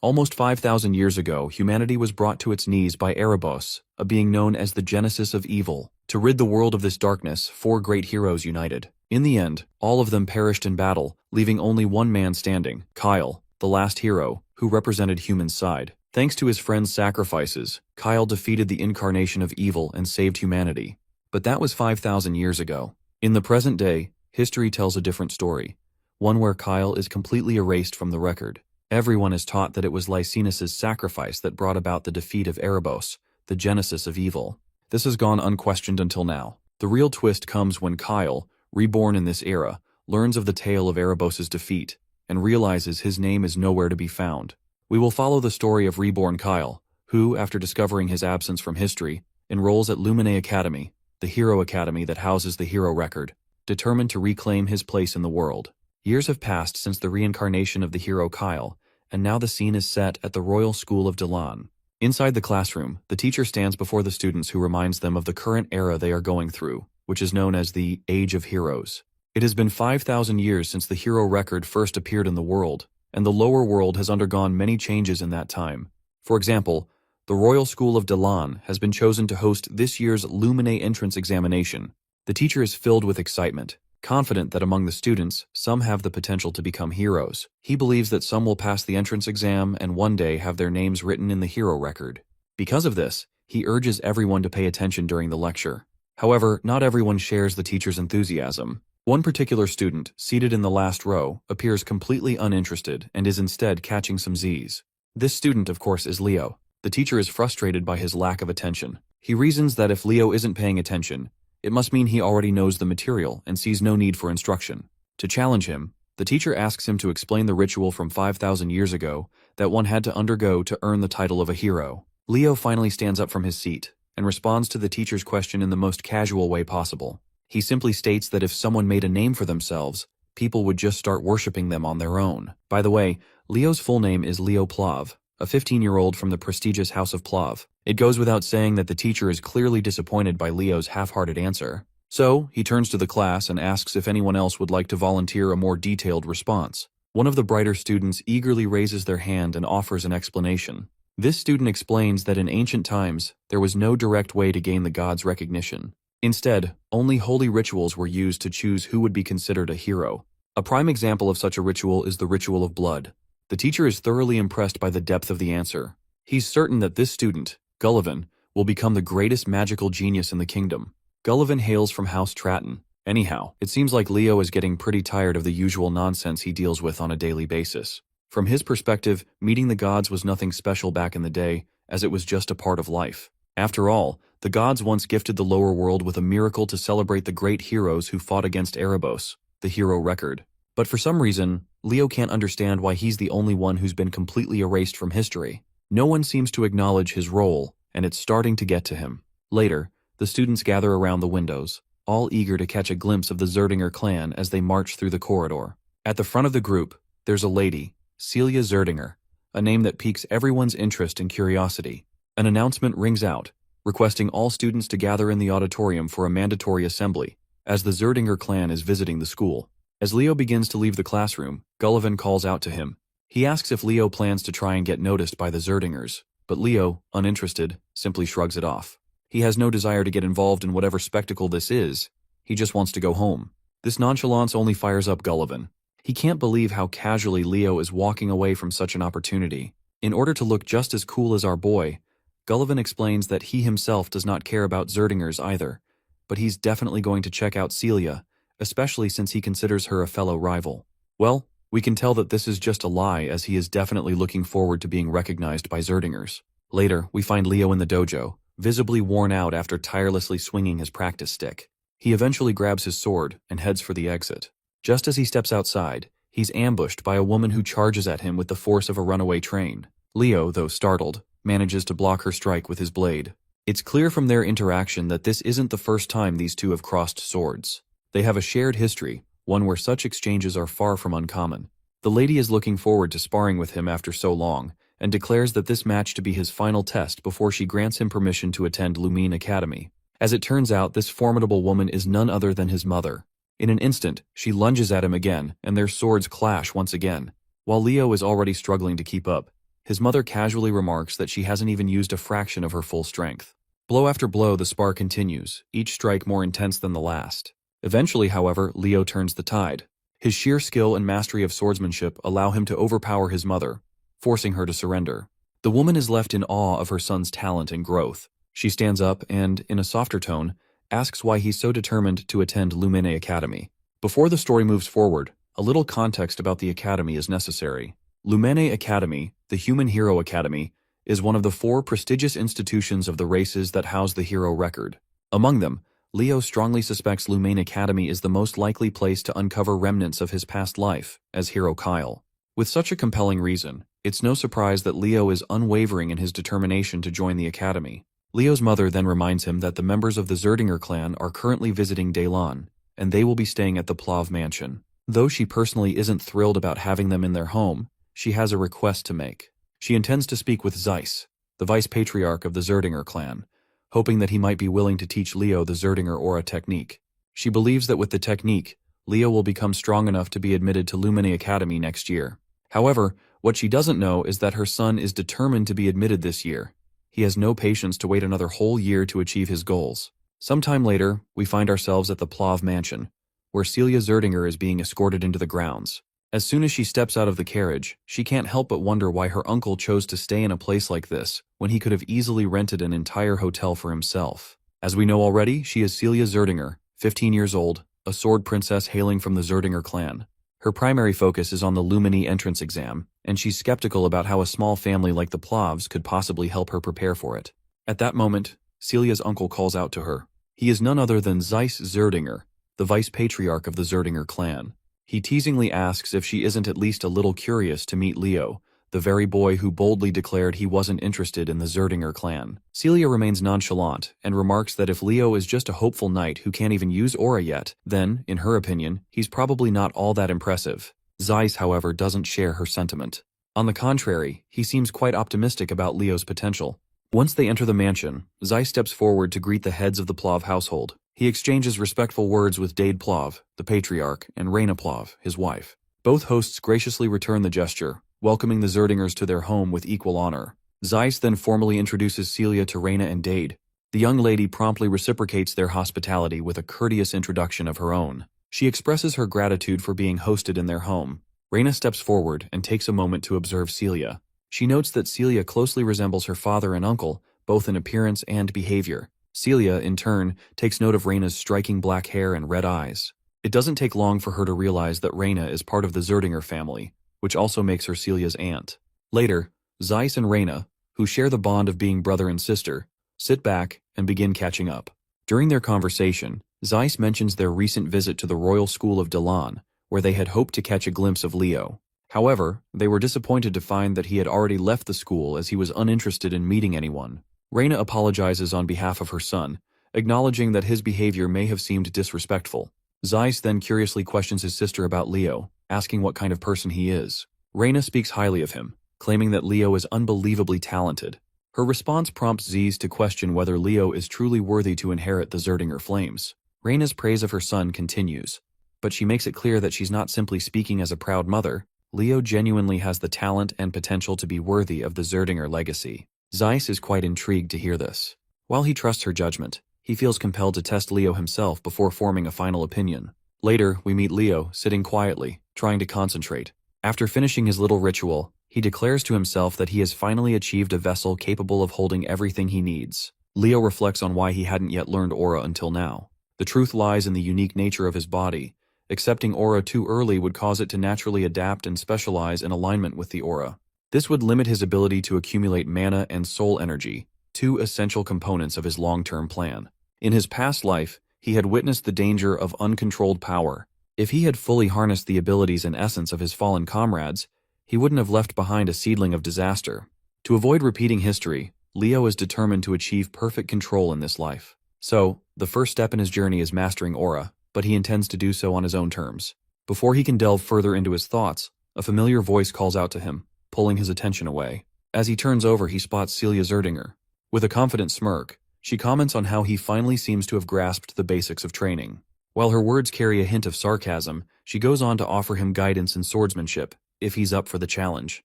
Almost 5,000 years ago, humanity was brought to its knees by Erebos, a being known as the genesis of evil. To rid the world of this darkness, 4 great heroes united. In the end, all of them perished in battle, leaving only one man standing, Kyle, the last hero, who represented human's side. Thanks to his friends' sacrifices, Kyle defeated the incarnation of evil and saved humanity. But that was 5,000 years ago. In the present day, history tells a different story, one where Kyle is completely erased from the record. Everyone is taught that it was Lycinus's sacrifice that brought about the defeat of Erebos, the genesis of evil. This has gone unquestioned until now. The real twist comes when Kyle, reborn in this era, learns of the tale of Erebos' defeat, and realizes his name is nowhere to be found. We will follow the story of reborn Kyle, who, after discovering his absence from history, enrolls at Lumine Academy, the hero academy that houses the hero record, determined to reclaim his place in the world. Years have passed since the reincarnation of the hero Kyle, and now the scene is set at the Royal School of Dalan. Inside the classroom, the teacher stands before the students who reminds them of the current era they are going through, which is known as the Age of Heroes. It has been 5,000 years since the hero record first appeared in the world, and the lower world has undergone many changes in that time. For example, the Royal School of Dalan has been chosen to host this year's Lumine entrance examination. The teacher is filled with excitement, confident that among the students, some have the potential to become heroes. He believes that some will pass the entrance exam and one day have their names written in the hero record. Because of this, he urges everyone to pay attention during the lecture. However, not everyone shares the teacher's enthusiasm. One particular student, seated in the last row, appears completely uninterested and is instead catching some Z's. This student, of course, is Leo. The teacher is frustrated by his lack of attention. He reasons that if Leo isn't paying attention, it must mean he already knows the material and sees no need for instruction. To challenge him, the teacher asks him to explain the ritual from 5,000 years ago that one had to undergo to earn the title of a hero. Leo finally stands up from his seat and responds to the teacher's question in the most casual way possible. He simply states that if someone made a name for themselves, people would just start worshipping them on their own. By the way, Leo's full name is Leo Plav, a 15-year-old from the prestigious House of Plav. It goes without saying that the teacher is clearly disappointed by Leo's half-hearted answer. So, he turns to the class and asks if anyone else would like to volunteer a more detailed response. One of the brighter students eagerly raises their hand and offers an explanation. This student explains that in ancient times, there was no direct way to gain the gods' recognition. Instead, only holy rituals were used to choose who would be considered a hero. A prime example of such a ritual is the ritual of blood. The teacher is thoroughly impressed by the depth of the answer. He's certain that this student, Gullivan, will become the greatest magical genius in the kingdom. Gullivan hails from House Tratton. Anyhow, it seems like Leo is getting pretty tired of the usual nonsense he deals with on a daily basis. From his perspective, meeting the gods was nothing special back in the day, as it was just a part of life. After all, the gods once gifted the lower world with a miracle to celebrate the great heroes who fought against Erebos, the hero record. But for some reason, Leo can't understand why he's the only one who's been completely erased from history. No one seems to acknowledge his role, and it's starting to get to him. Later, the students gather around the windows, all eager to catch a glimpse of the Zerdinger clan as they march through the corridor. At the front of the group, there's a lady, Celia Zerdinger, a name that piques everyone's interest and curiosity. An announcement rings out, requesting all students to gather in the auditorium for a mandatory assembly, as the Zerdinger clan is visiting the school. As Leo begins to leave the classroom, Gullivan calls out to him. He asks if Leo plans to try and get noticed by the Zerdingers, but Leo, uninterested, simply shrugs it off. He has no desire to get involved in whatever spectacle this is. He just wants to go home. This nonchalance only fires up Gullivan. He can't believe how casually Leo is walking away from such an opportunity. In order to look just as cool as our boy, Gullivan explains that he himself does not care about Zerdingers either, but he's definitely going to check out Celia, especially since he considers her a fellow rival. Well, we can tell that this is just a lie, as he is definitely looking forward to being recognized by Zerdingers. Later, we find Leo in the dojo, visibly worn out after tirelessly swinging his practice stick. He eventually grabs his sword and heads for the exit. Just as he steps outside, he's ambushed by a woman who charges at him with the force of a runaway train. Leo, though startled, manages to block her strike with his blade. It's clear from their interaction that this isn't the first time these two have crossed swords. They have a shared history, one where such exchanges are far from uncommon. The lady is looking forward to sparring with him after so long, and declares that this match to be his final test before she grants him permission to attend Lumine Academy. As it turns out, this formidable woman is none other than his mother. In an instant, she lunges at him again, and their swords clash once again. While Leo is already struggling to keep up, His mother casually remarks that she hasn't even used a fraction of her full strength. Blow after blow, the spar continues, each strike more intense than the last. Eventually, however, Leo turns the tide. His sheer skill and mastery of swordsmanship allow him to overpower his mother, forcing her to surrender. The woman is left in awe of her son's talent and growth. She stands up and, in a softer tone, asks why he's so determined to attend Lumene Academy. Before the story moves forward, a little context about the academy is necessary. Lumene Academy, the Human Hero Academy, is one of the 4 prestigious institutions of the races that house the hero record. Among them, Leo strongly suspects Lumene Academy is the most likely place to uncover remnants of his past life as hero Kyle. With such a compelling reason, it's no surprise that Leo is unwavering in his determination to join the academy. Leo's mother then reminds him that the members of the Zerdinger clan are currently visiting Daylon, and they will be staying at the Plav mansion. Though she personally isn't thrilled about having them in their home, she has a request to make. She intends to speak with Zeiss, the vice-patriarch of the Zerdinger clan, hoping that he might be willing to teach Leo the Zerdinger aura technique. She believes that with the technique, Leo will become strong enough to be admitted to Lumene Academy next year. However, what she doesn't know is that her son is determined to be admitted this year. He has no patience to wait another whole year to achieve his goals. Sometime later, we find ourselves at the Plav mansion, where Celia Zerdinger is being escorted into the grounds. As soon as she steps out of the carriage, she can't help but wonder why her uncle chose to stay in a place like this when he could have easily rented an entire hotel for himself. As we know already, she is Celia Zerdinger, 15 years old, a sword princess hailing from the Zerdinger clan. Her primary focus is on the Lumene entrance exam, and she's skeptical about how a small family like the Plavs could possibly help her prepare for it. At that moment, Celia's uncle calls out to her. He is none other than Zeiss Zerdinger, the vice-patriarch of the Zerdinger clan. He teasingly asks if she isn't at least a little curious to meet Leo, the very boy who boldly declared he wasn't interested in the Zerdinger clan. Celia remains nonchalant and remarks that if Leo is just a hopeful knight who can't even use aura yet, then, in her opinion, he's probably not all that impressive. Zeiss, however, doesn't share her sentiment. On the contrary, he seems quite optimistic about Leo's potential. Once they enter the mansion, Zeiss steps forward to greet the heads of the Plav household. He exchanges respectful words with Dade Plav, the patriarch, and Reyna Plav, his wife. Both hosts graciously return the gesture, welcoming the Zerdingers to their home with equal honor. Zeiss then formally introduces Celia to Reyna and Dade. The young lady promptly reciprocates their hospitality with a courteous introduction of her own. She expresses her gratitude for being hosted in their home. Reyna steps forward and takes a moment to observe Celia. She notes that Celia closely resembles her father and uncle, both in appearance and behavior. Celia, in turn, takes note of Reyna's striking black hair and red eyes. It doesn't take long for her to realize that Reyna is part of the Zerdinger family, which also makes her Celia's aunt. Later, Zeiss and Reyna, who share the bond of being brother and sister, sit back and begin catching up. During their conversation, Zeiss mentions their recent visit to the Royal School of Dalan, where they had hoped to catch a glimpse of Leo. However, they were disappointed to find that he had already left the school as he was uninterested in meeting anyone. Reyna apologizes on behalf of her son, acknowledging that his behavior may have seemed disrespectful. Zeiss then curiously questions his sister about Leo, asking what kind of person he is. Reyna speaks highly of him, claiming that Leo is unbelievably talented. Her response prompts Zeiss to question whether Leo is truly worthy to inherit the Zerdinger flames. Reyna's praise of her son continues, but she makes it clear that she's not simply speaking as a proud mother. Leo genuinely has the talent and potential to be worthy of the Zerdinger legacy. Zeiss is quite intrigued to hear this. While he trusts her judgment, he feels compelled to test Leo himself before forming a final opinion. Later, we meet Leo, sitting quietly, trying to concentrate. After finishing his little ritual, he declares to himself that he has finally achieved a vessel capable of holding everything he needs. Leo reflects on why he hadn't yet learned aura until now. The truth lies in the unique nature of his body. Accepting aura too early would cause it to naturally adapt and specialize in alignment with the aura. This would limit his ability to accumulate mana and soul energy, two essential components of his long-term plan. In his past life, he had witnessed the danger of uncontrolled power. If he had fully harnessed the abilities and essence of his fallen comrades, he wouldn't have left behind a seedling of disaster. To avoid repeating history, Leo is determined to achieve perfect control in this life. So, the first step in his journey is mastering aura, but he intends to do so on his own terms. Before he can delve further into his thoughts, a familiar voice calls out to him, pulling his attention away. As he turns over, he spots Celia Zerdinger. With a confident smirk, she comments on how he finally seems to have grasped the basics of training. While her words carry a hint of sarcasm, she goes on to offer him guidance in swordsmanship, if he's up for the challenge.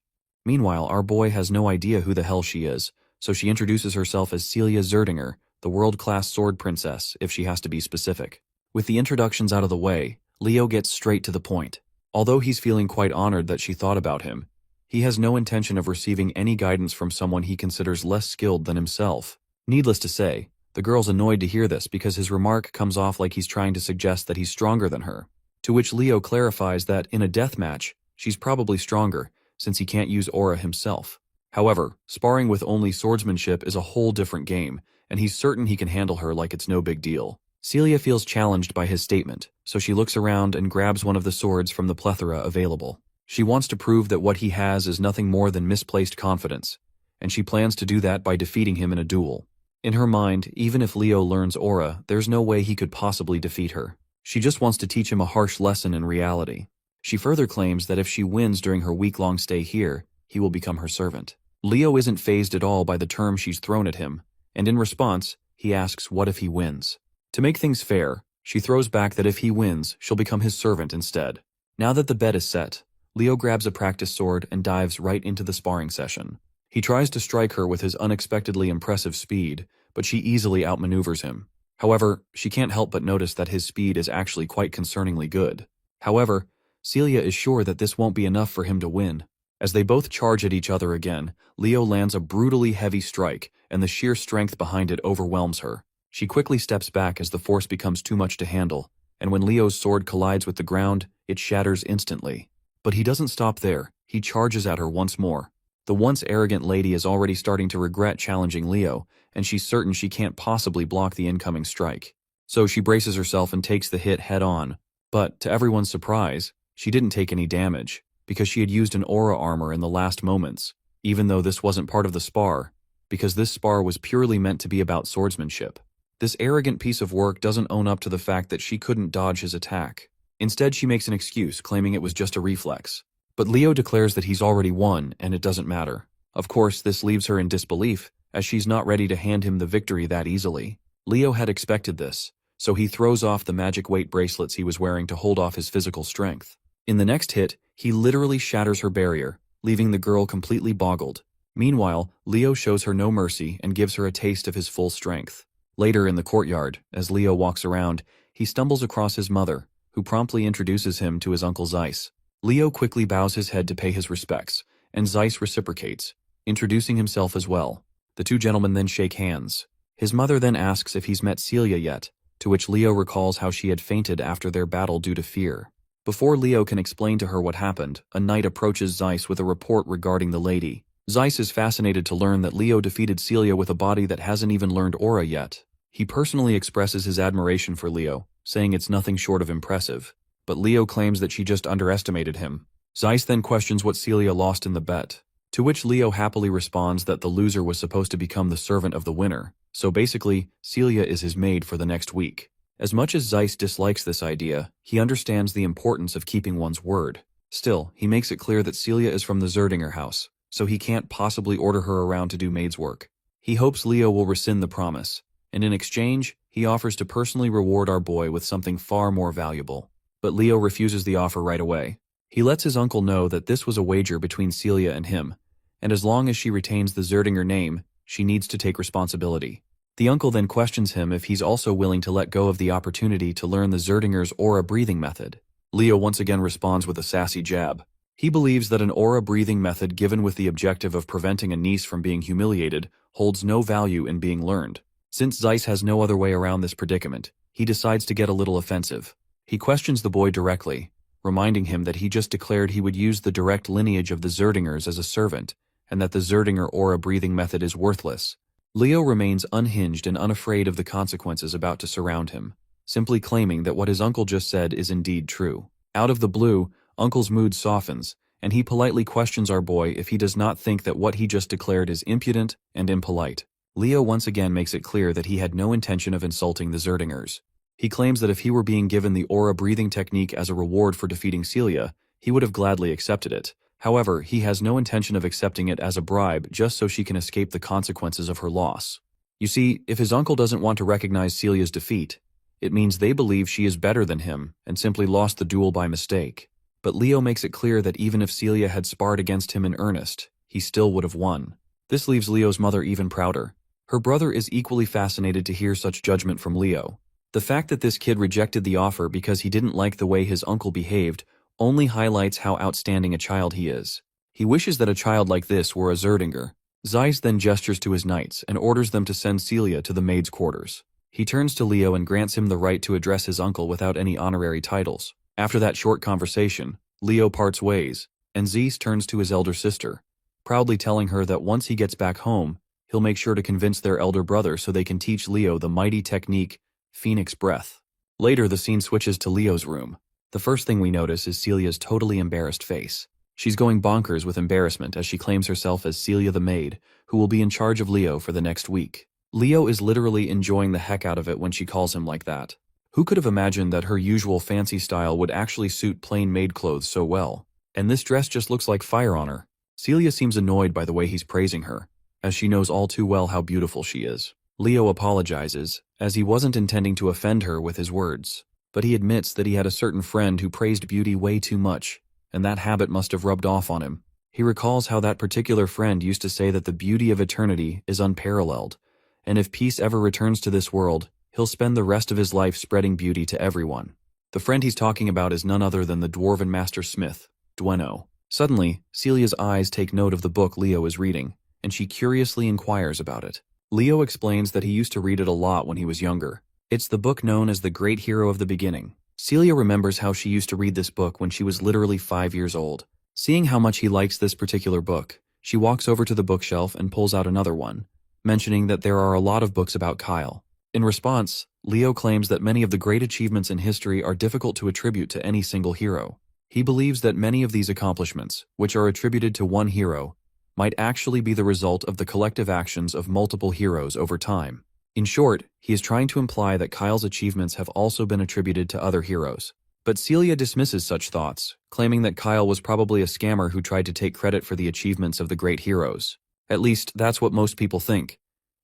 Meanwhile, our boy has no idea who the hell she is, so she introduces herself as Celia Zerdinger, the world-class sword princess, if she has to be specific. With the introductions out of the way, Leo gets straight to the point. Although he's feeling quite honored that she thought about him, he has no intention of receiving any guidance from someone he considers less skilled than himself. Needless to say, the girl's annoyed to hear this because his remark comes off like he's trying to suggest that he's stronger than her. To which Leo clarifies that, in a deathmatch, she's probably stronger, since he can't use aura himself. However, sparring with only swordsmanship is a whole different game, and he's certain he can handle her like it's no big deal. Celia feels challenged by his statement, so she looks around and grabs one of the swords from the plethora available. She wants to prove that what he has is nothing more than misplaced confidence, and she plans to do that by defeating him in a duel. In her mind, even if Leo learns aura, there's no way he could possibly defeat her. She just wants to teach him a harsh lesson in reality. She further claims that if she wins during her week-long stay here, he will become her servant. Leo isn't fazed at all by the term she's thrown at him, and in response, he asks what if he wins. To make things fair, she throws back that if he wins, she'll become his servant instead. Now that the bet is set, Leo grabs a practice sword and dives right into the sparring session. He tries to strike her with his unexpectedly impressive speed, but she easily outmaneuvers him. However, she can't help but notice that his speed is actually quite concerningly good. However, Celia is sure that this won't be enough for him to win. As they both charge at each other again, Leo lands a brutally heavy strike, and the sheer strength behind it overwhelms her. She quickly steps back as the force becomes too much to handle, and when Leo's sword collides with the ground, it shatters instantly. But he doesn't stop there. He charges at her once more. The once arrogant lady is already starting to regret challenging Leo, and she's certain she can't possibly block the incoming strike. So she braces herself and takes the hit head-on. But, to everyone's surprise, she didn't take any damage, because she had used an aura armor in the last moments, even though this wasn't part of the spar, because this spar was purely meant to be about swordsmanship. This arrogant piece of work doesn't own up to the fact that she couldn't dodge his attack. Instead, she makes an excuse, claiming it was just a reflex. But Leo declares that he's already won, and it doesn't matter. Of course, this leaves her in disbelief, as she's not ready to hand him the victory that easily. Leo had expected this, so he throws off the magic weight bracelets he was wearing to hold off his physical strength. In the next hit, he literally shatters her barrier, leaving the girl completely boggled. Meanwhile, Leo shows her no mercy and gives her a taste of his full strength. Later in the courtyard, as Leo walks around, he stumbles across his mother, who promptly introduces him to his uncle Zeiss. Leo quickly bows his head to pay his respects, and Zeiss reciprocates, introducing himself as well. The two gentlemen then shake hands. His mother then asks if he's met Celia yet, to which Leo recalls how she had fainted after their battle due to fear. Before Leo can explain to her what happened, a knight approaches Zeiss with a report regarding the lady. Zeiss is fascinated to learn that Leo defeated Celia with a body that hasn't even learned aura yet. He personally expresses his admiration for Leo, saying it's nothing short of impressive. But Leo claims that she just underestimated him. Zeiss then questions what Celia lost in the bet, to which Leo happily responds that the loser was supposed to become the servant of the winner, so basically, Celia is his maid for the next week. As much as Zeiss dislikes this idea, he understands the importance of keeping one's word. Still, he makes it clear that Celia is from the Zerdinger house, so he can't possibly order her around to do maid's work. He hopes Leo will rescind the promise, and in exchange, he offers to personally reward our boy with something far more valuable. But Leo refuses the offer right away. He lets his uncle know that this was a wager between Celia and him, and as long as she retains the Zerdinger name, she needs to take responsibility. The uncle then questions him if he's also willing to let go of the opportunity to learn the Zerdinger's aura breathing method. Leo once again responds with a sassy jab. He believes that an aura breathing method given with the objective of preventing a niece from being humiliated holds no value in being learned. Since Zeiss has no other way around this predicament, he decides to get a little offensive. He questions the boy directly, reminding him that he just declared he would use the direct lineage of the Zerdingers as a servant, and that the Zerdinger aura breathing method is worthless. Leo remains unhinged and unafraid of the consequences about to surround him, simply claiming that what his uncle just said is indeed true. Out of the blue, Uncle's mood softens, and he politely questions our boy if he does not think that what he just declared is impudent and impolite. Leo once again makes it clear that he had no intention of insulting the Zerdingers. He claims that if he were being given the aura breathing technique as a reward for defeating Celia, he would have gladly accepted it. However, he has no intention of accepting it as a bribe just so she can escape the consequences of her loss. You see, if his uncle doesn't want to recognize Celia's defeat, it means they believe she is better than him and simply lost the duel by mistake. But Leo makes it clear that even if Celia had sparred against him in earnest, he still would have won. This leaves Leo's mother even prouder. Her brother is equally fascinated to hear such judgment from Leo. The fact that this kid rejected the offer because he didn't like the way his uncle behaved only highlights how outstanding a child he is. He wishes that a child like this were a Zerdinger. Zeiss then gestures to his knights and orders them to send Celia to the maid's quarters. He turns to Leo and grants him the right to address his uncle without any honorary titles. After that short conversation, Leo parts ways, and Zeiss turns to his elder sister, proudly telling her that once he gets back home, he'll make sure to convince their elder brother so they can teach Leo the mighty technique, Phoenix Breath. Later, the scene switches to Leo's room. The first thing we notice is Celia's totally embarrassed face. She's going bonkers with embarrassment as she claims herself as Celia the maid, who will be in charge of Leo for the next week. Leo is literally enjoying the heck out of it when she calls him like that. Who could have imagined that her usual fancy style would actually suit plain maid clothes so well? And this dress just looks like fire on her. Celia seems annoyed by the way he's praising her, as she knows all too well how beautiful she is. Leo apologizes, as he wasn't intending to offend her with his words. But he admits that he had a certain friend who praised beauty way too much, and that habit must have rubbed off on him. He recalls how that particular friend used to say that the beauty of eternity is unparalleled, and if peace ever returns to this world, he'll spend the rest of his life spreading beauty to everyone. The friend he's talking about is none other than the dwarven master smith, Dweno. Suddenly, Celia's eyes take note of the book Leo is reading, and she curiously inquires about it. Leo explains that he used to read it a lot when he was younger. It's the book known as the Great Hero of the Beginning. Celia remembers how she used to read this book when she was literally 5 years old. Seeing how much he likes this particular book, she walks over to the bookshelf and pulls out another one, mentioning that there are a lot of books about Kyle. In response, Leo claims that many of the great achievements in history are difficult to attribute to any single hero. He believes that many of these accomplishments, which are attributed to one hero, might actually be the result of the collective actions of multiple heroes over time. In short, he is trying to imply that Kyle's achievements have also been attributed to other heroes. But Celia dismisses such thoughts, claiming that Kyle was probably a scammer who tried to take credit for the achievements of the great heroes. At least, that's what most people think.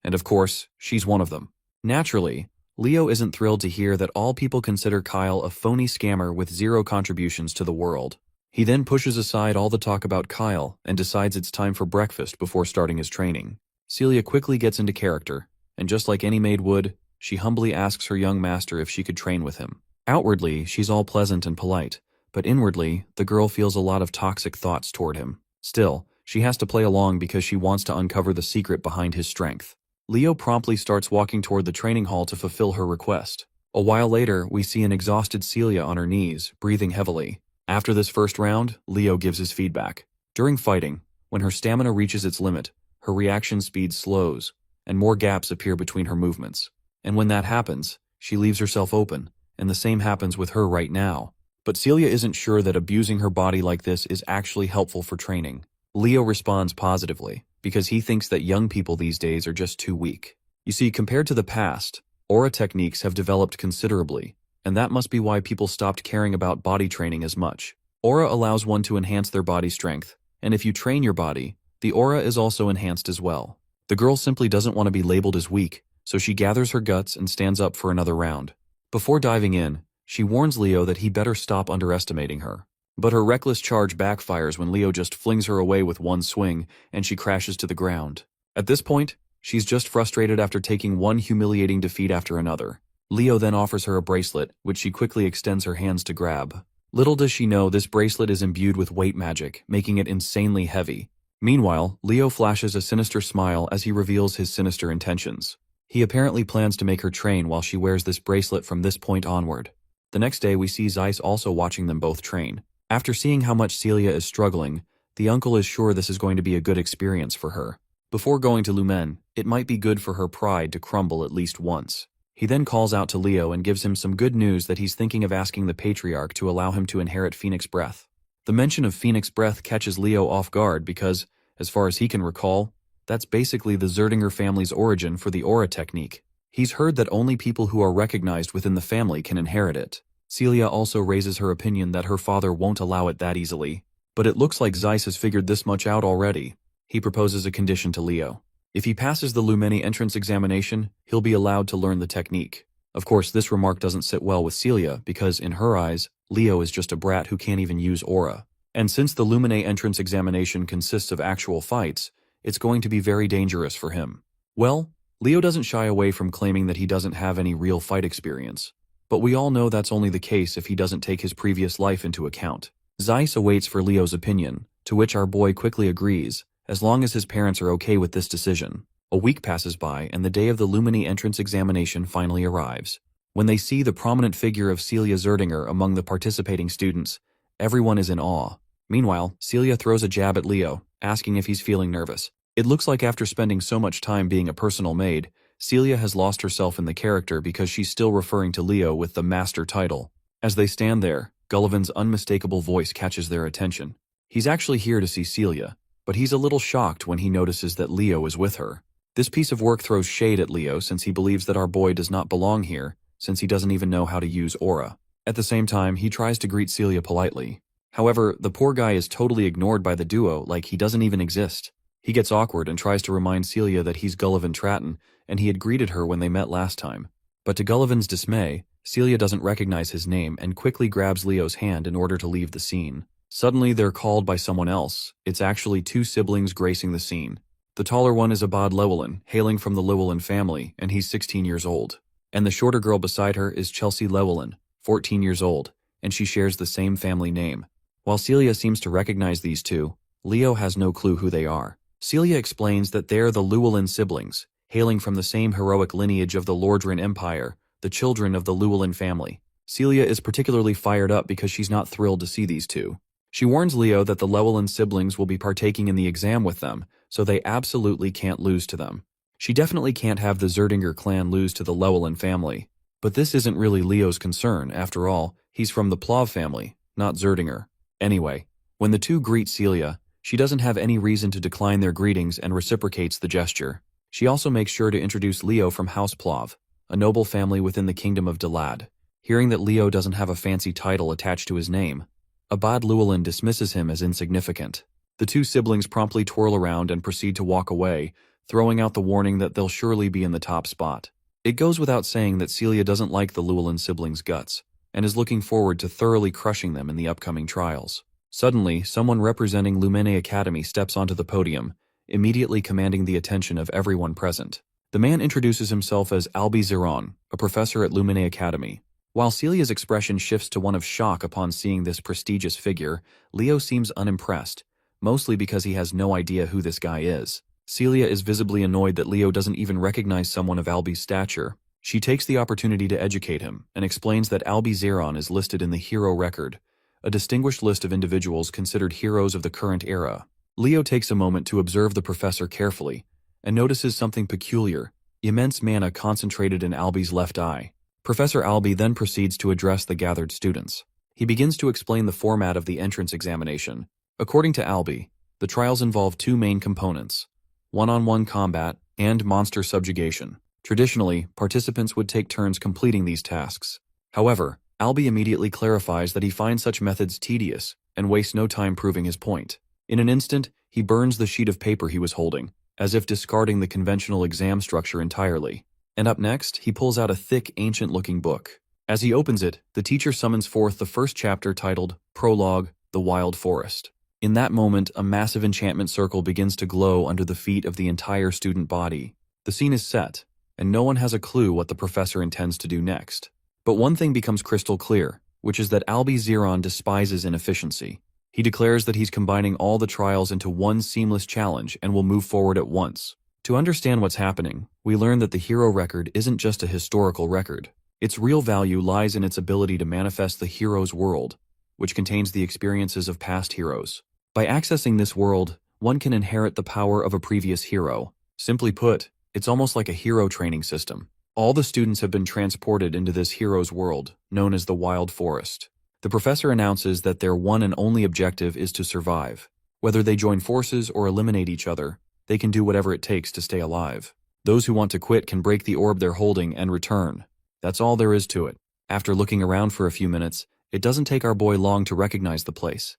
And of course, she's one of them. Naturally, Leo isn't thrilled to hear that all people consider Kyle a phony scammer with zero contributions to the world. He then pushes aside all the talk about Kyle and decides it's time for breakfast before starting his training. Celia quickly gets into character, and just like any maid would, she humbly asks her young master if she could train with him. Outwardly, she's all pleasant and polite, but inwardly, the girl feels a lot of toxic thoughts toward him. Still, she has to play along because she wants to uncover the secret behind his strength. Leo promptly starts walking toward the training hall to fulfill her request. A while later, we see an exhausted Celia on her knees, breathing heavily. After this first round, Leo gives his feedback. During fighting, when her stamina reaches its limit, her reaction speed slows, and more gaps appear between her movements. And when that happens, she leaves herself open, and the same happens with her right now. But Celia isn't sure that abusing her body like this is actually helpful for training. Leo responds positively, because he thinks that young people these days are just too weak. You see, compared to the past, aura techniques have developed considerably, and that must be why people stopped caring about body training as much. Aura allows one to enhance their body strength, and if you train your body, the aura is also enhanced as well. The girl simply doesn't want to be labeled as weak, so she gathers her guts and stands up for another round. Before diving in, she warns Leo that he better stop underestimating her. But her reckless charge backfires when Leo just flings her away with one swing, and she crashes to the ground. At this point, she's just frustrated after taking one humiliating defeat after another. Leo then offers her a bracelet, which she quickly extends her hands to grab. Little does she know this bracelet is imbued with weight magic, making it insanely heavy. Meanwhile, Leo flashes a sinister smile as he reveals his sinister intentions. He apparently plans to make her train while she wears this bracelet from this point onward. The next day we see Zeiss also watching them both train. After seeing how much Celia is struggling, the uncle is sure this is going to be a good experience for her. Before going to Lumen, it might be good for her pride to crumble at least once. He then calls out to Leo and gives him some good news that he's thinking of asking the Patriarch to allow him to inherit Phoenix Breath. The mention of Phoenix Breath catches Leo off guard because, as far as he can recall, that's basically the Zerdinger family's origin for the aura technique. He's heard that only people who are recognized within the family can inherit it. Celia also raises her opinion that her father won't allow it that easily. But it looks like Zeiss has figured this much out already. He proposes a condition to Leo. If he passes the Lumeni entrance examination, he'll be allowed to learn the technique. Of course, this remark doesn't sit well with Celia because, in her eyes, Leo is just a brat who can't even use aura. And since the Lumine entrance examination consists of actual fights, it's going to be very dangerous for him. Well, Leo doesn't shy away from claiming that he doesn't have any real fight experience. But we all know that's only the case if he doesn't take his previous life into account. Zeiss awaits for Leo's opinion, to which our boy quickly agrees, as long as his parents are okay with this decision. A week passes by and the day of the Lumine entrance examination finally arrives. When they see the prominent figure of Celia Zerdinger among the participating students, everyone is in awe. Meanwhile, Celia throws a jab at Leo, asking if he's feeling nervous. It looks like after spending so much time being a personal maid, Celia has lost herself in the character because she's still referring to Leo with the master title. As they stand there, Gullivan's unmistakable voice catches their attention. He's actually here to see Celia, but he's a little shocked when he notices that Leo is with her. This piece of work throws shade at Leo since he believes that our boy does not belong here, since he doesn't even know how to use aura. At the same time, he tries to greet Celia politely. However, the poor guy is totally ignored by the duo like he doesn't even exist. He gets awkward and tries to remind Celia that he's Gullivan Tratton and he had greeted her when they met last time. But to Gullivan's dismay, Celia doesn't recognize his name and quickly grabs Leo's hand in order to leave the scene. Suddenly, they're called by someone else. It's actually two siblings gracing the scene. The taller one is Abad Llewellyn, hailing from the Llewellyn family, and he's 16 years old. And the shorter girl beside her is Chelsea Llewellyn, 14 years old, and she shares the same family name. While Celia seems to recognize these two, Leo has no clue who they are. Celia explains that they're the Llewellyn siblings, hailing from the same heroic lineage of the Lordran Empire, the children of the Llewellyn family. Celia is particularly fired up because she's not thrilled to see these two. She warns Leo that the Llewellyn siblings will be partaking in the exam with them, so they absolutely can't lose to them. She definitely can't have the Zerdinger clan lose to the Llewellyn family. But this isn't really Leo's concern, after all, he's from the Plov family, not Zerdinger. Anyway, when the two greet Celia, she doesn't have any reason to decline their greetings and reciprocates the gesture. She also makes sure to introduce Leo from House Plov, a noble family within the kingdom of Dalad. Hearing that Leo doesn't have a fancy title attached to his name, Abad Llewellyn dismisses him as insignificant. The two siblings promptly twirl around and proceed to walk away, throwing out the warning that they'll surely be in the top spot. It goes without saying that Celia doesn't like the Llewellyn siblings' guts, and is looking forward to thoroughly crushing them in the upcoming trials. Suddenly, someone representing Lumine Academy steps onto the podium, immediately commanding the attention of everyone present. The man introduces himself as Albi Zeron, a professor at Lumine Academy. While Celia's expression shifts to one of shock upon seeing this prestigious figure, Leo seems unimpressed, mostly because he has no idea who this guy is. Celia is visibly annoyed that Leo doesn't even recognize someone of Albi's stature. She takes the opportunity to educate him, and explains that Albi Zeron is listed in the Hero Record, a distinguished list of individuals considered heroes of the current era. Leo takes a moment to observe the professor carefully, and notices something peculiar: immense mana concentrated in Albi's left eye. Professor Albi then proceeds to address the gathered students. He begins to explain the format of the entrance examination. According to Albi, the trials involve two main components: one-on-one combat and monster subjugation. Traditionally, participants would take turns completing these tasks. However, Albi immediately clarifies that he finds such methods tedious and wastes no time proving his point. In an instant, he burns the sheet of paper he was holding, as if discarding the conventional exam structure entirely. And up next, he pulls out a thick, ancient-looking book. As he opens it, the teacher summons forth the first chapter titled Prologue, The Wild Forest. In that moment, a massive enchantment circle begins to glow under the feet of the entire student body. The scene is set, and no one has a clue what the professor intends to do next. But one thing becomes crystal clear, which is that Albi Zeron despises inefficiency. He declares that he's combining all the trials into one seamless challenge and will move forward at once. To understand what's happening, we learn that the hero record isn't just a historical record. Its real value lies in its ability to manifest the hero's world, which contains the experiences of past heroes. By accessing this world, one can inherit the power of a previous hero. Simply put, it's almost like a hero training system. All the students have been transported into this hero's world, known as the Wild Forest. The professor announces that their one and only objective is to survive. Whether they join forces or eliminate each other, they can do whatever it takes to stay alive. Those who want to quit can break the orb they're holding and return. That's all there is to it. After looking around for a few minutes, it doesn't take our boy long to recognize the place.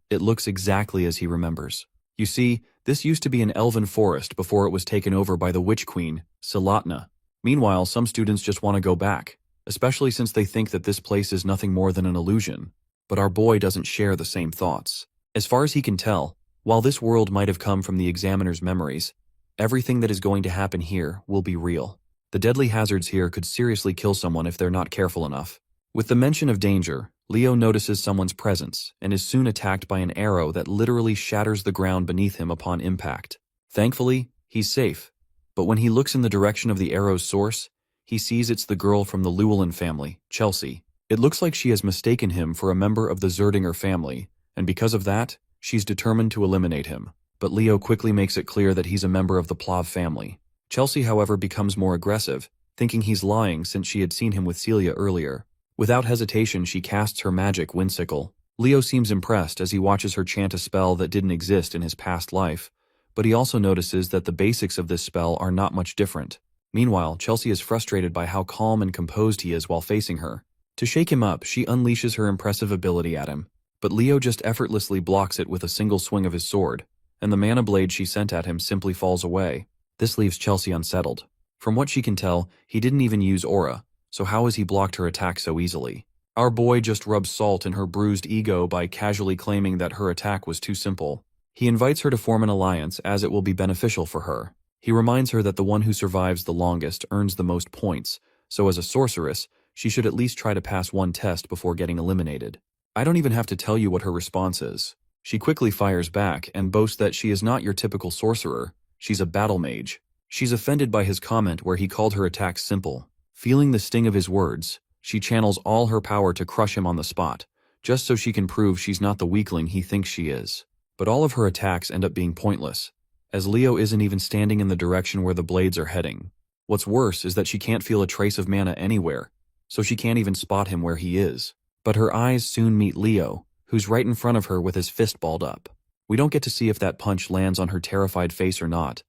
It looks exactly as he remembers. You see, this used to be an elven forest before it was taken over by the witch queen, Silatna. Meanwhile, some students just want to go back, especially since they think that this place is nothing more than an illusion. But our boy doesn't share the same thoughts. As far as he can tell, while this world might have come from the examiner's memories, everything that is going to happen here will be real. The deadly hazards here could seriously kill someone if they're not careful enough. With the mention of danger, Leo notices someone's presence and is soon attacked by an arrow that literally shatters the ground beneath him upon impact. Thankfully, he's safe, but when he looks in the direction of the arrow's source, he sees it's the girl from the Llewellyn family, Chelsea. It looks like she has mistaken him for a member of the Zerdinger family, and because of that, she's determined to eliminate him. But Leo quickly makes it clear that he's a member of the Plav family. Chelsea, however, becomes more aggressive, thinking he's lying since she had seen him with Celia earlier. Without hesitation, she casts her magic windsickle. Leo seems impressed as he watches her chant a spell that didn't exist in his past life, but he also notices that the basics of this spell are not much different. Meanwhile, Chelsea is frustrated by how calm and composed he is while facing her. To shake him up, she unleashes her impressive ability at him, but Leo just effortlessly blocks it with a single swing of his sword, and the mana blade she sent at him simply falls away. This leaves Chelsea unsettled. From what she can tell, he didn't even use aura, so how has he blocked her attack so easily? Our boy just rubs salt in her bruised ego by casually claiming that her attack was too simple. He invites her to form an alliance as it will be beneficial for her. He reminds her that the one who survives the longest earns the most points, so as a sorceress, she should at least try to pass one test before getting eliminated. I don't even have to tell you what her response is. She quickly fires back and boasts that she is not your typical sorcerer, she's a battle mage. She's offended by his comment where he called her attack simple. Feeling the sting of his words, she channels all her power to crush him on the spot, just so she can prove she's not the weakling he thinks she is. But all of her attacks end up being pointless, as Leo isn't even standing in the direction where the blades are heading. What's worse is that she can't feel a trace of mana anywhere, so she can't even spot him where he is. But her eyes soon meet Leo, who's right in front of her with his fist balled up. We don't get to see if that punch lands on her terrified face or not,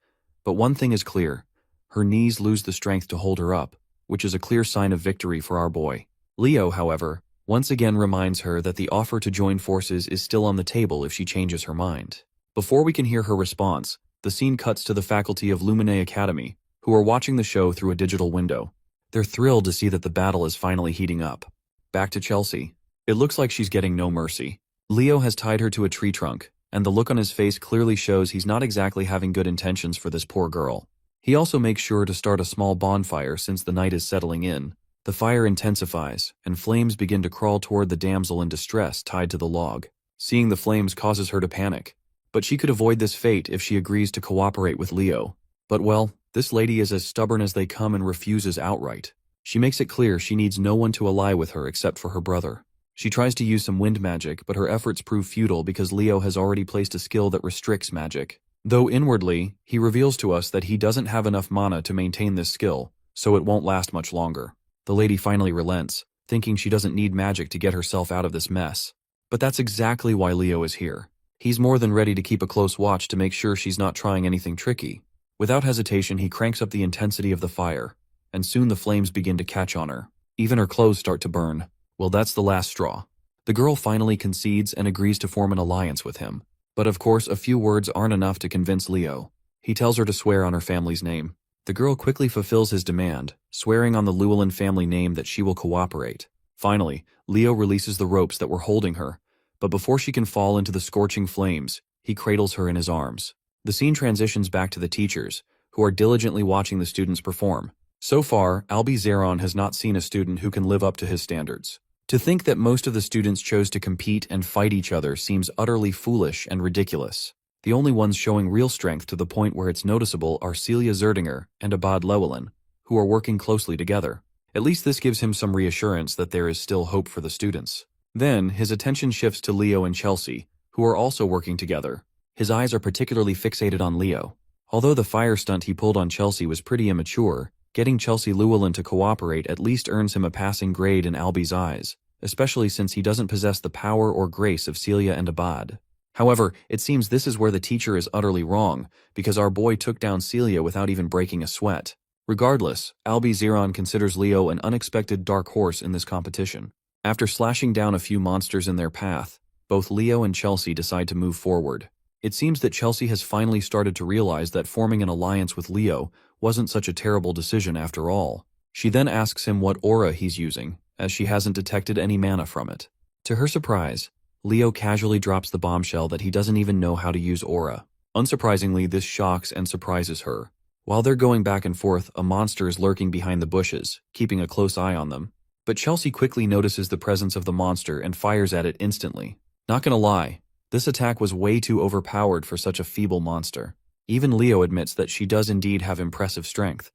but one thing is clear. Her knees lose the strength to hold her up, which is a clear sign of victory for our boy. Leo, however, once again reminds her that the offer to join forces is still on the table if she changes her mind. Before we can hear her response, the scene cuts to the faculty of Lumine Academy, who are watching the show through a digital window. They're thrilled to see that the battle is finally heating up. Back to Chelsea. It looks like she's getting no mercy. Leo has tied her to a tree trunk, and the look on his face clearly shows he's not exactly having good intentions for this poor girl. He also makes sure to start a small bonfire since the night is settling in. The fire intensifies, and flames begin to crawl toward the damsel in distress tied to the log. Seeing the flames causes her to panic, but she could avoid this fate if she agrees to cooperate with Leo. But well, this lady is as stubborn as they come and refuses outright. She makes it clear she needs no one to ally with her except for her brother. She tries to use some wind magic, but her efforts prove futile because Leo has already placed a skill that restricts magic. Though inwardly, he reveals to us that he doesn't have enough mana to maintain this skill, so it won't last much longer. The lady finally relents, thinking she doesn't need magic to get herself out of this mess. But that's exactly why Leo is here. He's more than ready to keep a close watch to make sure she's not trying anything tricky. Without hesitation, he cranks up the intensity of the fire, and soon the flames begin to catch on her. Even her clothes start to burn. Well, that's the last straw. The girl finally concedes and agrees to form an alliance with him. But of course, a few words aren't enough to convince Leo. He tells her to swear on her family's name. The girl quickly fulfills his demand, swearing on the Llewellyn family name that she will cooperate. Finally, Leo releases the ropes that were holding her, but before she can fall into the scorching flames, he cradles her in his arms. The scene transitions back to the teachers, who are diligently watching the students perform. So far, Albie Zeron has not seen a student who can live up to his standards. To think that most of the students chose to compete and fight each other seems utterly foolish and ridiculous. The only ones showing real strength to the point where it's noticeable are Celia Zerdinger and Abad Llewellyn, who are working closely together. At least this gives him some reassurance that there is still hope for the students. Then, his attention shifts to Leo and Chelsea, who are also working together. His eyes are particularly fixated on Leo. Although the fire stunt he pulled on Chelsea was pretty immature, getting Chelsea Llewellyn to cooperate at least earns him a passing grade in Albie's eyes, especially since he doesn't possess the power or grace of Celia and Abad. However, it seems this is where the teacher is utterly wrong, because our boy took down Celia without even breaking a sweat. Regardless, Albie Zeron considers Leo an unexpected dark horse in this competition. After slashing down a few monsters in their path, both Leo and Chelsea decide to move forward. It seems that Chelsea has finally started to realize that forming an alliance with Leo wasn't such a terrible decision after all. She then asks him what aura he's using, as she hasn't detected any mana from it. To her surprise, Leo casually drops the bombshell that he doesn't even know how to use aura. Unsurprisingly, this shocks and surprises her. While they're going back and forth, a monster is lurking behind the bushes, keeping a close eye on them. But Chelsea quickly notices the presence of the monster and fires at it instantly. Not gonna lie, this attack was way too overpowered for such a feeble monster. Even Leo admits that she does indeed have impressive strength,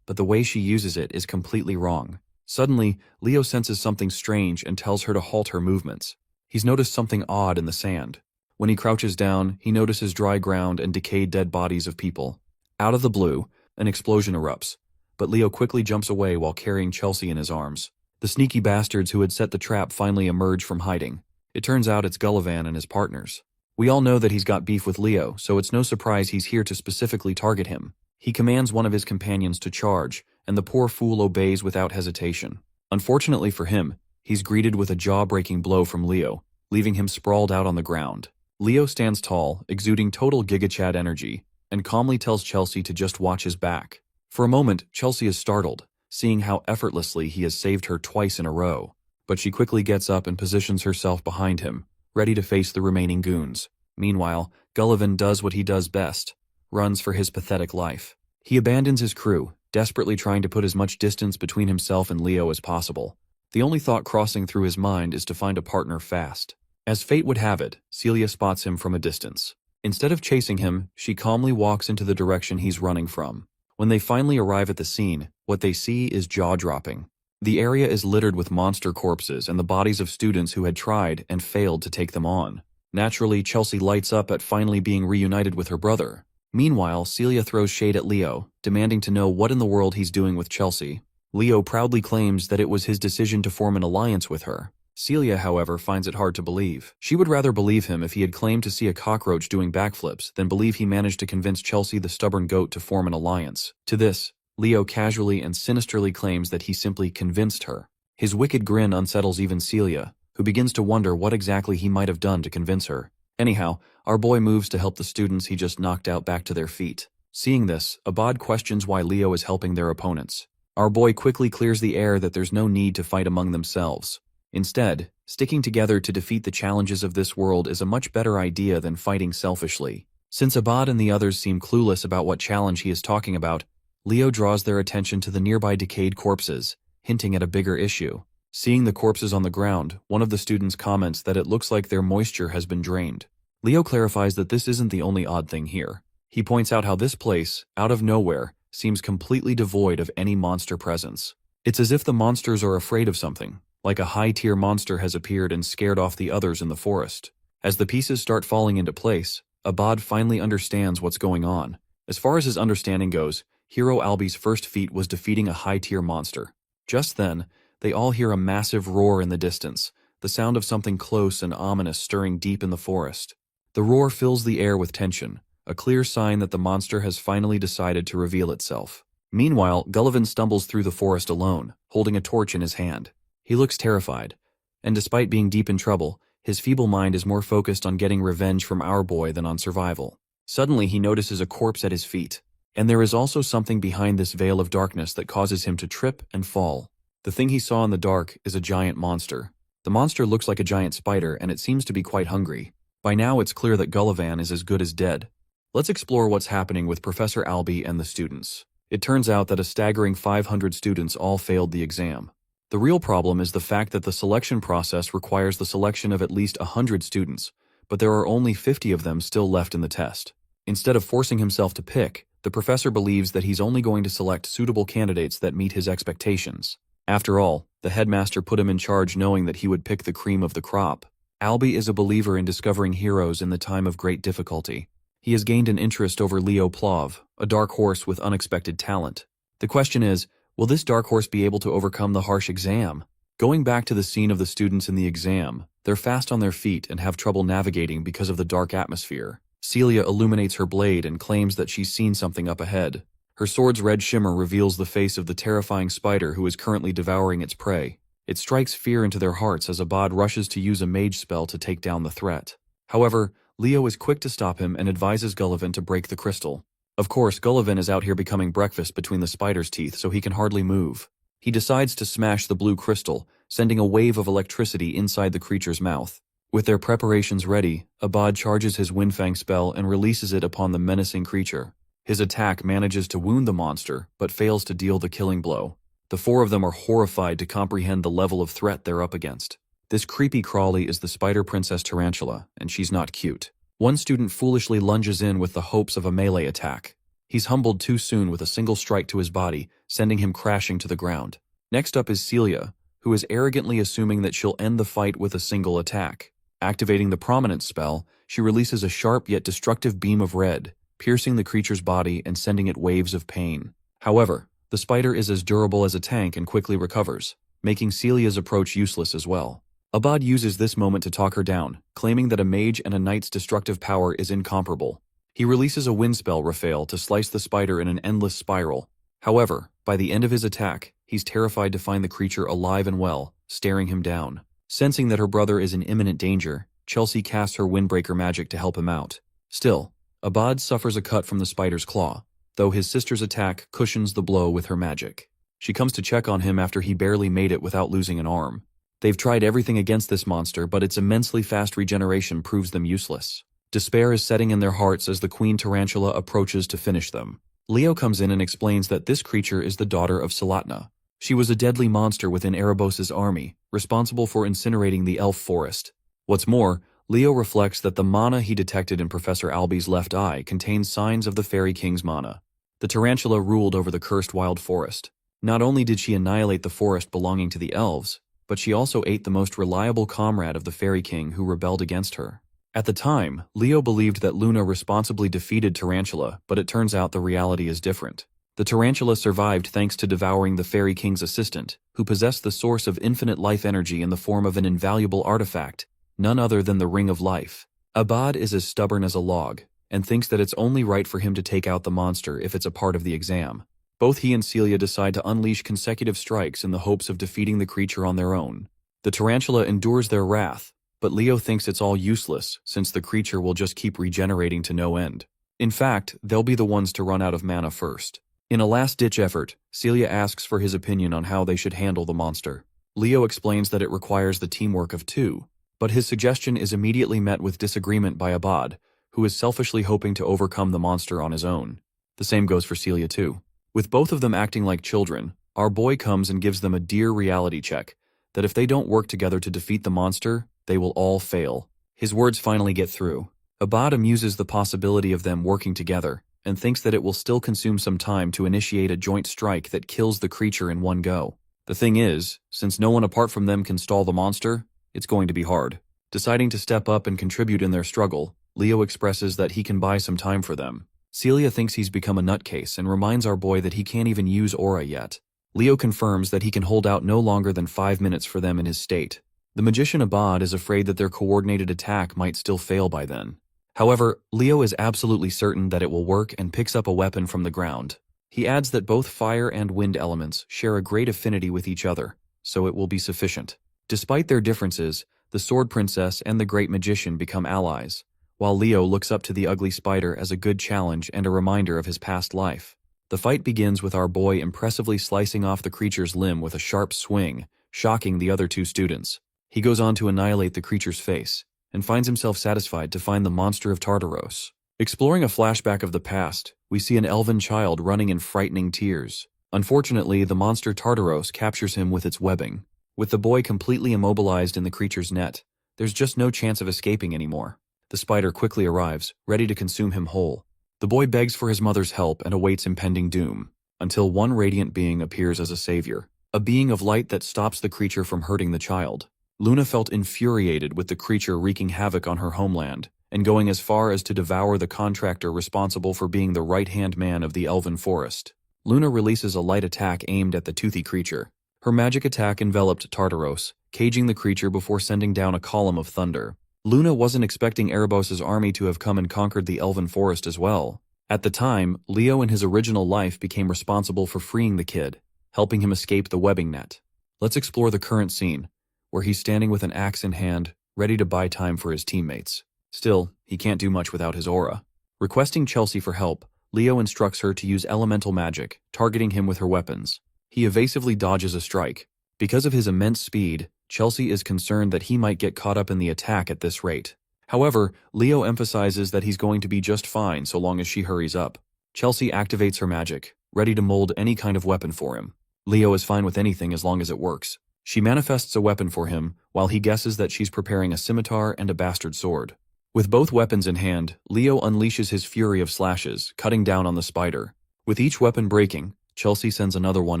but the way she uses it is completely wrong. Suddenly, Leo senses something strange and tells her to halt her movements. He's noticed something odd in the sand. When he crouches down, he notices dry ground and decayed dead bodies of people. Out of the blue, an explosion erupts, but Leo quickly jumps away while carrying Chelsea in his arms. The sneaky bastards who had set the trap finally emerge from hiding. It turns out it's Gullivan and his partners. We all know that he's got beef with Leo, so it's no surprise he's here to specifically target him. He commands one of his companions to charge, and the poor fool obeys without hesitation. Unfortunately for him, he's greeted with a jaw-breaking blow from Leo, leaving him sprawled out on the ground. Leo stands tall, exuding total GigaChad energy, and calmly tells Chelsea to just watch his back. For a moment, Chelsea is startled, seeing how effortlessly he has saved her twice in a row. But she quickly gets up and positions herself behind him, ready to face the remaining goons. Meanwhile, Gullivan does what he does best, runs for his pathetic life. He abandons his crew, desperately trying to put as much distance between himself and Leo as possible. The only thought crossing through his mind is to find a partner fast. As fate would have it, Celia spots him from a distance. Instead of chasing him, she calmly walks into the direction he's running from. When they finally arrive at the scene, what they see is jaw-dropping. The area is littered with monster corpses and the bodies of students who had tried and failed to take them on. Naturally, Chelsea lights up at finally being reunited with her brother. Meanwhile, Celia throws shade at Leo, demanding to know what in the world he's doing with Chelsea. Leo proudly claims that it was his decision to form an alliance with her. Celia, however, finds it hard to believe. She would rather believe him if he had claimed to see a cockroach doing backflips than believe he managed to convince Chelsea the stubborn goat to form an alliance. To this, Leo casually and sinisterly claims that he simply convinced her. His wicked grin unsettles even Celia, who begins to wonder what exactly he might have done to convince her. Anyhow, our boy moves to help the students he just knocked out back to their feet. Seeing this, Abad questions why Leo is helping their opponents. Our boy quickly clears the air that there's no need to fight among themselves. Instead, sticking together to defeat the challenges of this world is a much better idea than fighting selfishly. Since Abad and the others seem clueless about what challenge he is talking about, Leo draws their attention to the nearby decayed corpses, hinting at a bigger issue. Seeing the corpses on the ground, one of the students comments that it looks like their moisture has been drained. Leo clarifies that this isn't the only odd thing here. He points out how this place, out of nowhere, seems completely devoid of any monster presence. It's as if the monsters are afraid of something, like a high-tier monster has appeared and scared off the others in the forest. As the pieces start falling into place, Abad finally understands what's going on. As far as his understanding goes, Hero Albi's first feat was defeating a high-tier monster. Just then, they all hear a massive roar in the distance, the sound of something close and ominous stirring deep in the forest. The roar fills the air with tension, a clear sign that the monster has finally decided to reveal itself. Meanwhile, Gullivan stumbles through the forest alone, holding a torch in his hand. He looks terrified, and despite being deep in trouble, his feeble mind is more focused on getting revenge from our boy than on survival. Suddenly, he notices a corpse at his feet, and there is also something behind this veil of darkness that causes him to trip and fall. The thing he saw in the dark is a giant monster. The monster looks like a giant spider, and it seems to be quite hungry. By now, it's clear that Gullivan is as good as dead. Let's explore what's happening with Professor Albi and the students. It turns out that a staggering 500 students all failed the exam. The real problem is the fact that the selection process requires the selection of at least 100 students, but there are only 50 of them still left in the test. Instead of forcing himself to pick, the professor believes that he's only going to select suitable candidates that meet his expectations. After all, the headmaster put him in charge knowing that he would pick the cream of the crop. Albi is a believer in discovering heroes in the time of great difficulty. He has gained an interest over Leo Plov, a dark horse with unexpected talent. The question is, will this dark horse be able to overcome the harsh exam? Going back to the scene of the students in the exam, they're fast on their feet and have trouble navigating because of the dark atmosphere. Celia illuminates her blade and claims that she's seen something up ahead. Her sword's red shimmer reveals the face of the terrifying spider who is currently devouring its prey. It strikes fear into their hearts as Abad rushes to use a mage spell to take down the threat. However, Leo is quick to stop him and advises Gullivan to break the crystal. Of course, Gullivan is out here becoming breakfast between the spider's teeth, so he can hardly move. He decides to smash the blue crystal, sending a wave of electricity inside the creature's mouth. With their preparations ready, Abad charges his Windfang spell and releases it upon the menacing creature. His attack manages to wound the monster, but fails to deal the killing blow. The four of them are horrified to comprehend the level of threat they're up against. This creepy crawly is the Spider Princess Tarantula, and she's not cute. One student foolishly lunges in with the hopes of a melee attack. He's humbled too soon with a single strike to his body, sending him crashing to the ground. Next up is Celia, who is arrogantly assuming that she'll end the fight with a single attack. Activating the Prominence spell, she releases a sharp yet destructive beam of red, piercing the creature's body and sending it waves of pain. However, the spider is as durable as a tank and quickly recovers, making Celia's approach useless as well. Abad uses this moment to talk her down, claiming that a mage and a knight's destructive power is incomparable. He releases a wind spell, Raphael, to slice the spider in an endless spiral. However, by the end of his attack, he's terrified to find the creature alive and well, staring him down. Sensing that her brother is in imminent danger, Chelsea casts her Windbreaker magic to help him out. Still, Abad suffers a cut from the spider's claw, though his sister's attack cushions the blow with her magic. She comes to check on him after he barely made it without losing an arm. They've tried everything against this monster, but its immensely fast regeneration proves them useless. Despair is setting in their hearts as the Queen Tarantula approaches to finish them. Leo comes in and explains that this creature is the daughter of Salatna. She was a deadly monster within Erebos' army, responsible for incinerating the elf forest. What's more, Leo reflects that the mana he detected in Professor Alby's left eye contains signs of the Fairy King's mana. The tarantula ruled over the cursed wild forest. Not only did she annihilate the forest belonging to the elves, but she also ate the most reliable comrade of the Fairy King who rebelled against her. At the time, Leo believed that Luna responsibly defeated Tarantula, but it turns out the reality is different. The tarantula survived thanks to devouring the Fairy King's assistant, who possessed the source of infinite life energy in the form of an invaluable artifact, none other than the Ring of Life. Abad is as stubborn as a log, and thinks that it's only right for him to take out the monster if it's a part of the exam. Both he and Celia decide to unleash consecutive strikes in the hopes of defeating the creature on their own. The tarantula endures their wrath, but Leo thinks it's all useless since the creature will just keep regenerating to no end. In fact, they'll be the ones to run out of mana first. In a last-ditch effort, Celia asks for his opinion on how they should handle the monster. Leo explains that it requires the teamwork of two, but his suggestion is immediately met with disagreement by Abad, who is selfishly hoping to overcome the monster on his own. The same goes for Celia too. With both of them acting like children, our boy comes and gives them a dear reality check, that if they don't work together to defeat the monster, they will all fail. His words finally get through. Abad amuses the possibility of them working together, and thinks that it will still consume some time to initiate a joint strike that kills the creature in one go. The thing is, since no one apart from them can stall the monster, it's going to be hard. Deciding to step up and contribute in their struggle, Leo expresses that he can buy some time for them. Celia thinks he's become a nutcase and reminds our boy that he can't even use aura yet. Leo confirms that he can hold out no longer than 5 minutes for them in his state. The magician Abad is afraid that their coordinated attack might still fail by then. However, Leo is absolutely certain that it will work and picks up a weapon from the ground. He adds that both fire and wind elements share a great affinity with each other, so it will be sufficient. Despite their differences, the Sword Princess and the Great Magician become allies, while Leo looks up to the ugly spider as a good challenge and a reminder of his past life. The fight begins with our boy impressively slicing off the creature's limb with a sharp swing, shocking the other two students. He goes on to annihilate the creature's face, and finds himself satisfied to find the monster of Tartaros. Exploring a flashback of the past, we see an elven child running in frightening tears. Unfortunately, the monster Tartaros captures him with its webbing. With the boy completely immobilized in the creature's net, there's just no chance of escaping anymore. The spider quickly arrives, ready to consume him whole. The boy begs for his mother's help and awaits impending doom, until one radiant being appears as a savior, a being of light that stops the creature from hurting the child. Luna felt infuriated with the creature wreaking havoc on her homeland, and going as far as to devour the contractor responsible for being the right-hand man of the elven forest. Luna releases a light attack aimed at the toothy creature. Her magic attack enveloped Tartaros, caging the creature before sending down a column of thunder. Luna wasn't expecting Erebos' army to have come and conquered the elven forest as well. At the time, Leo in his original life became responsible for freeing the kid, helping him escape the webbing net. Let's explore the current scene, where he's standing with an axe in hand, ready to buy time for his teammates. Still, he can't do much without his aura. Requesting Chelsea for help, Leo instructs her to use elemental magic, targeting him with her weapons. He evasively dodges a strike. Because of his immense speed, Chelsea is concerned that he might get caught up in the attack at this rate. However, Leo emphasizes that he's going to be just fine so long as she hurries up. Chelsea activates her magic, ready to mold any kind of weapon for him. Leo is fine with anything as long as it works. She manifests a weapon for him, while he guesses that she's preparing a scimitar and a bastard sword. With both weapons in hand, Leo unleashes his fury of slashes, cutting down on the spider. With each weapon breaking, Chelsea sends another one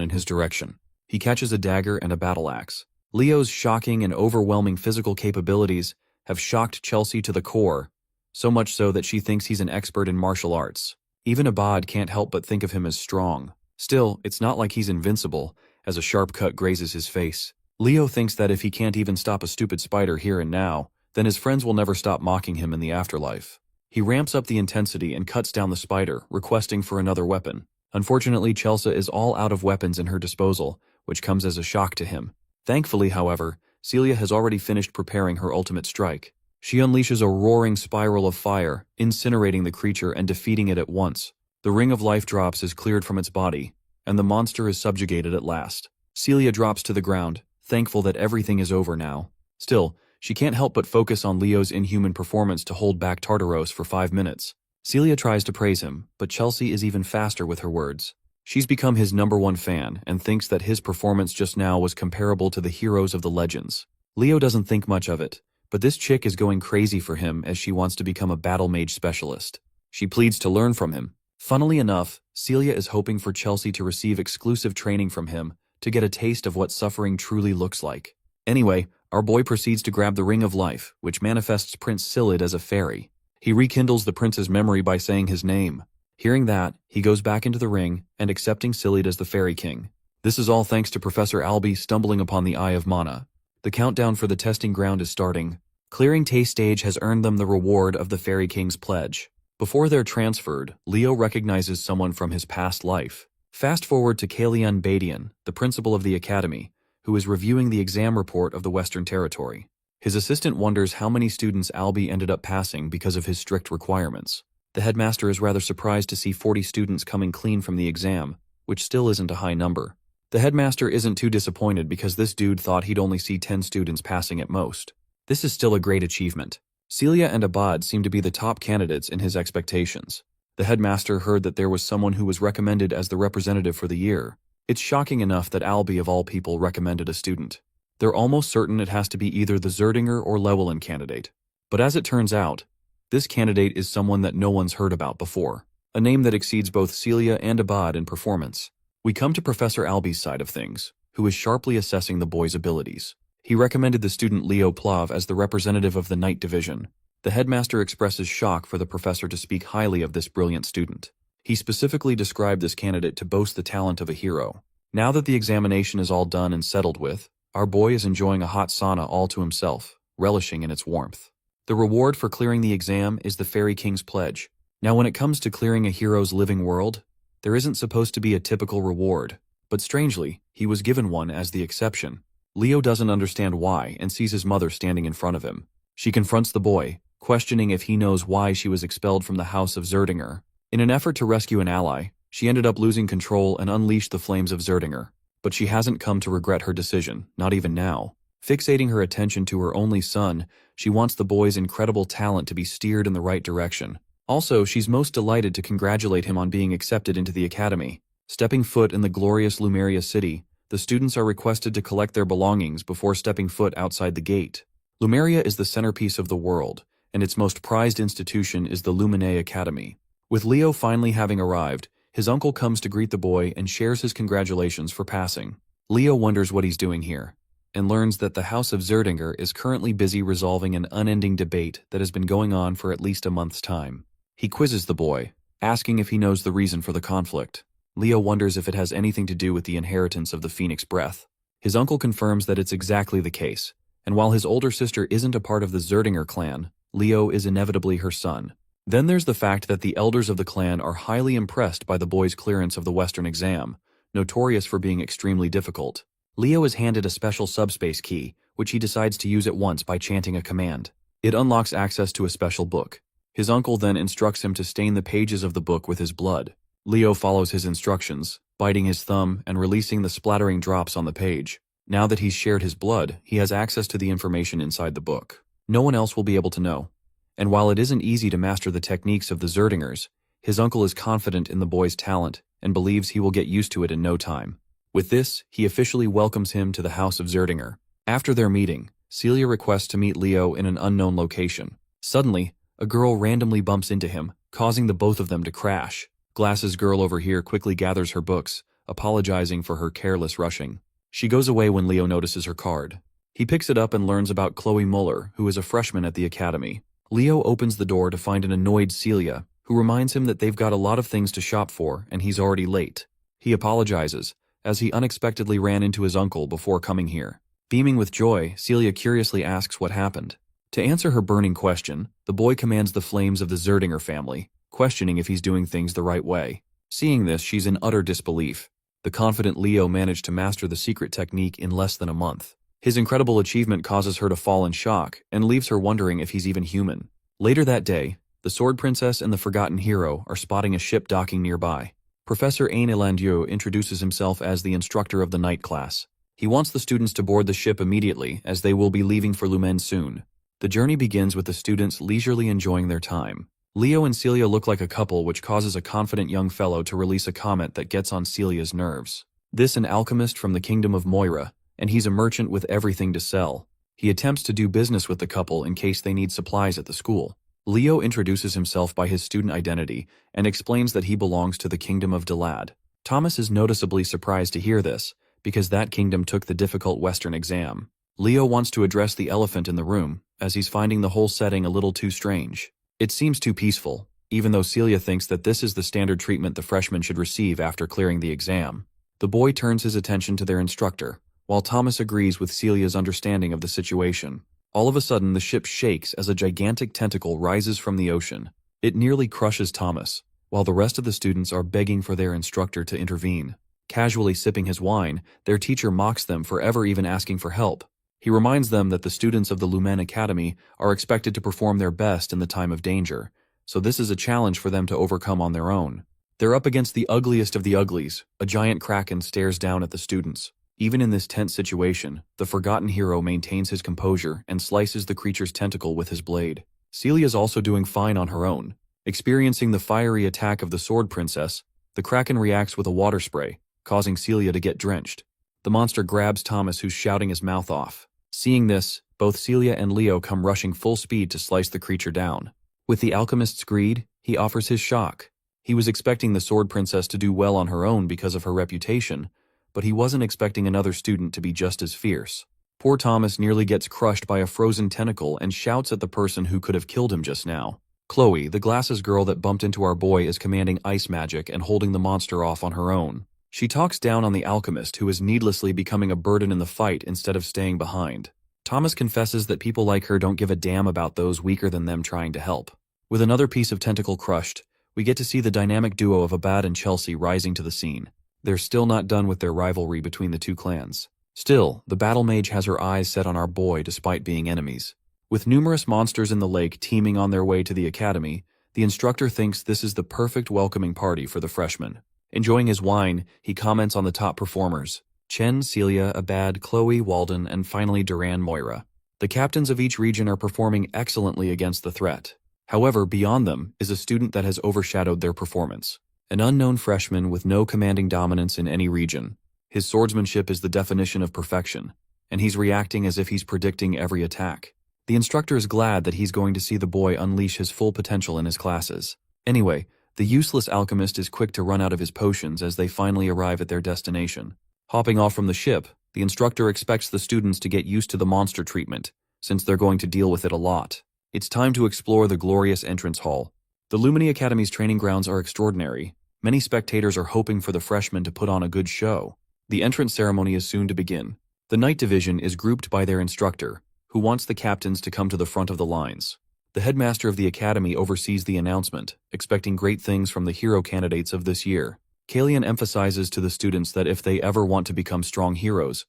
in his direction. He catches a dagger and a battle axe. Leo's shocking and overwhelming physical capabilities have shocked Chelsea to the core, so much so that she thinks he's an expert in martial arts. Even Abad can't help but think of him as strong. Still, it's not like he's invincible, as a sharp cut grazes his face. Leo thinks that if he can't even stop a stupid spider here and now, then his friends will never stop mocking him in the afterlife. He ramps up the intensity and cuts down the spider, requesting for another weapon. Unfortunately, Chelsea is all out of weapons in her disposal, which comes as a shock to him. Thankfully, however, Celia has already finished preparing her ultimate strike. She unleashes a roaring spiral of fire, incinerating the creature and defeating it at once. The ring of life drops is cleared from its body, and the monster is subjugated at last. Celia drops to the ground, thankful that everything is over now. Still, she can't help but focus on Leo's inhuman performance to hold back Tartaros for 5 minutes. Celia tries to praise him, but Chelsea is even faster with her words. She's become his #1 fan and thinks that his performance just now was comparable to the heroes of the legends. Leo doesn't think much of it, but this chick is going crazy for him as she wants to become a battle mage specialist. She pleads to learn from him. Funnily enough, Celia is hoping for Chelsea to receive exclusive training from him to get a taste of what suffering truly looks like. Anyway, our boy proceeds to grab the Ring of Life, which manifests Prince Silid as a fairy. He rekindles the prince's memory by saying his name. Hearing that, he goes back into the ring and accepting Silid as the Fairy King. This is all thanks to Professor Albie stumbling upon the Eye of Mana. The countdown for the testing ground is starting. Clearing Tay stage has earned them the reward of the Fairy King's pledge. Before they're transferred, Leo recognizes someone from his past life. Fast forward to Kalian Badian, the principal of the academy, who is reviewing the exam report of the Western Territory. His assistant wonders how many students Albie ended up passing because of his strict requirements. The headmaster is rather surprised to see 40 students coming clean from the exam, which still isn't a high number. The headmaster isn't too disappointed because this dude thought he'd only see 10 students passing at most. This is still a great achievement. Celia and Abad seem to be the top candidates in his expectations. The headmaster heard that there was someone who was recommended as the representative for the year. It's shocking enough that Albie of all people recommended a student. They're almost certain it has to be either the Zerdinger or Llewellyn candidate. But as it turns out, this candidate is someone that no one's heard about before, a name that exceeds both Celia and Abad in performance. We come to Professor Albie's side of things, who is sharply assessing the boy's abilities. He recommended the student Leo Plav as the representative of the Night Division. The headmaster expresses shock for the professor to speak highly of this brilliant student. He specifically described this candidate to boast the talent of a hero. Now that the examination is all done and settled with, our boy is enjoying a hot sauna all to himself, relishing in its warmth. The reward for clearing the exam is the Fairy King's pledge. Now when it comes to clearing a hero's living world, there isn't supposed to be a typical reward, but strangely, he was given one as the exception. Leo doesn't understand why and sees his mother standing in front of him. She confronts the boy, questioning if he knows why she was expelled from the House of Zerdinger. In an effort to rescue an ally, she ended up losing control and unleashed the flames of Zerdinger. But she hasn't come to regret her decision, not even now. Fixating her attention to her only son, she wants the boy's incredible talent to be steered in the right direction. Also, she's most delighted to congratulate him on being accepted into the academy. Stepping foot in the glorious Lumeria city, the students are requested to collect their belongings before stepping foot outside the gate. Lumeria is the centerpiece of the world, and its most prized institution is the Lumine Academy. With Leo finally having arrived, his uncle comes to greet the boy and shares his congratulations for passing. Leo wonders what he's doing here, and learns that the House of Zerdinger is currently busy resolving an unending debate that has been going on for at least a month's time. He quizzes the boy, asking if he knows the reason for the conflict. Leo wonders if it has anything to do with the inheritance of the Phoenix Breath. His uncle confirms that it's exactly the case, and while his older sister isn't a part of the Zerdinger clan, Leo is inevitably her son. Then there's the fact that the elders of the clan are highly impressed by the boy's clearance of the Western exam, notorious for being extremely difficult. Leo is handed a special subspace key, which he decides to use at once by chanting a command. It unlocks access to a special book. His uncle then instructs him to stain the pages of the book with his blood. Leo follows his instructions, biting his thumb and releasing the splattering drops on the page. Now that he's shared his blood, he has access to the information inside the book. No one else will be able to know. And while it isn't easy to master the techniques of the Zerdingers, his uncle is confident in the boy's talent and believes he will get used to it in no time. With this, he officially welcomes him to the house of Zerdinger. After their meeting, Celia requests to meet Leo in an unknown location. Suddenly, a girl randomly bumps into him, causing the both of them to crash. Glasses girl over here quickly gathers her books, apologizing for her careless rushing. She goes away when Leo notices her card. He picks it up and learns about Chloe Muller, who is a freshman at the academy. Leo opens the door to find an annoyed Celia, who reminds him that they've got a lot of things to shop for and he's already late. He apologizes, as he unexpectedly ran into his uncle before coming here. Beaming with joy, Celia curiously asks what happened. To answer her burning question, the boy commands the flames of the Zerdinger family, questioning if he's doing things the right way. Seeing this, she's in utter disbelief. The confident Leo managed to master the secret technique in less than a month. His incredible achievement causes her to fall in shock and leaves her wondering if he's even human. Later that day, the Sword Princess and the Forgotten Hero are spotting a ship docking nearby. Professor Ain Elandieu introduces himself as the instructor of the night class. He wants the students to board the ship immediately, as they will be leaving for Lumen soon. The journey begins with the students leisurely enjoying their time. Leo and Celia look like a couple, which causes a confident young fellow to release a comment that gets on Celia's nerves. This an alchemist from the kingdom of Moira, and he's a merchant with everything to sell. He attempts to do business with the couple in case they need supplies at the school. Leo introduces himself by his student identity and explains that he belongs to the kingdom of Delad. Thomas is noticeably surprised to hear this, because that kingdom took the difficult Western exam. Leo wants to address the elephant in the room, as he's finding the whole setting a little too strange. It seems too peaceful, even though Celia thinks that this is the standard treatment the freshmen should receive after clearing the exam. The boy turns his attention to their instructor, while Thomas agrees with Celia's understanding of the situation. All of a sudden, the ship shakes as a gigantic tentacle rises from the ocean. It nearly crushes Thomas, while the rest of the students are begging for their instructor to intervene. Casually sipping his wine, their teacher mocks them for ever even asking for help. He reminds them that the students of the Lumen Academy are expected to perform their best in the time of danger, so this is a challenge for them to overcome on their own. They're up against the ugliest of the uglies. A giant kraken stares down at the students. Even in this tense situation, the Forgotten Hero maintains his composure and slices the creature's tentacle with his blade. Celia's also doing fine on her own. Experiencing the fiery attack of the Sword Princess, the kraken reacts with a water spray, causing Celia to get drenched. The monster grabs Thomas, who's shouting his mouth off. Seeing this, both Celia and Leo come rushing full speed to slice the creature down. With the alchemist's greed, he offers his shock. He was expecting the Sword Princess to do well on her own because of her reputation, but he wasn't expecting another student to be just as fierce. Poor Thomas nearly gets crushed by a frozen tentacle and shouts at the person who could have killed him just now. Chloe, the glasses girl that bumped into our boy, is commanding ice magic and holding the monster off on her own. She talks down on the alchemist, who is needlessly becoming a burden in the fight instead of staying behind. Thomas confesses that people like her don't give a damn about those weaker than them trying to help. With another piece of tentacle crushed, we get to see the dynamic duo of Abad and Chelsea rising to the scene. They're still not done with their rivalry between the two clans. Still, the battle mage has her eyes set on our boy despite being enemies. With numerous monsters in the lake teeming on their way to the academy, the instructor thinks this is the perfect welcoming party for the freshmen. Enjoying his wine, he comments on the top performers: Chen, Celia, Abad, Chloe, Walden, and finally Duran, Moira. The captains of each region are performing excellently against the threat. However, beyond them is a student that has overshadowed their performance. An unknown freshman with no commanding dominance in any region. His swordsmanship is the definition of perfection, and he's reacting as if he's predicting every attack. The instructor is glad that he's going to see the boy unleash his full potential in his classes. Anyway, the useless alchemist is quick to run out of his potions as they finally arrive at their destination. Hopping off from the ship, the instructor expects the students to get used to the monster treatment, since they're going to deal with it a lot. It's time to explore the glorious entrance hall. The Lumini Academy's training grounds are extraordinary. Many spectators are hoping for the freshmen to put on a good show. The entrance ceremony is soon to begin. The night division is grouped by their instructor, who wants the captains to come to the front of the lines. The headmaster of the academy oversees the announcement, expecting great things from the hero candidates of this year. Kalian emphasizes to the students that if they ever want to become strong heroes,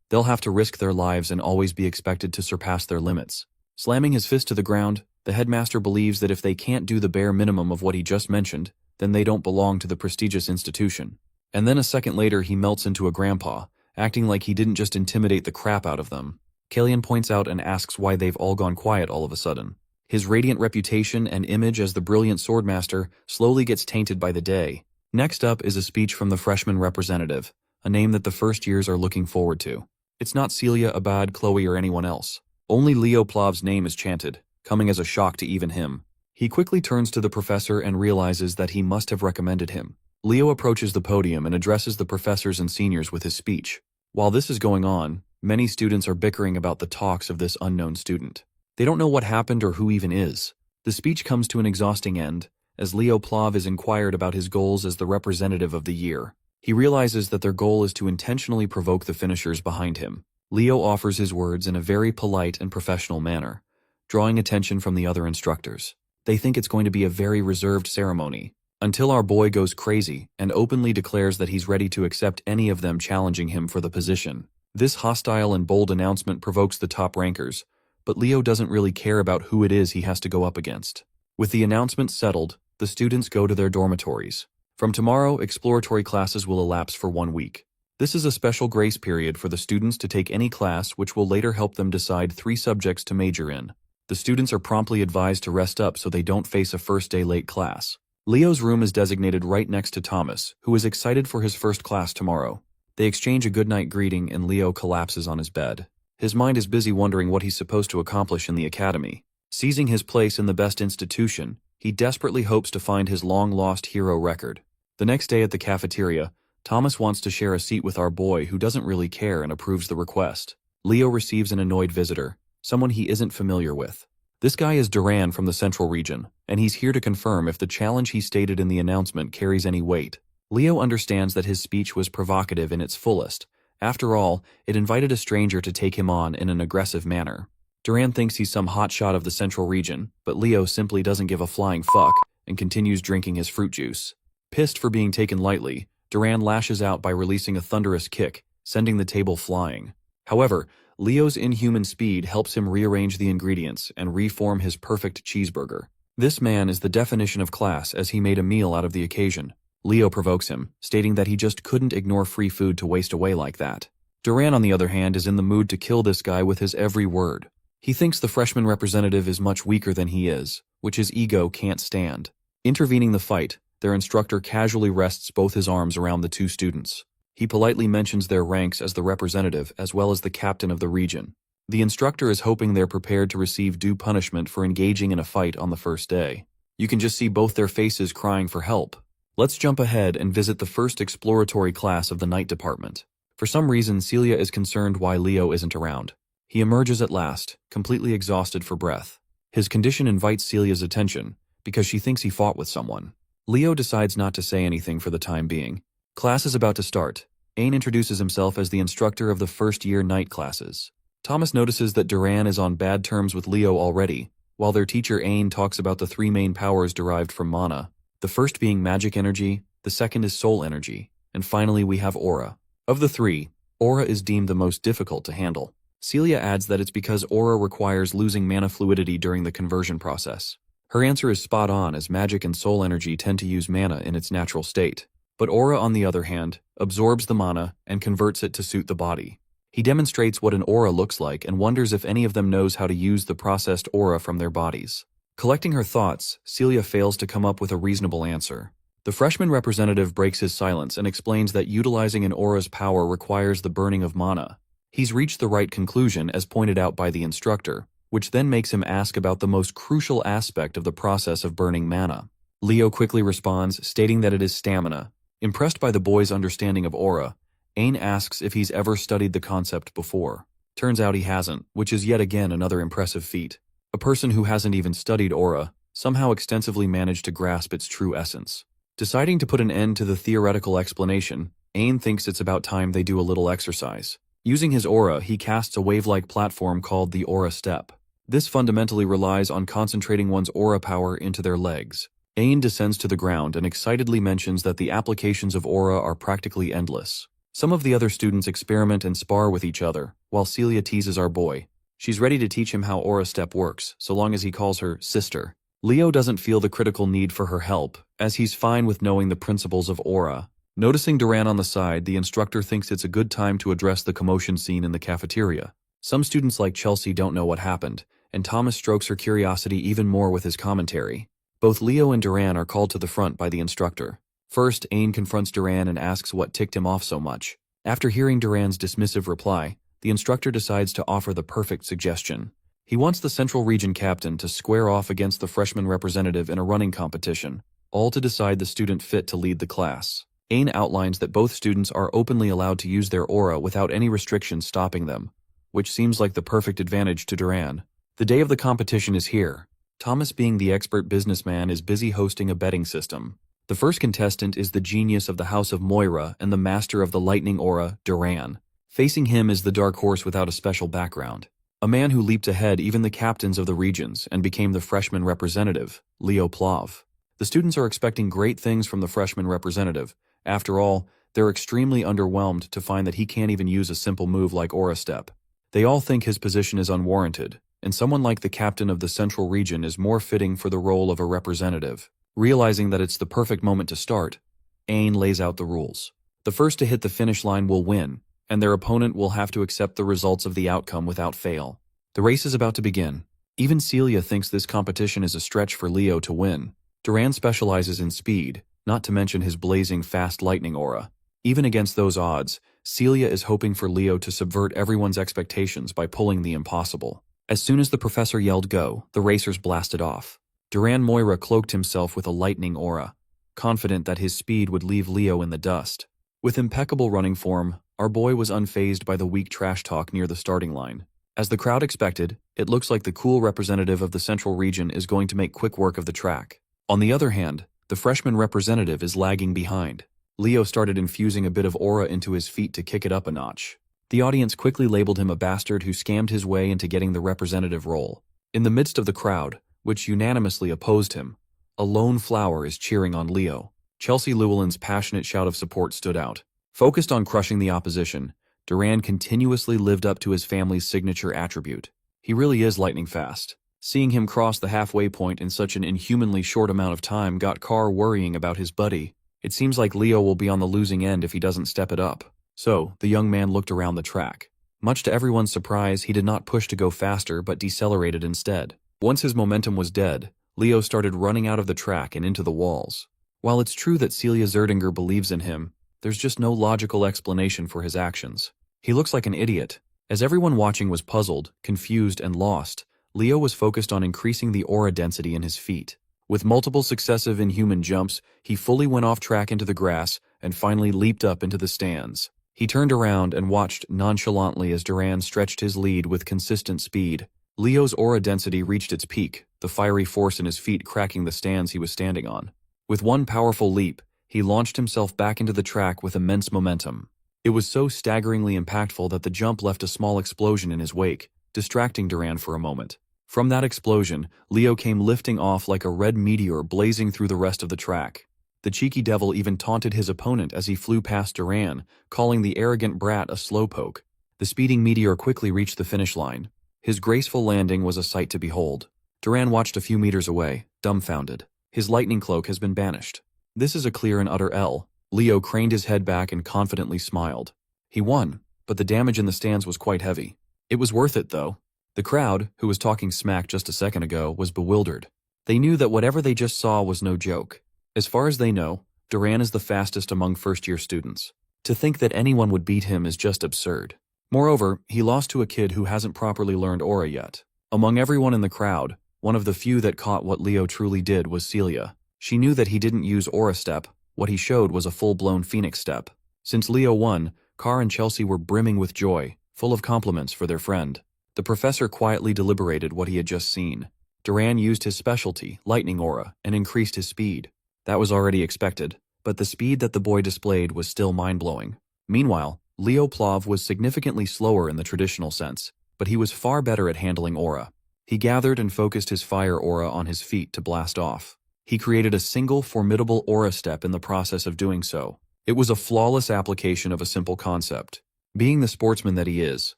they'll have to risk their lives and always be expected to surpass their limits. Slamming his fist to the ground, the headmaster believes that if they can't do the bare minimum of what he just mentioned, then they don't belong to the prestigious institution. And then a second later he melts into a grandpa, acting like he didn't just intimidate the crap out of them. Kalian points out and asks why they've all gone quiet all of a sudden. His radiant reputation and image as the brilliant swordmaster slowly gets tainted by the day. Next up is a speech from the freshman representative, a name that the first years are looking forward to. It's not Celia, Abad, Chloe, or anyone else. Only Leo Plav's name is chanted, coming as a shock to even him. He quickly turns to the professor and realizes that he must have recommended him. Leo approaches the podium and addresses the professors and seniors with his speech. While this is going on, many students are bickering about the talks of this unknown student. They don't know what happened or who even is. The speech comes to an exhausting end, as Leo Plav is inquired about his goals as the representative of the year. He realizes that their goal is to intentionally provoke the finishers behind him. Leo offers his words in a very polite and professional manner, drawing attention from the other instructors. They think it's going to be a very reserved ceremony, until our boy goes crazy and openly declares that he's ready to accept any of them challenging him for the position. This hostile and bold announcement provokes the top rankers, but Leo doesn't really care about who it is he has to go up against. With the announcement settled, the students go to their dormitories. From tomorrow, exploratory classes will elapse for 1 week. This is a special grace period for the students to take any class which will later help them decide 3 subjects to major in. The students are promptly advised to rest up so they don't face a first-day late class. Leo's room is designated right next to Thomas, who is excited for his first class tomorrow. They exchange a goodnight greeting and Leo collapses on his bed. His mind is busy wondering what he's supposed to accomplish in the academy. Seizing his place in the best institution, he desperately hopes to find his long-lost hero record. The next day at the cafeteria, Thomas wants to share a seat with our boy who doesn't really care and approves the request. Leo receives an annoyed visitor, someone he isn't familiar with. This guy is Duran from the Central Region, and he's here to confirm if the challenge he stated in the announcement carries any weight. Leo understands that his speech was provocative in its fullest. After all, it invited a stranger to take him on in an aggressive manner. Duran thinks he's some hotshot of the Central Region, but Leo simply doesn't give a flying fuck and continues drinking his fruit juice. Pissed for being taken lightly, Duran lashes out by releasing a thunderous kick, sending the table flying. However, Leo's inhuman speed helps him rearrange the ingredients and reform his perfect cheeseburger. This man is the definition of class as he made a meal out of the occasion. Leo provokes him, stating that he just couldn't ignore free food to waste away like that. Duran, on the other hand, is in the mood to kill this guy with his every word. He thinks the freshman representative is much weaker than he is, which his ego can't stand. Intervening the fight, their instructor casually rests both his arms around the 2 students. He politely mentions their ranks as the representative as well as the captain of the region. The instructor is hoping they're prepared to receive due punishment for engaging in a fight on the first day. You can just see both their faces crying for help. Let's jump ahead and visit the first exploratory class of the night department. For some reason, Celia is concerned why Leo isn't around. He emerges at last, completely exhausted for breath. His condition invites Celia's attention, because she thinks he fought with someone. Leo decides not to say anything for the time being. Class is about to start. Ain introduces himself as the instructor of the first-year night classes. Thomas notices that Duran is on bad terms with Leo already, while their teacher Ain talks about the 3 main powers derived from mana. The first being magic energy, the second is soul energy, and finally we have aura. Of the 3, aura is deemed the most difficult to handle. Celia adds that it's because aura requires losing mana fluidity during the conversion process. Her answer is spot on, as magic and soul energy tend to use mana in its natural state. But aura, on the other hand, absorbs the mana and converts it to suit the body. He demonstrates what an aura looks like and wonders if any of them knows how to use the processed aura from their bodies. Collecting her thoughts, Celia fails to come up with a reasonable answer. The freshman representative breaks his silence and explains that utilizing an aura's power requires the burning of mana. He's reached the right conclusion as pointed out by the instructor, which then makes him ask about the most crucial aspect of the process of burning mana. Leo quickly responds, stating that it is stamina. Impressed by the boy's understanding of aura, Ain asks if he's ever studied the concept before. Turns out he hasn't, which is yet again another impressive feat. A person who hasn't even studied aura somehow extensively managed to grasp its true essence. Deciding to put an end to the theoretical explanation, Ain thinks it's about time they do a little exercise. Using his aura, he casts a wave-like platform called the Aura Step. This fundamentally relies on concentrating one's aura power into their legs. Ain descends to the ground and excitedly mentions that the applications of aura are practically endless. Some of the other students experiment and spar with each other, while Celia teases our boy. She's ready to teach him how Aura Step works, so long as he calls her sister. Leo doesn't feel the critical need for her help, as he's fine with knowing the principles of aura. Noticing Duran on the side, the instructor thinks it's a good time to address the commotion scene in the cafeteria. Some students like Chelsea don't know what happened, and Thomas strokes her curiosity even more with his commentary. Both Leo and Duran are called to the front by the instructor. First, Ain confronts Duran and asks what ticked him off so much. After hearing Duran's dismissive reply, the instructor decides to offer the perfect suggestion. He wants the Central Region captain to square off against the freshman representative in a running competition, all to decide the student fit to lead the class. Ain outlines that both students are openly allowed to use their aura without any restrictions stopping them, which seems like the perfect advantage to Duran. The day of the competition is here. Thomas, being the expert businessman, is busy hosting a betting system. The first contestant is the genius of the House of Moira and the master of the lightning aura, Duran. Facing him is the dark horse without a special background. A man who leaped ahead even the captains of the regions and became the freshman representative, Leo Plav. The students are expecting great things from the freshman representative. After all, they're extremely underwhelmed to find that he can't even use a simple move like Aura Step. They all think his position is unwarranted, and someone like the captain of the Central Region is more fitting for the role of a representative. Realizing that it's the perfect moment to start, Ain lays out the rules. The first to hit the finish line will win, and their opponent will have to accept the results of the outcome without fail. The race is about to begin. Even Celia thinks this competition is a stretch for Leo to win. Duran specializes in speed, not to mention his blazing fast lightning aura. Even against those odds, Celia is hoping for Leo to subvert everyone's expectations by pulling the impossible. As soon as the professor yelled go, the racers blasted off. Duran Moira cloaked himself with a lightning aura, confident that his speed would leave Leo in the dust. With impeccable running form, our boy was unfazed by the weak trash talk near the starting line. As the crowd expected, it looks like the cool representative of the Central Region is going to make quick work of the track. On the other hand, the freshman representative is lagging behind. Leo started infusing a bit of aura into his feet to kick it up a notch. The audience quickly labeled him a bastard who scammed his way into getting the representative role. In the midst of the crowd, which unanimously opposed him, a lone flower is cheering on Leo. Chelsea Llewellyn's passionate shout of support stood out. Focused on crushing the opposition, Duran continuously lived up to his family's signature attribute. He really is lightning fast. Seeing him cross the halfway point in such an inhumanly short amount of time got Carr worrying about his buddy. It seems like Leo will be on the losing end if he doesn't step it up. So, the young man looked around the track. Much to everyone's surprise, he did not push to go faster but decelerated instead. Once his momentum was dead, Leo started running out of the track and into the walls. While it's true that Celia Zerdinger believes in him, there's just no logical explanation for his actions. He looks like an idiot. As everyone watching was puzzled, confused, and lost, Leo was focused on increasing the aura density in his feet. With multiple successive inhuman jumps, he fully went off track into the grass and finally leaped up into the stands. He turned around and watched nonchalantly as Duran stretched his lead with consistent speed. Leo's aura density reached its peak, the fiery force in his feet cracking the stands he was standing on. With one powerful leap, he launched himself back into the track with immense momentum. It was so staggeringly impactful that the jump left a small explosion in his wake, distracting Duran for a moment. From that explosion, Leo came lifting off like a red meteor blazing through the rest of the track. The cheeky devil even taunted his opponent as he flew past Duran, calling the arrogant brat a slowpoke. The speeding meteor quickly reached the finish line. His graceful landing was a sight to behold. Duran watched a few meters away, dumbfounded. His lightning cloak has been banished. This is a clear and utter L. Leo craned his head back and confidently smiled. He won, but the damage in the stands was quite heavy. It was worth it, though. The crowd, who was talking smack just a second ago, was bewildered. They knew that whatever they just saw was no joke. As far as they know, Duran is the fastest among first-year students. To think that anyone would beat him is just absurd. Moreover, he lost to a kid who hasn't properly learned aura yet. Among everyone in the crowd, one of the few that caught what Leo truly did was Celia. She knew that he didn't use aura step. What he showed was a full-blown phoenix step. Since Leo won, Carr and Chelsea were brimming with joy, full of compliments for their friend. The professor quietly deliberated what he had just seen. Duran used his specialty, lightning aura, and increased his speed. That was already expected, but the speed that the boy displayed was still mind-blowing. Meanwhile, Leo Plav was significantly slower in the traditional sense, but he was far better at handling aura. He gathered and focused his fire aura on his feet to blast off. He created a single formidable aura step in the process of doing so. It was a flawless application of a simple concept. Being the sportsman that he is,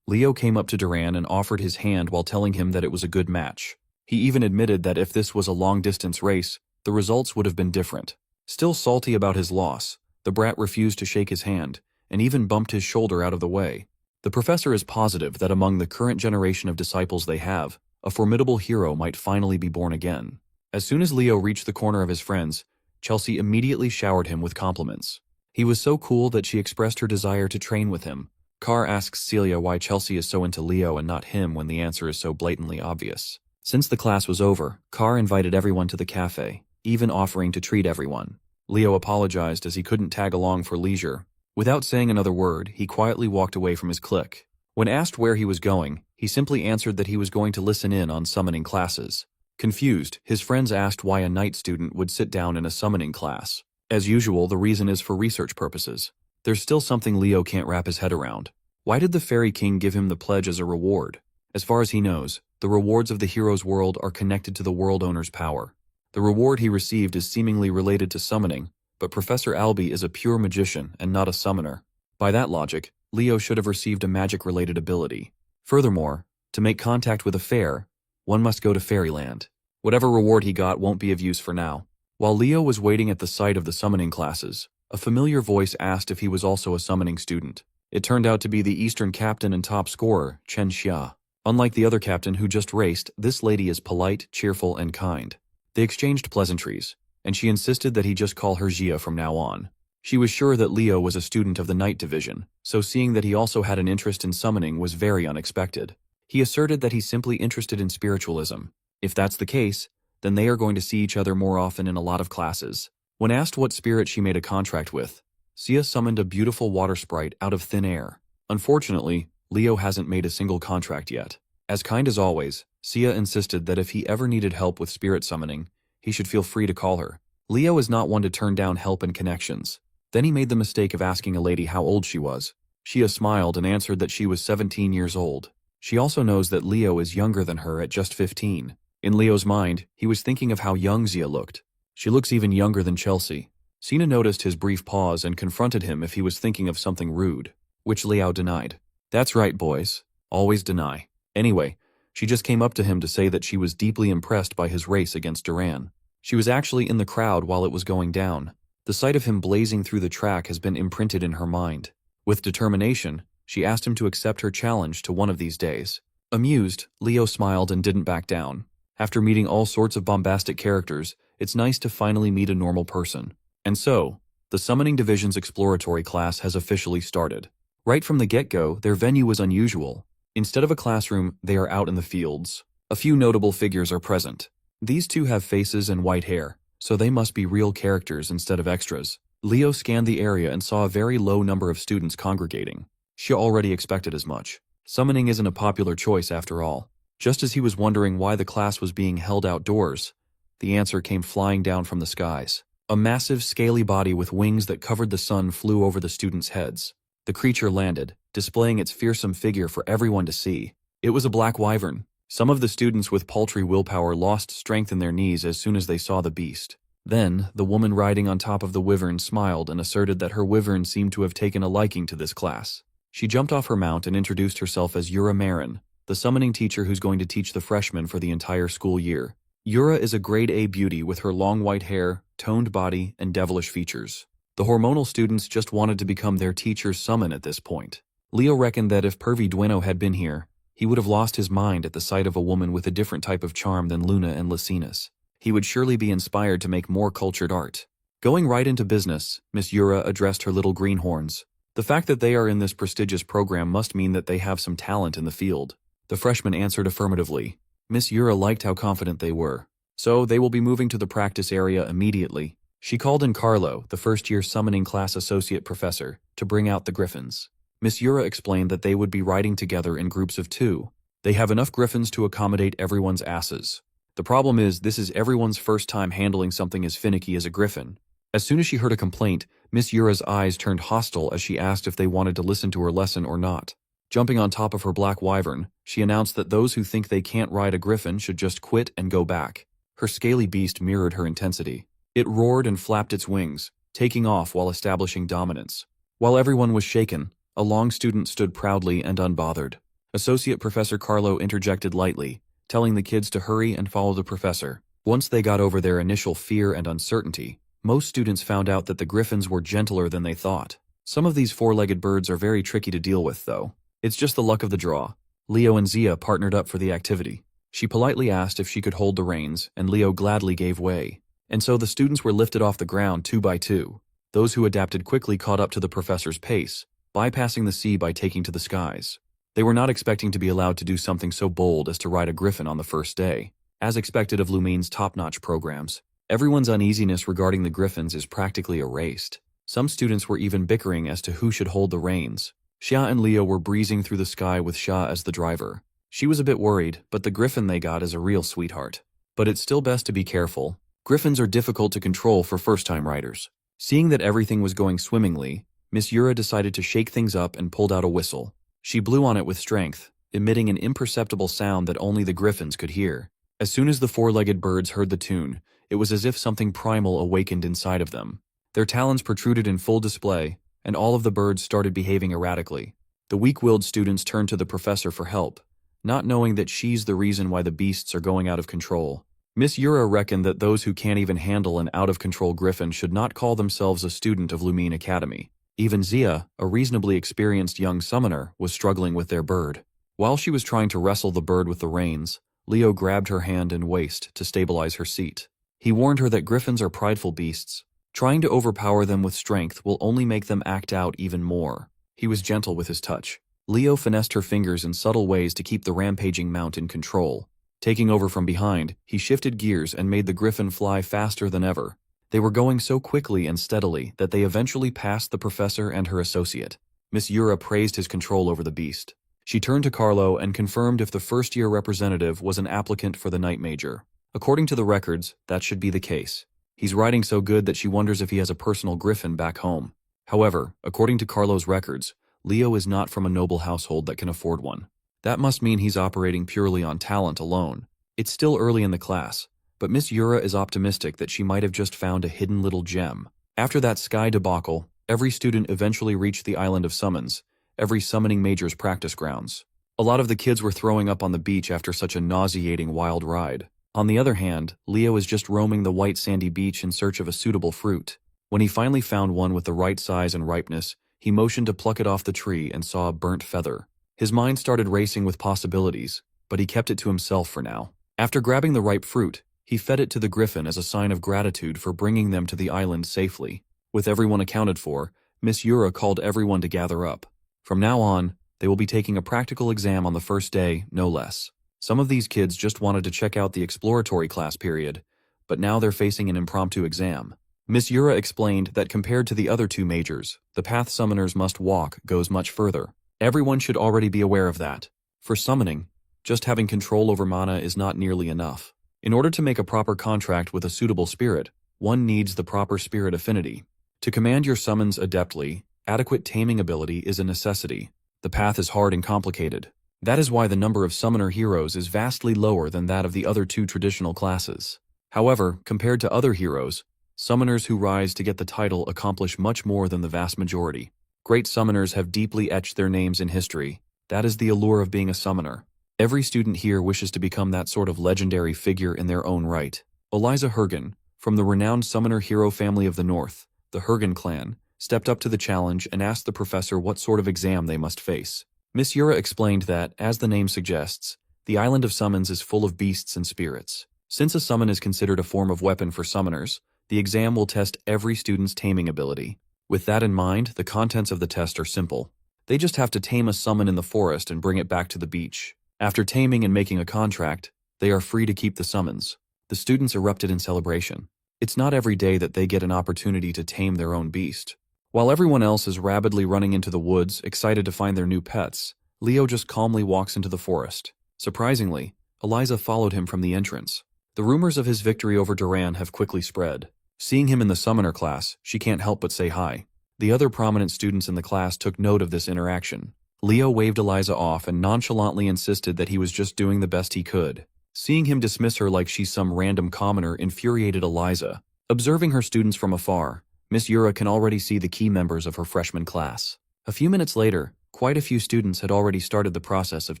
Leo came up to Duran and offered his hand while telling him that it was a good match. He even admitted that if this was a long-distance race, the results would have been different. Still salty about his loss, The brat refused to shake his hand, and even bumped his shoulder out of the way. The professor is positive that among the current generation of disciples they have, a formidable hero might finally be born again. As soon as Leo reached the corner of his friends, Chelsea immediately showered him with compliments. He was so cool that she expressed her desire to train with him. Carr asks Celia why Chelsea is so into Leo and not him when the answer is so blatantly obvious. Since the class was over, Carr invited everyone to the cafe, even offering to treat everyone. Leo apologized as he couldn't tag along for leisure. Without saying another word, he quietly walked away from his clique. When asked where he was going, he simply answered that he was going to listen in on summoning classes. Confused, his friends asked why a night student would sit down in a summoning class. As usual, the reason is for research purposes. There's still something Leo can't wrap his head around. Why did the Fairy King give him the pledge as a reward? As far as he knows, the rewards of the hero's world are connected to the world owner's power. The reward he received is seemingly related to summoning, but Professor Albie is a pure magician and not a summoner. By that logic, Leo should have received a magic-related ability. Furthermore, to make contact with a fair, one must go to Fairyland. Whatever reward he got won't be of use for now. While Leo was waiting at the site of the summoning classes, a familiar voice asked if he was also a summoning student. It turned out to be the Eastern captain and top scorer, Chen Xia. Unlike the other captain who just raced, this lady is polite, cheerful, and kind. They exchanged pleasantries, and she insisted that he just call her Xia from now on. She was sure that Leo was a student of the Night Division, so seeing that he also had an interest in summoning was very unexpected. He asserted that he's simply interested in spiritualism. If that's the case, then they are going to see each other more often in a lot of classes. When asked what spirit she made a contract with, Xia summoned a beautiful water sprite out of thin air. Unfortunately, Leo hasn't made a single contract yet. As kind as always, Xia insisted that if he ever needed help with spirit summoning, he should feel free to call her. Leo is not one to turn down help and connections. Then he made the mistake of asking a lady how old she was. Xia smiled and answered that she was 17 years old. She also knows that Leo is younger than her at just 15. In Leo's mind, he was thinking of how young Xia looked. She looks even younger than Chelsea. Jeena noticed his brief pause and confronted him if he was thinking of something rude, which Leo denied. That's right, boys. Always deny. Anyway, she just came up to him to say that she was deeply impressed by his race against Duran. She was actually in the crowd while it was going down. The sight of him blazing through the track has been imprinted in her mind. With determination, she asked him to accept her challenge to one of these days. Amused, Leo smiled and didn't back down. After meeting all sorts of bombastic characters, it's nice to finally meet a normal person. And so, the Summoning Division's exploratory class has officially started. Right from the get-go, their venue was unusual. Instead of a classroom, they are out in the fields. A few notable figures are present. These two have faces and white hair, so they must be real characters instead of extras. Leo scanned the area and saw a very low number of students congregating. She already expected as much. Summoning isn't a popular choice after all. Just as he was wondering why the class was being held outdoors, the answer came flying down from the skies. A massive, scaly body with wings that covered the sun flew over the students' heads. The creature landed, displaying its fearsome figure for everyone to see. It was a black wyvern. Some of the students with paltry willpower lost strength in their knees as soon as they saw the beast. Then, the woman riding on top of the wyvern smiled and asserted that her wyvern seemed to have taken a liking to this class. She jumped off her mount and introduced herself as Yura Marin, the summoning teacher who's going to teach the freshmen for the entire school year. Yura is a grade A beauty with her long white hair, toned body, and devilish features. The hormonal students just wanted to become their teacher's summon at this point. Leo reckoned that if Pervy Dueno had been here, he would have lost his mind at the sight of a woman with a different type of charm than Luna and Lysinus. He would surely be inspired to make more cultured art. Going right into business, Miss Yura addressed her little greenhorns. The fact that they are in this prestigious program must mean that they have some talent in the field. The freshmen answered affirmatively. Miss Yura liked how confident they were. So they will be moving to the practice area immediately. She called in Carlo, the first-year summoning class associate professor, to bring out the griffins. Miss Yura explained that they would be riding together in groups of 2. They have enough griffins to accommodate everyone's asses. The problem is, this is everyone's first time handling something as finicky as a griffin. As soon as she heard a complaint, Miss Yura's eyes turned hostile as she asked if they wanted to listen to her lesson or not. Jumping on top of her black wyvern, she announced that those who think they can't ride a griffin should just quit and go back. Her scaly beast mirrored her intensity. It roared and flapped its wings, taking off while establishing dominance. While everyone was shaken, a long student stood proudly and unbothered. Associate Professor Carlo interjected lightly, telling the kids to hurry and follow the professor. Once they got over their initial fear and uncertainty, Most students found out that the griffins were gentler than they thought. Some of these four-legged birds are very tricky to deal with, though. It's just the luck of the draw. Leo and Zia partnered up for the activity. She politely asked if she could hold the reins, and Leo gladly gave way. And so the students were lifted off the ground 2 by 2. Those who adapted quickly caught up to the professor's pace, bypassing the sea by taking to the skies. They were not expecting to be allowed to do something so bold as to ride a griffin on the first day. As expected of Lumine's top-notch programs, everyone's uneasiness regarding the griffins is practically erased. Some students were even bickering as to who should hold the reins. Xia and Leo were breezing through the sky with Xia as the driver. She was a bit worried, but the griffin they got is a real sweetheart. But it's still best to be careful. Griffins are difficult to control for first-time riders. Seeing that everything was going swimmingly, Miss Yura decided to shake things up and pulled out a whistle. She blew on it with strength, emitting an imperceptible sound that only the griffins could hear. As soon as the four-legged birds heard the tune, it was as if something primal awakened inside of them. Their talons protruded in full display, and all of the birds started behaving erratically. The weak-willed students turned to the professor for help, not knowing that she's the reason why the beasts are going out of control. Miss Yura reckoned that those who can't even handle an out-of-control griffin should not call themselves a student of Lumine Academy. Even Zia, a reasonably experienced young summoner, was struggling with their bird. While she was trying to wrestle the bird with the reins, Leo grabbed her hand and waist to stabilize her seat. He warned her that griffins are prideful beasts. Trying to overpower them with strength will only make them act out even more. He was gentle with his touch. Leo finessed her fingers in subtle ways to keep the rampaging mount in control. Taking over from behind, he shifted gears and made the griffin fly faster than ever. They were going so quickly and steadily that they eventually passed the professor and her associate. Miss Yura praised his control over the beast. She turned to Carlo and confirmed if the first-year representative was an applicant for the night major. According to the records, that should be the case. He's riding so good that she wonders if he has a personal griffin back home. However, according to Carlo's records, Leo is not from a noble household that can afford one. That must mean he's operating purely on talent alone. It's still early in the class, but Miss Yura is optimistic that she might have just found a hidden little gem. After that sky debacle, every student eventually reached the island of summons, every summoning major's practice grounds. A lot of the kids were throwing up on the beach after such a nauseating wild ride. On the other hand, Leo is just roaming the white sandy beach in search of a suitable fruit. When he finally found one with the right size and ripeness, he motioned to pluck it off the tree and saw a burnt feather. His mind started racing with possibilities, but he kept it to himself for now. After grabbing the ripe fruit, he fed it to the griffin as a sign of gratitude for bringing them to the island safely. With everyone accounted for, Miss Yura called everyone to gather up. From now on, they will be taking a practical exam on the first day, no less. Some of these kids just wanted to check out the exploratory class period, but now they're facing an impromptu exam. Miss Yura explained that compared to the other two majors, the path summoners must walk goes much further. Everyone should already be aware of that. For summoning, just having control over mana is not nearly enough. In order to make a proper contract with a suitable spirit, one needs the proper spirit affinity. To command your summons adeptly, adequate taming ability is a necessity. The path is hard and complicated. That is why the number of summoner heroes is vastly lower than that of the other two traditional classes. However, compared to other heroes, summoners who rise to get the title accomplish much more than the vast majority. Great summoners have deeply etched their names in history. That is the allure of being a summoner. Every student here wishes to become that sort of legendary figure in their own right. Eliza Hergen, from the renowned summoner hero family of the North, the Hergen clan, stepped up to the challenge and asked the professor what sort of exam they must face. Miss Yura explained that, as the name suggests, the island of summons is full of beasts and spirits. Since a summon is considered a form of weapon for summoners, the exam will test every student's taming ability. With that in mind, the contents of the test are simple. They just have to tame a summon in the forest and bring it back to the beach. After taming and making a contract, they are free to keep the summons. The students erupted in celebration. It's not every day that they get an opportunity to tame their own beast. While everyone else is rabidly running into the woods, excited to find their new pets, Leo just calmly walks into the forest. Surprisingly, Eliza followed him from the entrance. The rumors of his victory over Duran have quickly spread. Seeing him in the summoner class, she can't help but say hi. The other prominent students in the class took note of this interaction. Leo waved Eliza off and nonchalantly insisted that he was just doing the best he could. Seeing him dismiss her like she's some random commoner infuriated Eliza. Observing her students from afar, Miss Yura can already see the key members of her freshman class. A few minutes later, quite a few students had already started the process of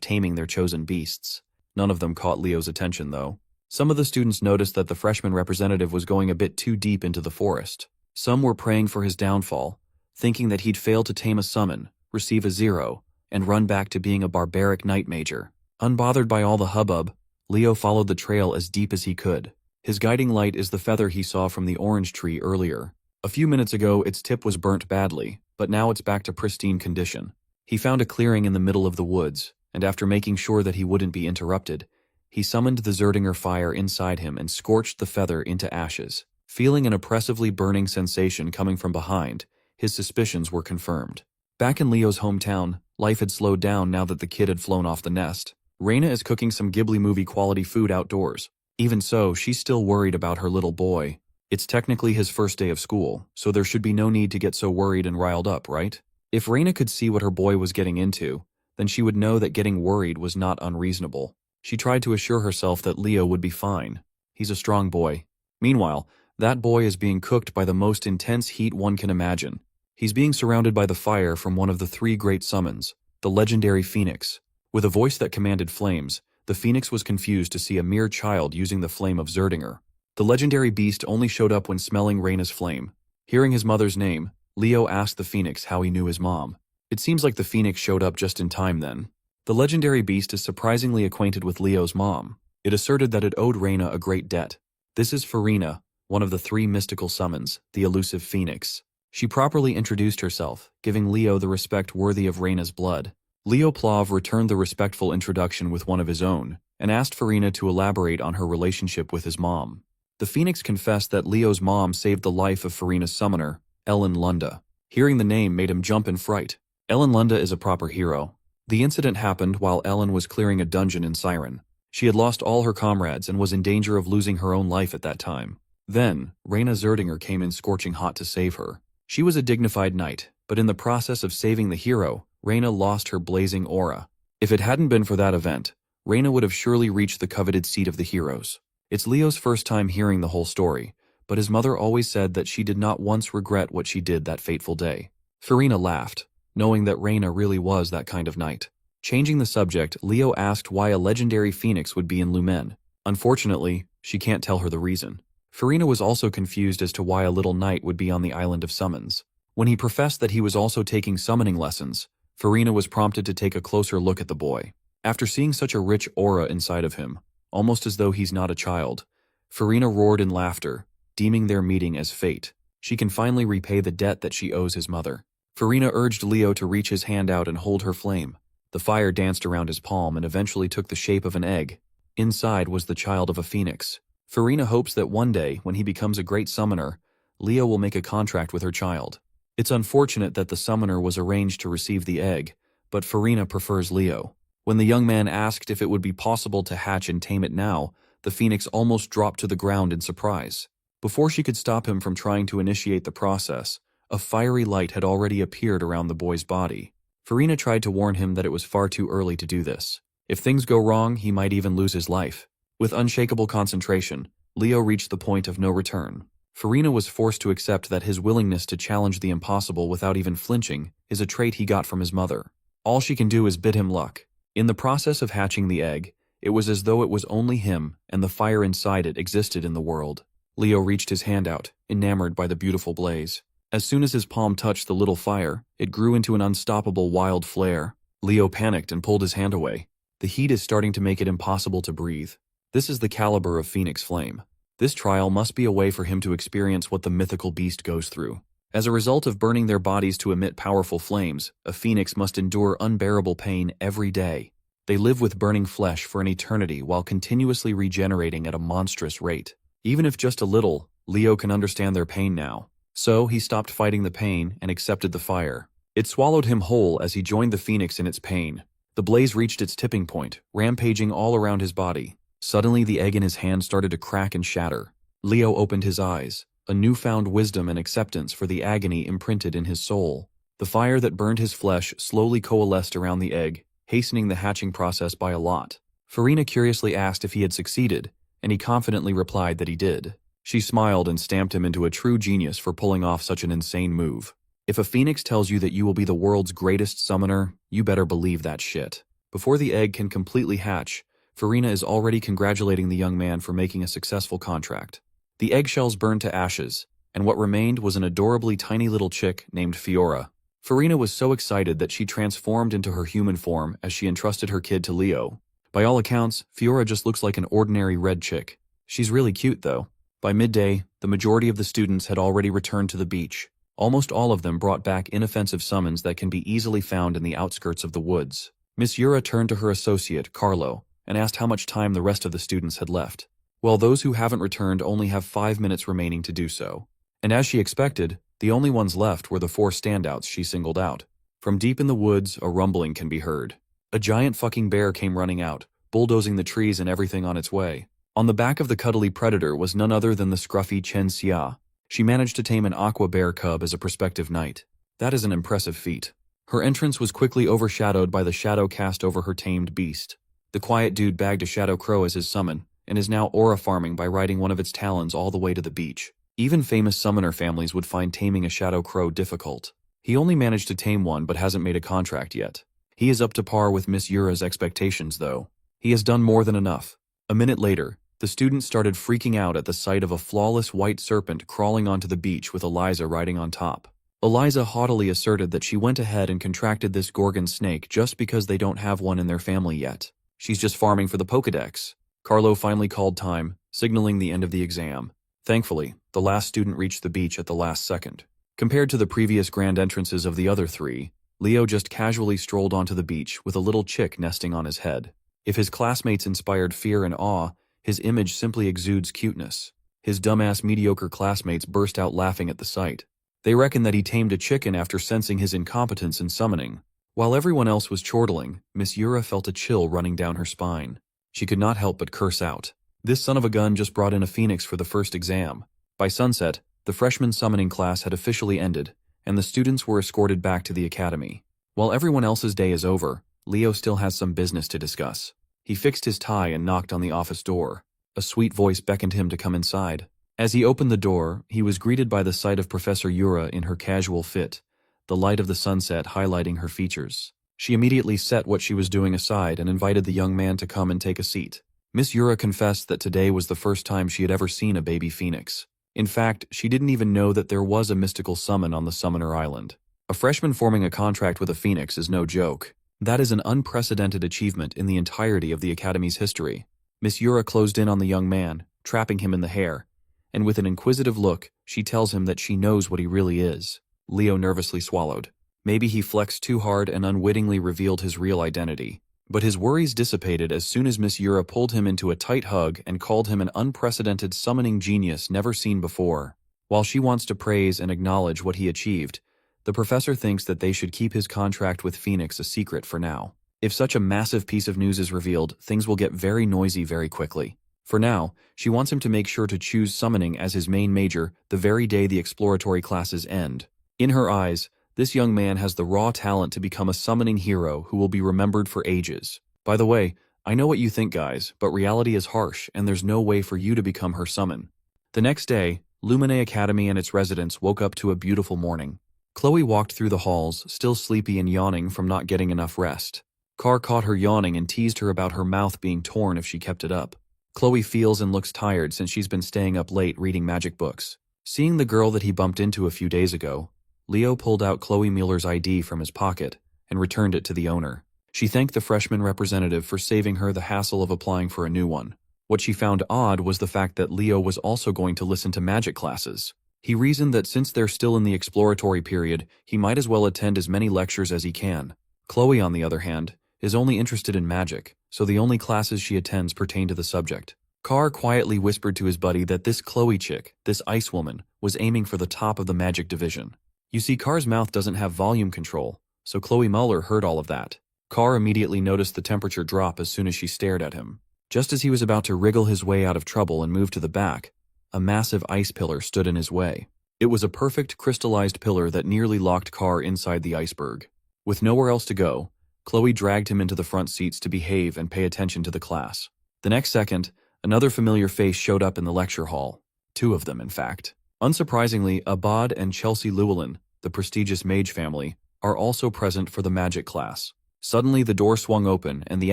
taming their chosen beasts. None of them caught Leo's attention, though. Some of the students noticed that the freshman representative was going a bit too deep into the forest. Some were praying for his downfall, thinking that he'd fail to tame a summon, receive a 0, and run back to being a barbaric knight major. Unbothered by all the hubbub, Leo followed the trail as deep as he could. His guiding light is the feather he saw from the orange tree earlier. A few minutes ago, its tip was burnt badly, but now it's back to pristine condition. He found a clearing in the middle of the woods, and after making sure that he wouldn't be interrupted, he summoned the Zerdinger fire inside him and scorched the feather into ashes. Feeling an oppressively burning sensation coming from behind, his suspicions were confirmed. Back in Leo's hometown, life had slowed down now that the kid had flown off the nest. Reina is cooking some Ghibli movie quality food outdoors. Even so, she's still worried about her little boy. It's technically his first day of school, so there should be no need to get so worried and riled up, right? If Reina could see what her boy was getting into, then she would know that getting worried was not unreasonable. She tried to assure herself that Leo would be fine. He's a strong boy. Meanwhile, that boy is being cooked by the most intense heat one can imagine. He's being surrounded by the fire from one of the 3 great summons, the legendary Phoenix. With a voice that commanded flames, the Phoenix was confused to see a mere child using the flame of Zerdinger. The legendary beast only showed up when smelling Reina's flame. Hearing his mother's name, Leo asked the Phoenix how he knew his mom. It seems like the Phoenix showed up just in time then. The legendary beast is surprisingly acquainted with Leo's mom. It asserted that it owed Reina a great debt. This is Farina, one of the 3 mystical summons, the elusive Phoenix. She properly introduced herself, giving Leo the respect worthy of Reina's blood. Leo Plov returned the respectful introduction with one of his own, and asked Farina to elaborate on her relationship with his mom. The Phoenix confessed that Leo's mom saved the life of Farina's summoner, Ellen Lunda. Hearing the name made him jump in fright. Ellen Lunda is a proper hero. The incident happened while Ellen was clearing a dungeon in Siren. She had lost all her comrades and was in danger of losing her own life at that time. Then, Reina Zerdinger came in scorching hot to save her. She was a dignified knight, but in the process of saving the hero, Reina lost her blazing aura. If it hadn't been for that event, Reina would have surely reached the coveted seat of the heroes. It's Leo's first time hearing the whole story, but his mother always said that she did not once regret what she did that fateful day. Farina laughed, knowing that Reina really was that kind of knight. Changing the subject, Leo asked why a legendary phoenix would be in Lumen. Unfortunately, she can't tell her the reason. Farina was also confused as to why a little knight would be on the island of summons. When he professed that he was also taking summoning lessons, Farina was prompted to take a closer look at the boy. After seeing such a rich aura inside of him, almost as though he's not a child, Farina roared in laughter, deeming their meeting as fate. She can finally repay the debt that she owes his mother. Farina urged Leo to reach his hand out and hold her flame. The fire danced around his palm and eventually took the shape of an egg. Inside was the child of a phoenix. Farina hopes that one day, when he becomes a great summoner, Leo will make a contract with her child. It's unfortunate that the summoner was arranged to receive the egg, but Farina prefers Leo. When the young man asked if it would be possible to hatch and tame it now, the phoenix almost dropped to the ground in surprise. Before she could stop him from trying to initiate the process, a fiery light had already appeared around the boy's body. Farina tried to warn him that it was far too early to do this. If things go wrong, he might even lose his life. With unshakable concentration, Leo reached the point of no return. Farina was forced to accept that his willingness to challenge the impossible without even flinching is a trait he got from his mother. All she can do is bid him luck. In the process of hatching the egg, it was as though it was only him and the fire inside it existed in the world. Leo reached his hand out, enamored by the beautiful blaze. As soon as his palm touched the little fire, it grew into an unstoppable wild flare. Leo panicked and pulled his hand away. The heat is starting to make it impossible to breathe. This is the caliber of Phoenix Flame. This trial must be a way for him to experience what the mythical beast goes through. As a result of burning their bodies to emit powerful flames, a phoenix must endure unbearable pain every day. They live with burning flesh for an eternity while continuously regenerating at a monstrous rate. Even if just a little, Leo can understand their pain now. So he stopped fighting the pain and accepted the fire. It swallowed him whole as he joined the phoenix in its pain. The blaze reached its tipping point, rampaging all around his body. Suddenly, the egg in his hand started to crack and shatter. Leo opened his eyes, a newfound wisdom and acceptance for the agony imprinted in his soul. The fire that burned his flesh slowly coalesced around the egg, hastening the hatching process by a lot. Farina curiously asked if he had succeeded, and he confidently replied that he did. She smiled and stamped him into a true genius for pulling off such an insane move. If a phoenix tells you that you will be the world's greatest summoner, you better believe that shit. Before the egg can completely hatch, Farina is already congratulating the young man for making a successful contract. The eggshells burned to ashes, and what remained was an adorably tiny little chick named Fiora. Farina was so excited that she transformed into her human form as she entrusted her kid to Leo. By all accounts, Fiora just looks like an ordinary red chick. She's really cute though. By midday, the majority of the students had already returned to the beach. Almost all of them brought back inoffensive summons that can be easily found in the outskirts of the woods. Miss Yura turned to her associate, Carlo, and asked how much time the rest of the students had left. Well, those who haven't returned only have 5 minutes remaining to do so. And as she expected, the only ones left were the 4 standouts she singled out. From deep in the woods, a rumbling can be heard. A giant fucking bear came running out, bulldozing the trees and everything on its way. On the back of the cuddly predator was none other than the scruffy Chen Xia. She managed to tame an aqua bear cub as a prospective knight. That is an impressive feat. Her entrance was quickly overshadowed by the shadow cast over her tamed beast. The quiet dude bagged a shadow crow as his summon, and is now aura farming by riding one of its talons all the way to the beach. Even famous summoner families would find taming a shadow crow difficult. He only managed to tame one but hasn't made a contract yet. He is up to par with Miss Yura's expectations though. He has done more than enough. A minute later, the students started freaking out at the sight of a flawless white serpent crawling onto the beach with Eliza riding on top. Eliza haughtily asserted that she went ahead and contracted this Gorgon snake just because they don't have one in their family yet. She's just farming for the Pokedex. Carlo finally called time, signaling the end of the exam. Thankfully, the last student reached the beach at the last second. Compared to the previous grand entrances of the other 3, Leo just casually strolled onto the beach with a little chick nesting on his head. If his classmates inspired fear and awe, his image simply exudes cuteness. His dumbass mediocre classmates burst out laughing at the sight. They reckon that he tamed a chicken after sensing his incompetence in summoning. While everyone else was chortling, Miss Yura felt a chill running down her spine. She could not help but curse out. This son of a gun just brought in a phoenix for the first exam. By sunset, the freshman summoning class had officially ended, and the students were escorted back to the academy. While everyone else's day is over, Leo still has some business to discuss. He fixed his tie and knocked on the office door. A sweet voice beckoned him to come inside. As he opened the door, he was greeted by the sight of Professor Yura in her casual fit, the light of the sunset highlighting her features. She immediately set what she was doing aside and invited the young man to come and take a seat. Miss Yura confessed that today was the first time she had ever seen a baby phoenix. In fact, she didn't even know that there was a mystical summon on the Summoner Island. A freshman forming a contract with a phoenix is no joke. That is an unprecedented achievement in the entirety of the Academy's history. Miss Yura closed in on the young man, trapping him in the hair, and with an inquisitive look, she tells him that she knows what he really is. Leo nervously swallowed. Maybe he flexed too hard and unwittingly revealed his real identity. But his worries dissipated as soon as Miss Yura pulled him into a tight hug and called him an unprecedented summoning genius never seen before. While she wants to praise and acknowledge what he achieved, the professor thinks that they should keep his contract with Phoenix a secret for now. If such a massive piece of news is revealed, things will get very noisy very quickly. For now, she wants him to make sure to choose summoning as his main major the very day the exploratory classes end. In her eyes, this young man has the raw talent to become a summoning hero who will be remembered for ages. By the way, I know what you think, guys, but reality is harsh and there's no way for you to become her summon. The next day, Lumine Academy and its residents woke up to a beautiful morning. Chloe walked through the halls, still sleepy and yawning from not getting enough rest. Carr caught her yawning and teased her about her mouth being torn if she kept it up. Chloe feels and looks tired since she's been staying up late reading magic books. Seeing the girl that he bumped into a few days ago, Leo pulled out Chloe Mueller's ID from his pocket and returned it to the owner. She thanked the freshman representative for saving her the hassle of applying for a new one. What she found odd was the fact that Leo was also going to listen to magic classes. He reasoned that since they're still in the exploratory period, he might as well attend as many lectures as he can. Chloe, on the other hand, is only interested in magic, so the only classes she attends pertain to the subject. Carr quietly whispered to his buddy that this Chloe chick, this ice woman, was aiming for the top of the magic division. You see, Carr's mouth doesn't have volume control, so Chloe Mueller heard all of that. Carr immediately noticed the temperature drop as soon as she stared at him. Just as he was about to wriggle his way out of trouble and move to the back, a massive ice pillar stood in his way. It was a perfect crystallized pillar that nearly locked Carr inside the iceberg. With nowhere else to go, Chloe dragged him into the front seats to behave and pay attention to the class. The next second, another familiar face showed up in the lecture hall. 2 of them, in fact. Unsurprisingly, Abad and Chelsea Llewellyn, the prestigious mage family, are also present for the magic class. Suddenly the door swung open and the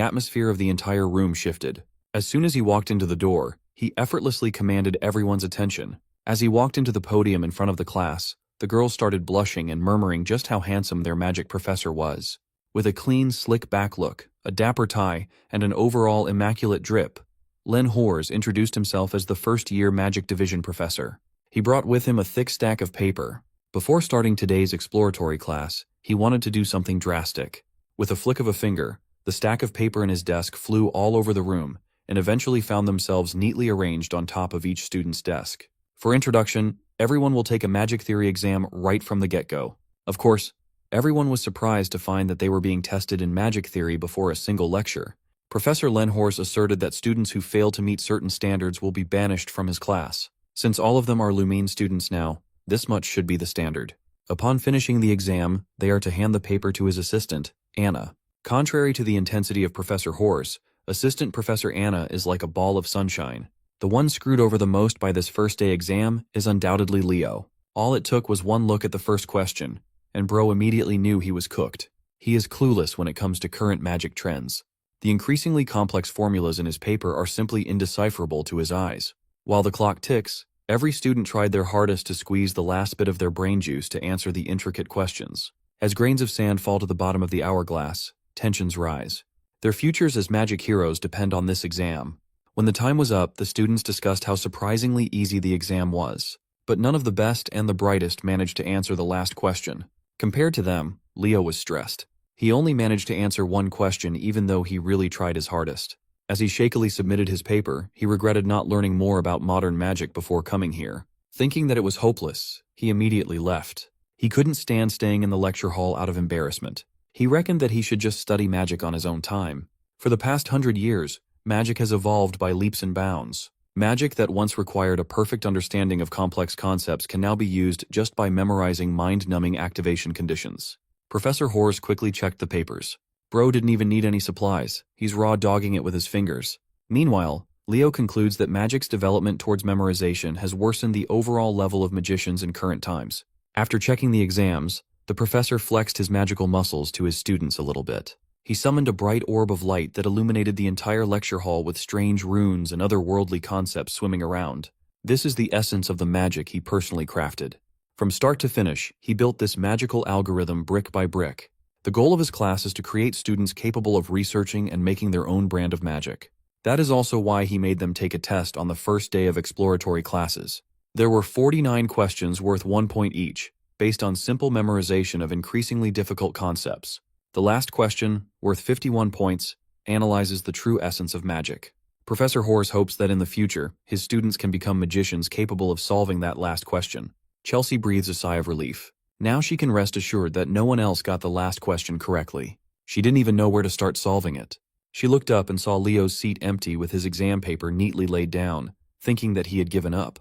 atmosphere of the entire room shifted. As soon as he walked into the door, he effortlessly commanded everyone's attention. As he walked into the podium in front of the class, the girls started blushing and murmuring just how handsome their magic professor was. With a clean, slick back look, a dapper tie, and an overall immaculate drip, Len Hors introduced himself as the first-year Magic Division professor. He brought with him a thick stack of paper. Before starting today's exploratory class, he wanted to do something drastic. With a flick of a finger, the stack of paper in his desk flew all over the room and eventually found themselves neatly arranged on top of each student's desk. For introduction, everyone will take a magic theory exam right from the get-go. Of course, everyone was surprised to find that they were being tested in magic theory before a single lecture. Professor Lenhorst asserted that students who fail to meet certain standards will be banished from his class. Since all of them are Lumine students now, this much should be the standard. Upon finishing the exam, they are to hand the paper to his assistant, Anna. Contrary to the intensity of Professor Horse, Assistant Professor Anna is like a ball of sunshine. The one screwed over the most by this first-day exam is undoubtedly Leo. All it took was one look at the first question, and bro immediately knew he was cooked. He is clueless when it comes to current magic trends. The increasingly complex formulas in his paper are simply indecipherable to his eyes. While the clock ticks, every student tried their hardest to squeeze the last bit of their brain juice to answer the intricate questions. As grains of sand fall to the bottom of the hourglass, tensions rise. Their futures as magic heroes depend on this exam. When the time was up, the students discussed how surprisingly easy the exam was. But none of the best and the brightest managed to answer the last question. Compared to them, Leo was stressed. He only managed to answer one question even though he really tried his hardest. As he shakily submitted his paper, he regretted not learning more about modern magic before coming here. Thinking that it was hopeless, he immediately left. He couldn't stand staying in the lecture hall out of embarrassment. He reckoned that he should just study magic on his own time. For the past 100 years, magic has evolved by leaps and bounds. Magic that once required a perfect understanding of complex concepts can now be used just by memorizing mind-numbing activation conditions. Professor Horse quickly checked the papers. Bro didn't even need any supplies. He's raw dogging it with his fingers. Meanwhile, Leo concludes that magic's development towards memorization has worsened the overall level of magicians in current times. After checking the exams, the professor flexed his magical muscles to his students a little bit. He summoned a bright orb of light that illuminated the entire lecture hall with strange runes and other worldly concepts swimming around. This is the essence of the magic he personally crafted. From start to finish, he built this magical algorithm brick by brick. The goal of his class is to create students capable of researching and making their own brand of magic. That is also why he made them take a test on the first day of exploratory classes. There were 49 questions worth 1 point each, based on simple memorization of increasingly difficult concepts. The last question, worth 51 points, analyzes the true essence of magic. Professor Horse hopes that in the future, his students can become magicians capable of solving that last question. Chelsea breathes a sigh of relief. Now she can rest assured that no one else got the last question correctly. She didn't even know where to start solving it. She looked up and saw Leo's seat empty with his exam paper neatly laid down, thinking that he had given up.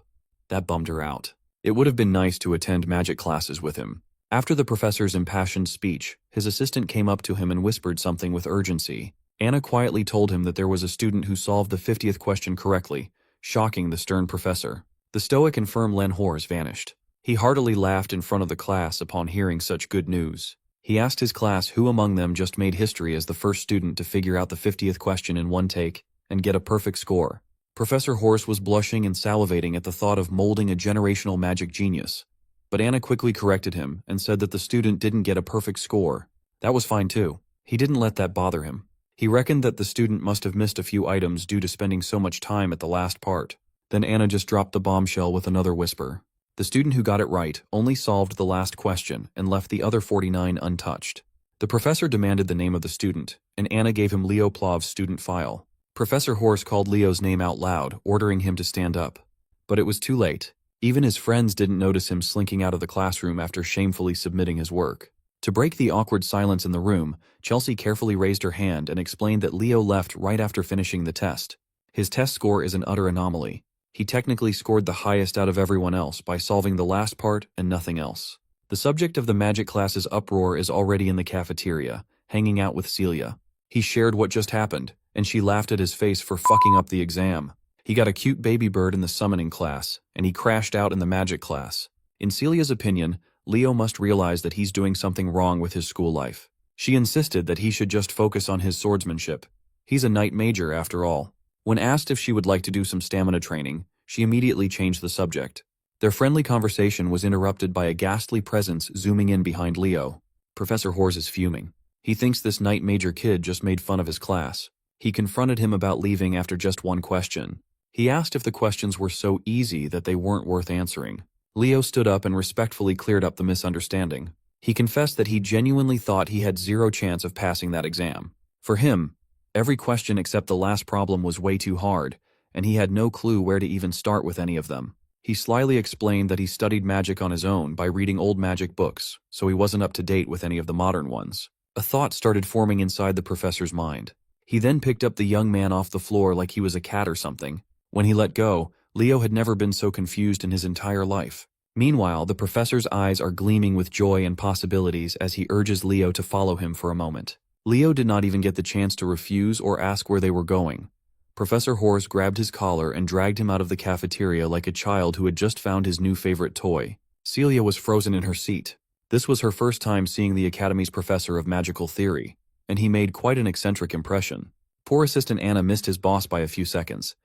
That bummed her out. It would have been nice to attend magic classes with him. After the professor's impassioned speech, his assistant came up to him and whispered something with urgency. Anna quietly told him that there was a student who solved the 50th question correctly, shocking the stern professor. The stoic and firm Len Hors vanished. He heartily laughed in front of the class upon hearing such good news. He asked his class who among them just made history as the first student to figure out the 50th question in one take and get a perfect score. Professor Horse was blushing and salivating at the thought of molding a generational magic genius. But Anna quickly corrected him and said that the student didn't get a perfect score. That was fine too. He didn't let that bother him. He reckoned that the student must have missed a few items due to spending so much time at the last part. Then Anna just dropped the bombshell with another whisper. The student who got it right only solved the last question and left the other 49 untouched. The professor demanded the name of the student, and Anna gave him Leo Plov's student file. Professor Horse called Leo's name out loud, ordering him to stand up. But it was too late. Even his friends didn't notice him slinking out of the classroom after shamefully submitting his work. To break the awkward silence in the room, Chelsea carefully raised her hand and explained that Leo left right after finishing the test. His test score is an utter anomaly. He technically scored the highest out of everyone else by solving the last part and nothing else. The subject of the magic class's uproar is already in the cafeteria, hanging out with Celia. He shared what just happened, and she laughed at his face for fucking up the exam. He got a cute baby bird in the summoning class, and he crashed out in the magic class. In Celia's opinion, Leo must realize that he's doing something wrong with his school life. She insisted that he should just focus on his swordsmanship. He's a knight major after all. When asked if she would like to do some stamina training, she immediately changed the subject. Their friendly conversation was interrupted by a ghastly presence zooming in behind Leo. Professor Hors is fuming. He thinks this knight major kid just made fun of his class. He confronted him about leaving after just one question. He asked if the questions were so easy that they weren't worth answering. Leo stood up and respectfully cleared up the misunderstanding. He confessed that he genuinely thought he had zero chance of passing that exam. For him, every question except the last problem was way too hard, and he had no clue where to even start with any of them. He slyly explained that he studied magic on his own by reading old magic books, so he wasn't up to date with any of the modern ones. A thought started forming inside the professor's mind. He then picked up the young man off the floor like he was a cat or something. When he let go, Leo had never been so confused in his entire life. Meanwhile, the professor's eyes are gleaming with joy and possibilities as he urges Leo to follow him for a moment. Leo did not even get the chance to refuse or ask where they were going. Professor Hors grabbed his collar and dragged him out of the cafeteria like a child who had just found his new favorite toy. Celia was frozen in her seat. This was her first time seeing the Academy's professor of magical theory, and he made quite an eccentric impression. Poor Assistant Anna missed his boss by a few seconds.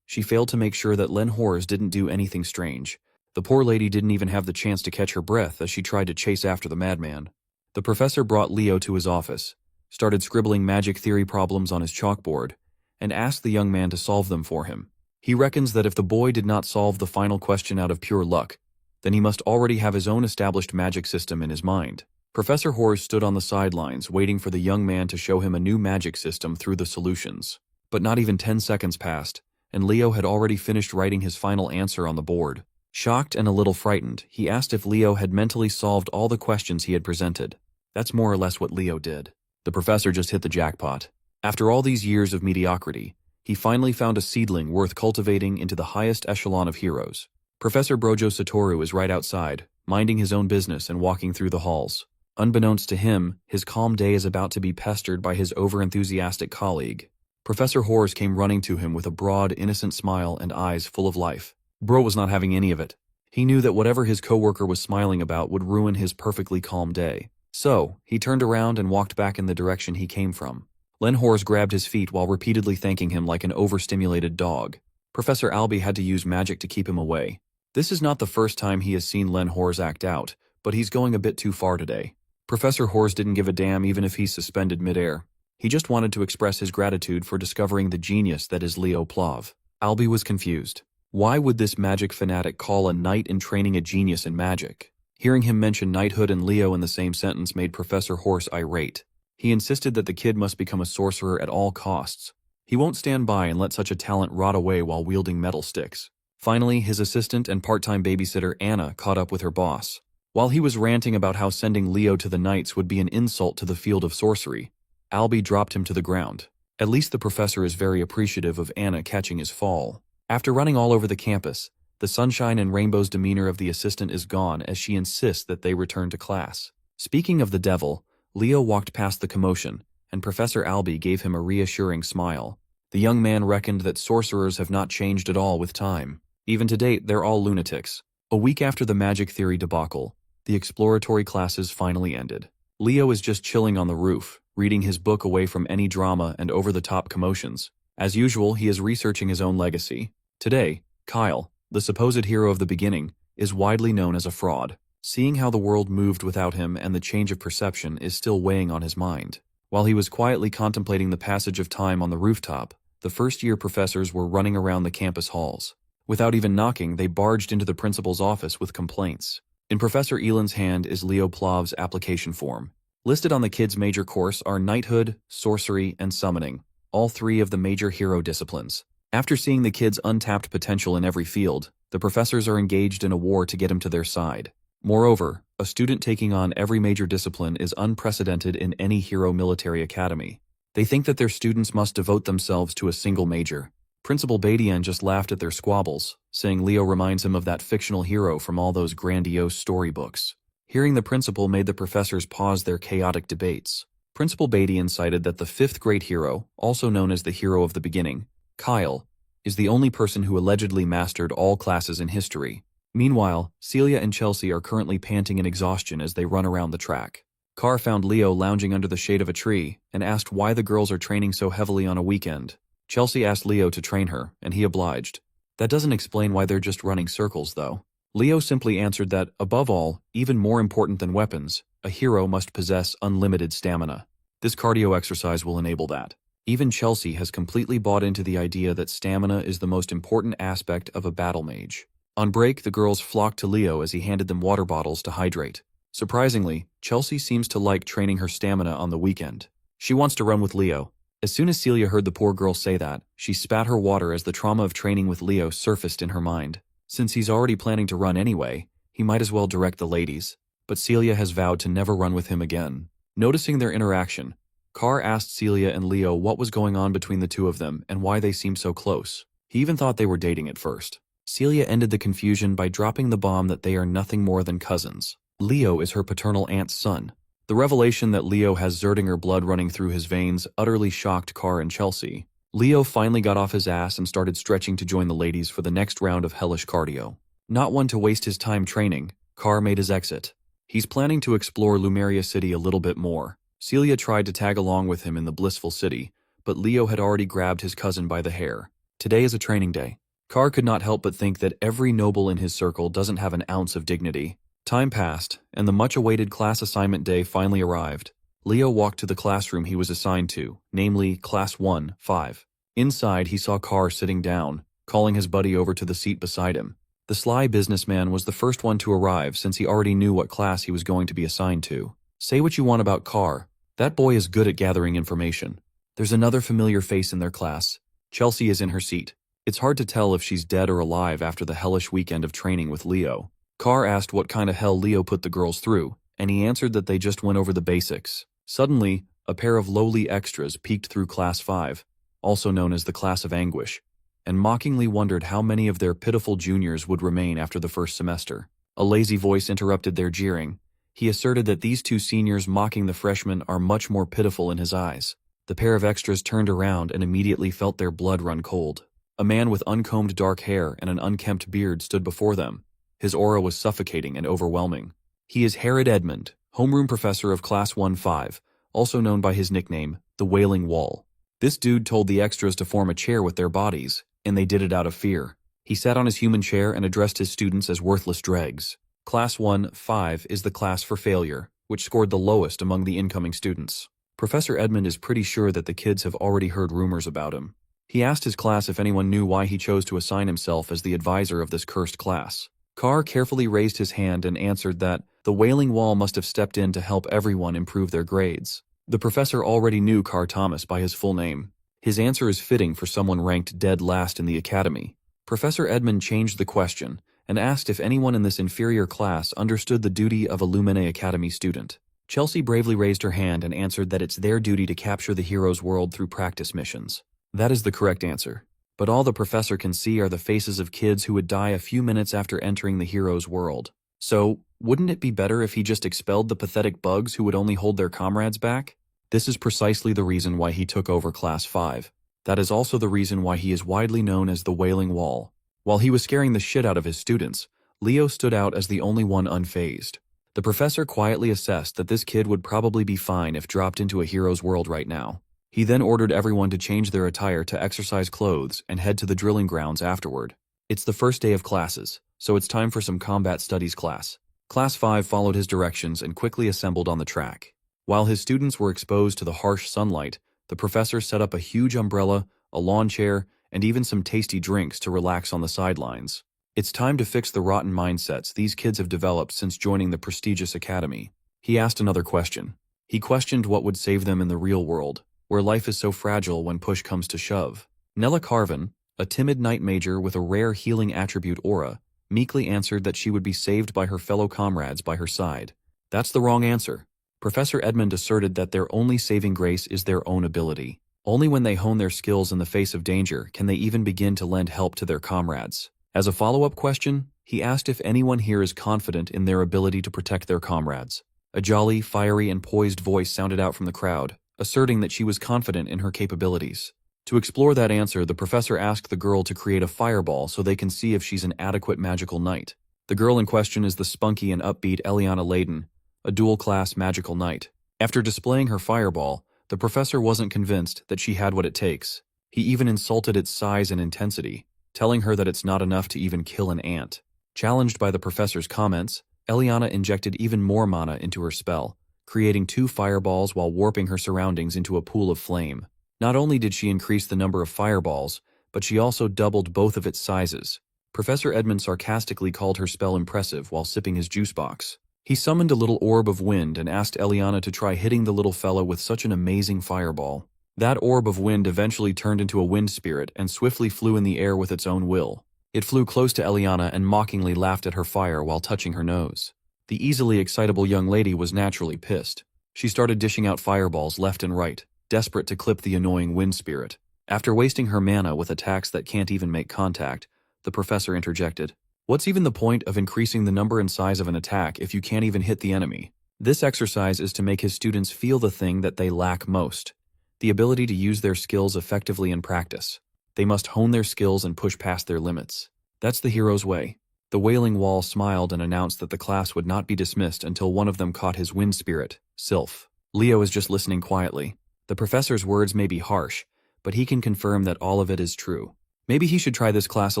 She failed to make sure that Len Hors didn't do anything strange. The poor lady didn't even have the chance to catch her breath as she tried to chase after the madman. The professor brought Leo to his office, started scribbling magic theory problems on his chalkboard, and asked the young man to solve them for him. He reckons that if the boy did not solve the final question out of pure luck, then he must already have his own established magic system in his mind. Professor Hors stood on the sidelines waiting for the young man to show him a new magic system through the solutions. But not even 10 seconds passed, and Leo had already finished writing his final answer on the board. Shocked and a little frightened, he asked if Leo had mentally solved all the questions he had presented. That's more or less what Leo did. The professor just hit the jackpot. After all these years of mediocrity, he finally found a seedling worth cultivating into the highest echelon of heroes. Professor Brojo Satoru is right outside, minding his own business and walking through the halls. Unbeknownst to him, his calm day is about to be pestered by his overenthusiastic colleague. Professor Hors came running to him with a broad, innocent smile and eyes full of life. Bro was not having any of it. He knew that whatever his coworker was smiling about would ruin his perfectly calm day. So, he turned around and walked back in the direction he came from. Len Hors grabbed his feet while repeatedly thanking him like an overstimulated dog. Professor Albie had to use magic to keep him away. This is not the first time he has seen Len Hors act out, but he's going a bit too far today. Professor Hors didn't give a damn even if he's suspended midair. He just wanted to express his gratitude for discovering the genius that is Leo Plov. Albie was confused. Why would this magic fanatic call a knight in training a genius in magic? Hearing him mention knighthood and Leo in the same sentence made Professor Hors irate. He insisted that the kid must become a sorcerer at all costs. He won't stand by and let such a talent rot away while wielding metal sticks. Finally, his assistant and part-time babysitter Anna caught up with her boss. While he was ranting about how sending Leo to the Knights would be an insult to the field of sorcery, Albie dropped him to the ground. At least the professor is very appreciative of Anna catching his fall. After running all over the campus, the sunshine and rainbows demeanor of the assistant is gone as she insists that they return to class. Speaking of the devil, Leo walked past the commotion, and Professor Albie gave him a reassuring smile. The young man reckoned that sorcerers have not changed at all with time. Even to date, they're all lunatics. A week after the magic theory debacle, the exploratory classes finally ended. Leo is just chilling on the roof, reading his book away from any drama and over-the-top commotions. As usual, he is researching his own legacy. Today, Kyle, the supposed hero of the beginning, is widely known as a fraud. Seeing how the world moved without him and the change of perception is still weighing on his mind. While he was quietly contemplating the passage of time on the rooftop, the first-year professors were running around the campus halls. Without even knocking, they barged into the principal's office with complaints. In Professor Elan's hand is Leo Plov's application form. Listed on the kid's major course are knighthood, sorcery, and summoning, all three of the major hero disciplines. After seeing the kid's untapped potential in every field, the professors are engaged in a war to get him to their side. Moreover, a student taking on every major discipline is unprecedented in any hero military academy. They think that their students must devote themselves to a single major. Principal Badian just laughed at their squabbles, saying Leo reminds him of that fictional hero from all those grandiose storybooks. Hearing the principal made the professors pause their chaotic debates. Principal Badian cited that the fifth great hero, also known as the hero of the beginning, Kyle, is the only person who allegedly mastered all classes in history. Meanwhile, Celia and Chelsea are currently panting in exhaustion as they run around the track. Carr found Leo lounging under the shade of a tree and asked why the girls are training so heavily on a weekend. Chelsea asked Leo to train her, and he obliged. That doesn't explain why they're just running circles, though. Leo simply answered that, above all, even more important than weapons, a hero must possess unlimited stamina. This cardio exercise will enable that. Even Chelsea has completely bought into the idea that stamina is the most important aspect of a battle mage. On break, the girls flocked to Leo as he handed them water bottles to hydrate. Surprisingly, Chelsea seems to like training her stamina on the weekend. She wants to run with Leo. As soon as Celia heard the poor girl say that, she spat her water as the trauma of training with Leo surfaced in her mind. Since he's already planning to run anyway, he might as well direct the ladies. But Celia has vowed to never run with him again. Noticing their interaction, Carr asked Celia and Leo what was going on between the two of them and why they seemed so close. He even thought they were dating at first. Celia ended the confusion by dropping the bomb that they are nothing more than cousins. Leo is her paternal aunt's son. The revelation that Leo has Zerdinger blood running through his veins utterly shocked Carr and Chelsea. Leo finally got off his ass and started stretching to join the ladies for the next round of hellish cardio. Not one to waste his time training, Carr made his exit. He's planning to explore Lumeria City a little bit more. Celia tried to tag along with him in the blissful city, but Leo had already grabbed his cousin by the hair. Today is a training day. Carr could not help but think that every noble in his circle doesn't have an ounce of dignity. Time passed, and the much-awaited class assignment day finally arrived. Leo walked to the classroom he was assigned to, namely Class 1-5. Inside, he saw Carr sitting down, calling his buddy over to the seat beside him. The sly businessman was the first one to arrive since he already knew what class he was going to be assigned to. Say what you want about Carr. That boy is good at gathering information. There's another familiar face in their class. Chelsea is in her seat. It's hard to tell if she's dead or alive after the hellish weekend of training with Leo. Carr asked what kind of hell Leo put the girls through, and he answered that they just went over the basics. Suddenly, a pair of lowly extras peeked through Class 5, also known as the Class of Anguish, and mockingly wondered how many of their pitiful juniors would remain after the first semester. A lazy voice interrupted their jeering. He asserted that these two seniors mocking the freshmen are much more pitiful in his eyes. The pair of extras turned around and immediately felt their blood run cold. A man with uncombed dark hair and an unkempt beard stood before them. His aura was suffocating and overwhelming. He is Herod Edmund, homeroom professor of Class 1-5, also known by his nickname, the Wailing Wall. This dude told the extras to form a chair with their bodies, and they did it out of fear. He sat on his human chair and addressed his students as worthless dregs. Class 1-5 is the class for failure, which scored the lowest among the incoming students. Professor Edmund is pretty sure that the kids have already heard rumors about him. He asked his class if anyone knew why he chose to assign himself as the advisor of this cursed class. Carr carefully raised his hand and answered that the Wailing Wall must have stepped in to help everyone improve their grades. The professor already knew Carr Thomas by his full name. His answer is fitting for someone ranked dead last in the academy. Professor Edmund changed the question and asked if anyone in this inferior class understood the duty of a Lumine Academy student. Chelsea bravely raised her hand and answered that it's their duty to capture the hero's world through practice missions. That is the correct answer. But all the professor can see are the faces of kids who would die a few minutes after entering the hero's world. So, wouldn't it be better if he just expelled the pathetic bugs who would only hold their comrades back? This is precisely the reason why he took over Class 5. That is also the reason why he is widely known as the Wailing Wall. While he was scaring the shit out of his students, Leo stood out as the only one unfazed. The professor quietly assessed that this kid would probably be fine if dropped into a hero's world right now. He then ordered everyone to change their attire to exercise clothes and head to the drilling grounds afterward. It's the first day of classes, so it's time for some combat studies class. Class 5 followed his directions and quickly assembled on the track. While his students were exposed to the harsh sunlight, the professor set up a huge umbrella, a lawn chair, and even some tasty drinks to relax on the sidelines. It's time to fix the rotten mindsets these kids have developed since joining the prestigious academy. He asked another question. He questioned what would save them in the real world, where life is so fragile when push comes to shove. Nella Carvin, a timid knight major with a rare healing attribute aura, meekly answered that she would be saved by her fellow comrades by her side. That's the wrong answer. Professor Edmund asserted that their only saving grace is their own ability. Only when they hone their skills in the face of danger can they even begin to lend help to their comrades. As a follow-up question, he asked if anyone here is confident in their ability to protect their comrades. A jolly, fiery, and poised voice sounded out from the crowd, asserting that she was confident in her capabilities. To explore that answer, the professor asked the girl to create a fireball so they can see if she's an adequate magical knight. The girl in question is the spunky and upbeat Eliana Layden, a dual-class magical knight. After displaying her fireball, the professor wasn't convinced that she had what it takes. He even insulted its size and intensity, telling her that it's not enough to even kill an ant. Challenged by the professor's comments, Eliana injected even more mana into her spell, creating 2 fireballs while warping her surroundings into a pool of flame. Not only did she increase the number of fireballs, but she also doubled both of its sizes. Professor Edmund sarcastically called her spell impressive while sipping his juice box. He summoned a little orb of wind and asked Eliana to try hitting the little fella with such an amazing fireball. That orb of wind eventually turned into a wind spirit and swiftly flew in the air with its own will. It flew close to Eliana and mockingly laughed at her fire while touching her nose. The easily excitable young lady was naturally pissed. She started dishing out fireballs left and right, desperate to clip the annoying wind spirit. After wasting her mana with attacks that can't even make contact, the professor interjected, "What's even the point of increasing the number and size of an attack if you can't even hit the enemy?" This exercise is to make his students feel the thing that they lack most, the ability to use their skills effectively in practice. They must hone their skills and push past their limits. That's the hero's way. The Wailing Wall smiled and announced that the class would not be dismissed until one of them caught his wind spirit, Sylph. Leo is just listening quietly. The professor's words may be harsh, but he can confirm that all of it is true. Maybe he should try this class a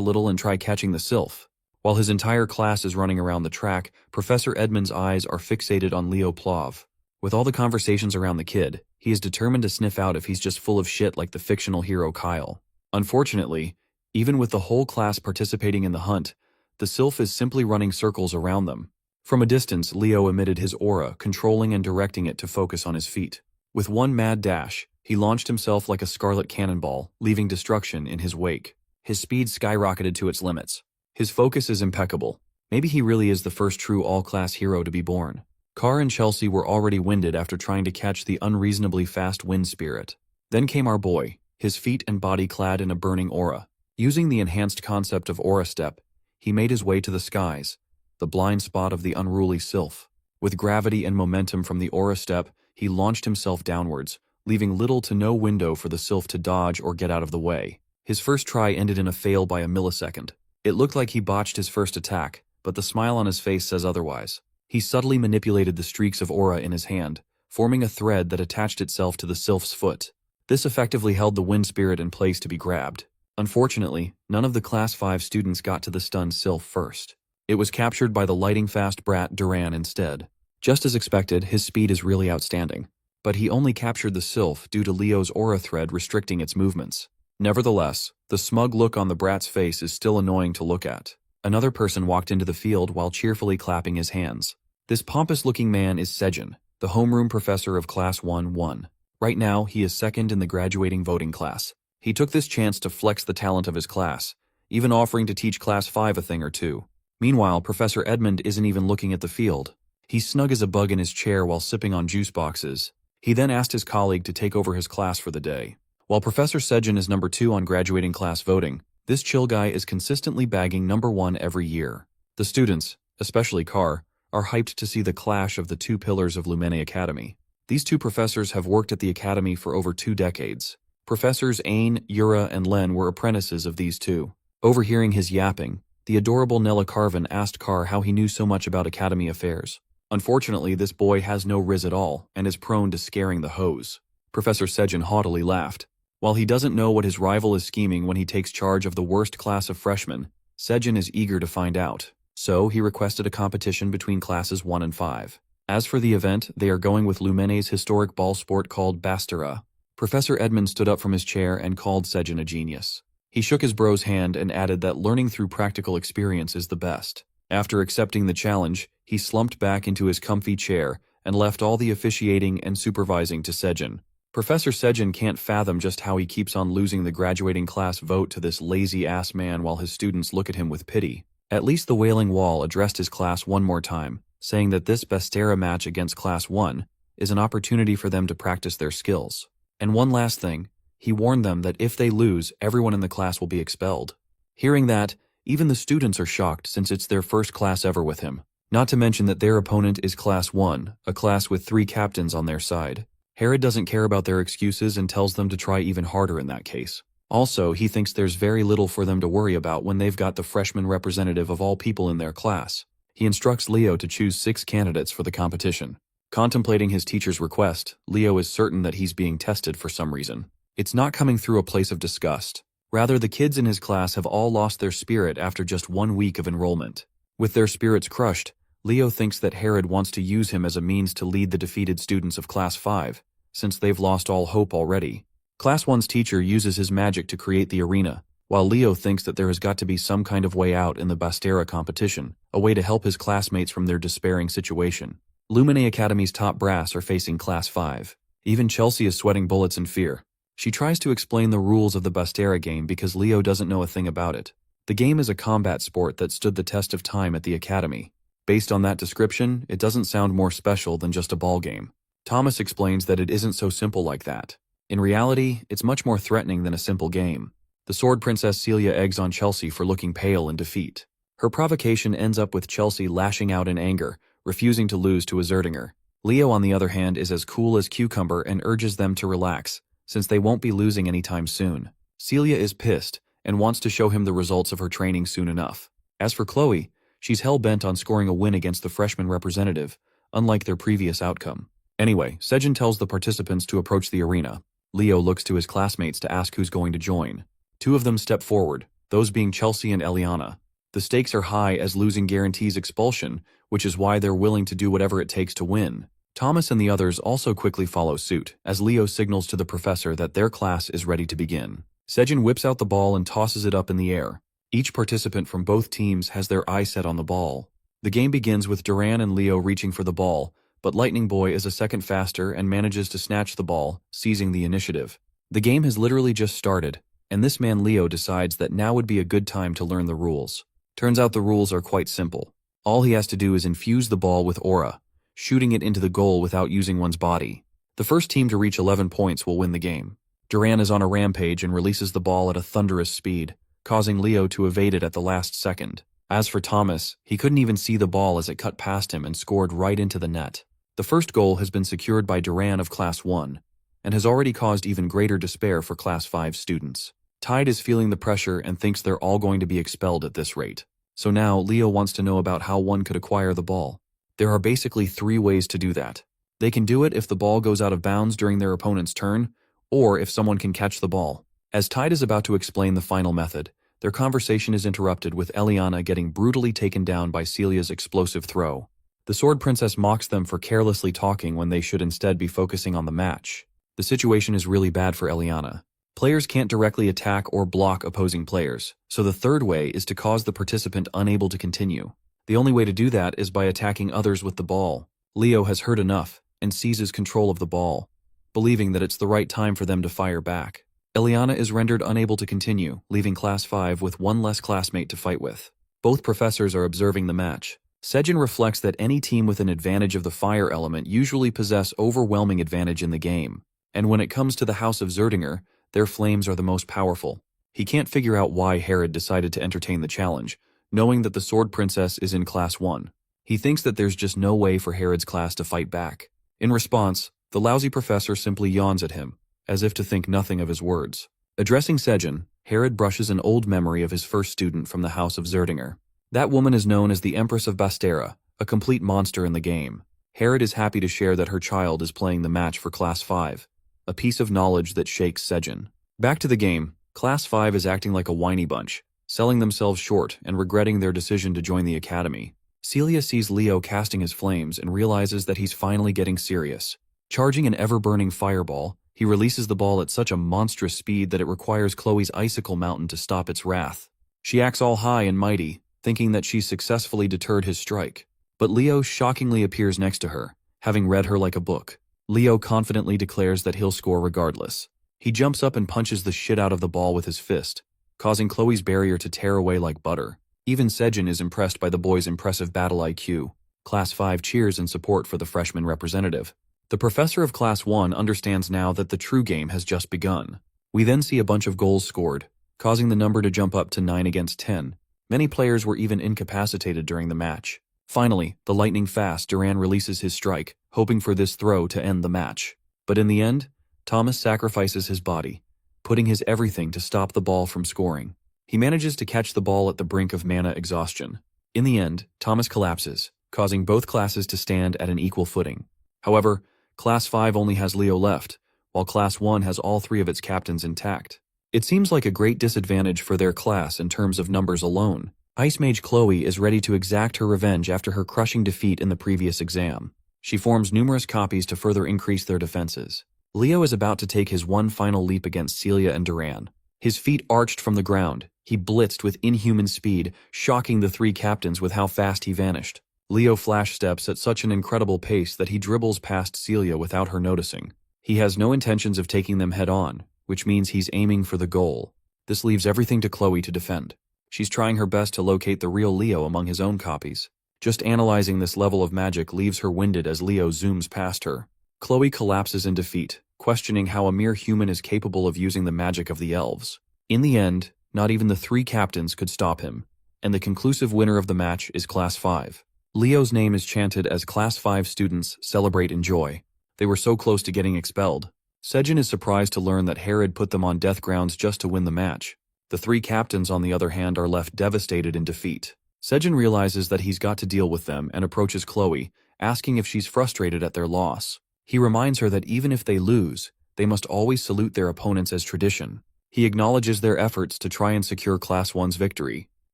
little and try catching the Sylph. While his entire class is running around the track, Professor Edmund's eyes are fixated on Leo Plov. With all the conversations around the kid, he is determined to sniff out if he's just full of shit like the fictional hero Kyle. Unfortunately, even with the whole class participating in the hunt, the Sylph is simply running circles around them. From a distance, Leo emitted his aura, controlling and directing it to focus on his feet. With one mad dash, he launched himself like a scarlet cannonball, leaving destruction in his wake. His speed skyrocketed to its limits. His focus is impeccable. Maybe he really is the first true all-class hero to be born. Carr and Chelsea were already winded after trying to catch the unreasonably fast wind spirit. Then came our boy, his feet and body clad in a burning aura. Using the enhanced concept of aura step, he made his way to the skies, the blind spot of the unruly Sylph. With gravity and momentum from the aura step, he launched himself downwards, leaving little to no window for the Sylph to dodge or get out of the way. His first try ended in a fail by a millisecond. It looked like he botched his first attack, but the smile on his face says otherwise. He subtly manipulated the streaks of aura in his hand, forming a thread that attached itself to the Sylph's foot. This effectively held the wind spirit in place to be grabbed. Unfortunately, none of the Class 5 students got to the stunned Sylph first. It was captured by the lighting-fast brat Duran instead. Just as expected, his speed is really outstanding. But he only captured the Sylph due to Leo's aura thread restricting its movements. Nevertheless, the smug look on the brat's face is still annoying to look at. Another person walked into the field while cheerfully clapping his hands. This pompous-looking man is Sejin, the homeroom professor of Class 1-1. Right now, he is second in the graduating voting class. He took this chance to flex the talent of his class, even offering to teach Class 5 a thing or two. Meanwhile, Professor Edmund isn't even looking at the field. He's snug as a bug in his chair while sipping on juice boxes. He then asked his colleague to take over his class for the day. While Professor Sejin is number 2 on graduating class voting, this chill guy is consistently bagging number 1 every year. The students, especially Carr, are hyped to see the clash of the 2 pillars of Lumene Academy. These 2 professors have worked at the academy for over 2 decades. Professors Ain, Yura, and Len were apprentices of these 2. Overhearing his yapping, the adorable Nella Carvin asked Carr how he knew so much about academy affairs. Unfortunately, this boy has no riz at all and is prone to scaring the hose. Professor Sejin haughtily laughed. While he doesn't know what his rival is scheming when he takes charge of the worst class of freshmen, Sejin is eager to find out. So he requested a competition between classes 1 and 5. As for the event, they are going with Lumene's historic ball sport called Bastera. Professor Edmund stood up from his chair and called Sejin a genius. He shook his bro's hand and added that learning through practical experience is the best. After accepting the challenge, he slumped back into his comfy chair and left all the officiating and supervising to Sejin. Professor Sejin can't fathom just how he keeps on losing the graduating class vote to this lazy-ass man while his students look at him with pity. At least the Wailing Wall addressed his class one more time, saying that this Bastera match against Class 1 is an opportunity for them to practice their skills. And one last thing, he warned them that if they lose, everyone in the class will be expelled. Hearing that, even the students are shocked since it's their first class ever with him. Not to mention that their opponent is Class 1, a class with 3 captains on their side. Herod doesn't care about their excuses and tells them to try even harder in that case. Also, he thinks there's very little for them to worry about when they've got the freshman representative of all people in their class. He instructs Leo to choose 6 candidates for the competition. Contemplating his teacher's request, Leo is certain that he's being tested for some reason. It's not coming through a place of disgust. Rather, the kids in his class have all lost their spirit after just 1 week of enrollment. With their spirits crushed, Leo thinks that Herod wants to use him as a means to lead the defeated students of Class 5, since they've lost all hope already. Class 1's teacher uses his magic to create the arena, while Leo thinks that there has got to be some kind of way out in the Bastera competition, a way to help his classmates from their despairing situation. Lumine Academy's top brass are facing Class 5. Even Chelsea is sweating bullets in fear. She tries to explain the rules of the Bastera game because Leo doesn't know a thing about it. The game is a combat sport that stood the test of time at the academy. Based on that description, it doesn't sound more special than just a ball game. Thomas explains that it isn't so simple like that. In reality, it's much more threatening than a simple game. The Sword Princess Celia eggs on Chelsea for looking pale in defeat. Her provocation ends up with Chelsea lashing out in anger, refusing to lose to a Zerdinger. Leo, on the other hand, is as cool as cucumber and urges them to relax, since they won't be losing anytime soon. Celia is pissed and wants to show him the results of her training soon enough. As for Chloe, she's hell-bent on scoring a win against the freshman representative, unlike their previous outcome. Anyway, Sejin tells the participants to approach the arena. Leo looks to his classmates to ask who's going to join. 2 of them step forward, those being Chelsea and Eliana. The stakes are high as losing guarantees expulsion, which is why they're willing to do whatever it takes to win. Thomas and the others also quickly follow suit, as Leo signals to the professor that their class is ready to begin. Sejin whips out the ball and tosses it up in the air. Each participant from both teams has their eye set on the ball. The game begins with Duran and Leo reaching for the ball, but Lightning Boy is a second faster and manages to snatch the ball, seizing the initiative. The game has literally just started, and this man Leo decides that now would be a good time to learn the rules. Turns out the rules are quite simple. All he has to do is infuse the ball with aura, shooting it into the goal without using one's body. The first team to reach 11 points will win the game. Duran is on a rampage and releases the ball at a thunderous speed, causing Leo to evade it at the last second. As for Thomas, he couldn't even see the ball as it cut past him and scored right into the net. The first goal has been secured by Duran of Class 1, and has already caused even greater despair for Class 5 students. Tide is feeling the pressure and thinks they're all going to be expelled at this rate. So now, Leo wants to know about how one could acquire the ball. There are basically 3 ways to do that. They can do it if the ball goes out of bounds during their opponent's turn, or if someone can catch the ball. As Tide is about to explain the final method, their conversation is interrupted with Eliana getting brutally taken down by Celia's explosive throw. The Sword Princess mocks them for carelessly talking when they should instead be focusing on the match. The situation is really bad for Eliana. Players can't directly attack or block opposing players, so the third way is to cause the participant unable to continue. The only way to do that is by attacking others with the ball. Leo has heard enough and seizes control of the ball, believing that it's the right time for them to fire back. Eliana is rendered unable to continue, leaving Class 5 with 1 less classmate to fight with. Both professors are observing the match. Sejin reflects that any team with an advantage of the fire element usually possess overwhelming advantage in the game, and when it comes to the House of Zerdinger, their flames are the most powerful. He can't figure out why Herod decided to entertain the challenge, knowing that the Sword Princess is in Class 1. He thinks that there's just no way for Herod's class to fight back. In response, the lousy professor simply yawns at him, as if to think nothing of his words. Addressing Sejin, Herod brushes an old memory of his first student from the House of Zerdinger. That woman is known as the Empress of Bastera, a complete monster in the game. Herod is happy to share that her child is playing the match for Class 5, a piece of knowledge that shakes Sejin. Back to the game, Class 5 is acting like a whiny bunch, selling themselves short and regretting their decision to join the academy. Celia sees Leo casting his flames and realizes that he's finally getting serious. Charging an ever-burning fireball, he releases the ball at such a monstrous speed that it requires Chloe's icicle mountain to stop its wrath. She acts all high and mighty, thinking that she's successfully deterred his strike. But Leo shockingly appears next to her, having read her like a book. Leo confidently declares that he'll score regardless. He jumps up and punches the shit out of the ball with his fist, causing Chloe's barrier to tear away like butter. Even Sejin is impressed by the boy's impressive battle IQ. Class 5 cheers in support for the freshman representative. The professor of Class 1 understands now that the true game has just begun. We then see a bunch of goals scored, causing the number to jump up to 9 against 10. Many players were even incapacitated during the match. Finally, the lightning-fast Duran releases his strike, hoping for this throw to end the match. But in the end, Thomas sacrifices his body, putting his everything to stop the ball from scoring. He manages to catch the ball at the brink of mana exhaustion. In the end, Thomas collapses, causing both classes to stand at an equal footing. However, Class 5 only has Leo left, while Class 1 has all three of its captains intact. It seems like a great disadvantage for their class in terms of numbers alone. Ice Mage Chloe is ready to exact her revenge after her crushing defeat in the previous exam. She forms numerous copies to further increase their defenses. Leo is about to take his one final leap against Celia and Duran. His feet arched from the ground. He blitzed with inhuman speed, shocking the three captains with how fast he vanished. Leo flash steps at such an incredible pace that he dribbles past Celia without her noticing. He has no intentions of taking them head-on, which means he's aiming for the goal. This leaves everything to Chloe to defend. She's trying her best to locate the real Leo among his own copies. Just analyzing this level of magic leaves her winded as Leo zooms past her. Chloe collapses in defeat, questioning how a mere human is capable of using the magic of the elves. In the end, not even the three captains could stop him, and the conclusive winner of the match is Class 5. Leo's name is chanted as Class 5 students celebrate in joy. They were so close to getting expelled. Sejin is surprised to learn that Herod put them on death grounds just to win the match. The three captains, on the other hand, are left devastated in defeat. Sejin realizes that he's got to deal with them and approaches Chloe, asking if she's frustrated at their loss. He reminds her that even if they lose, they must always salute their opponents as tradition. He acknowledges their efforts to try and secure Class 1's victory.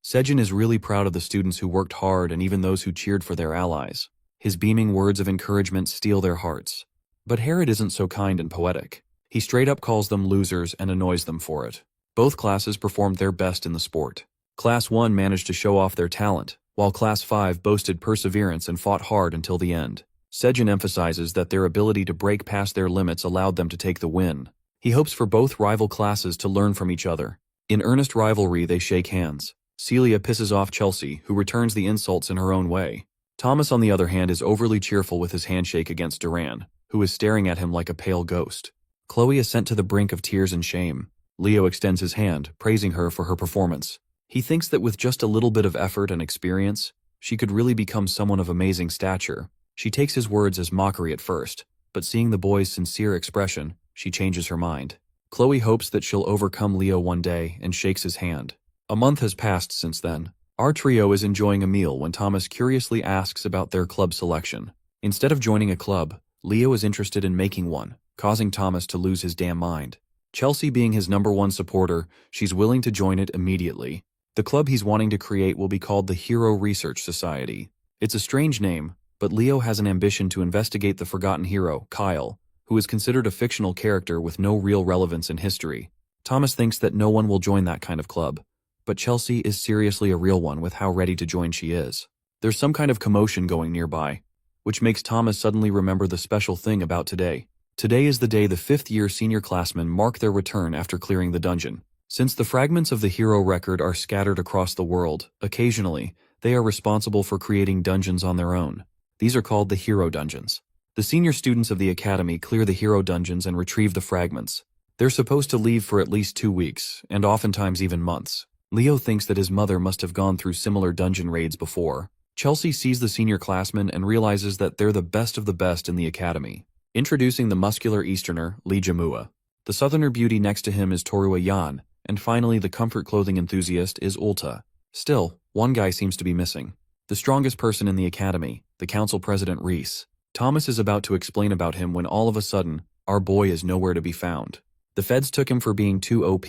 Sejin is really proud of the students who worked hard and even those who cheered for their allies. His beaming words of encouragement steal their hearts. But Herod isn't so kind and poetic. He straight up calls them losers and annoys them for it. Both classes performed their best in the sport. Class 1 managed to show off their talent, while Class 5 boasted perseverance and fought hard until the end. Sejin emphasizes that their ability to break past their limits allowed them to take the win. He hopes for both rival classes to learn from each other. In earnest rivalry, they shake hands. Celia pisses off Chelsea, who returns the insults in her own way. Thomas, on the other hand, is overly cheerful with his handshake against Duran, who is staring at him like a pale ghost. Chloe is sent to the brink of tears and shame. Leo extends his hand, praising her for her performance. He thinks that with just a little bit of effort and experience, she could really become someone of amazing stature. She takes his words as mockery at first, but seeing the boy's sincere expression, she changes her mind. Chloe hopes that she'll overcome Leo one day and shakes his hand. A month has passed since then. Our trio is enjoying a meal when Thomas curiously asks about their club selection. Instead of joining a club, Leo is interested in making one, causing Thomas to lose his damn mind. Chelsea being his #1 supporter, she's willing to join it immediately. The club he's wanting to create will be called the Hero Research Society. It's a strange name, but Leo has an ambition to investigate the forgotten hero, Kyle, who is considered a fictional character with no real relevance in history. Thomas thinks that no one will join that kind of club, but Chelsea is seriously a real one with how ready to join she is. There's some kind of commotion going nearby, which makes Thomas suddenly remember the special thing about today. Today is the day the 5th-year senior classmen mark their return after clearing the dungeon. Since the fragments of the hero record are scattered across the world, occasionally, they are responsible for creating dungeons on their own. These are called the hero dungeons. The senior students of the academy clear the hero dungeons and retrieve the fragments. They're supposed to leave for at least 2 weeks, and oftentimes even months. Leo thinks that his mother must have gone through similar dungeon raids before. Chelsea sees the senior classmen and realizes that they're the best of the best in the academy. Introducing the muscular Easterner, Lee Jamua. The southerner beauty next to him is Torua Yan, and finally the comfort clothing enthusiast is Ulta. Still, one guy seems to be missing. The strongest person in the academy, the council president Reese. Thomas is about to explain about him when all of a sudden, our boy is nowhere to be found. The feds took him for being too OP.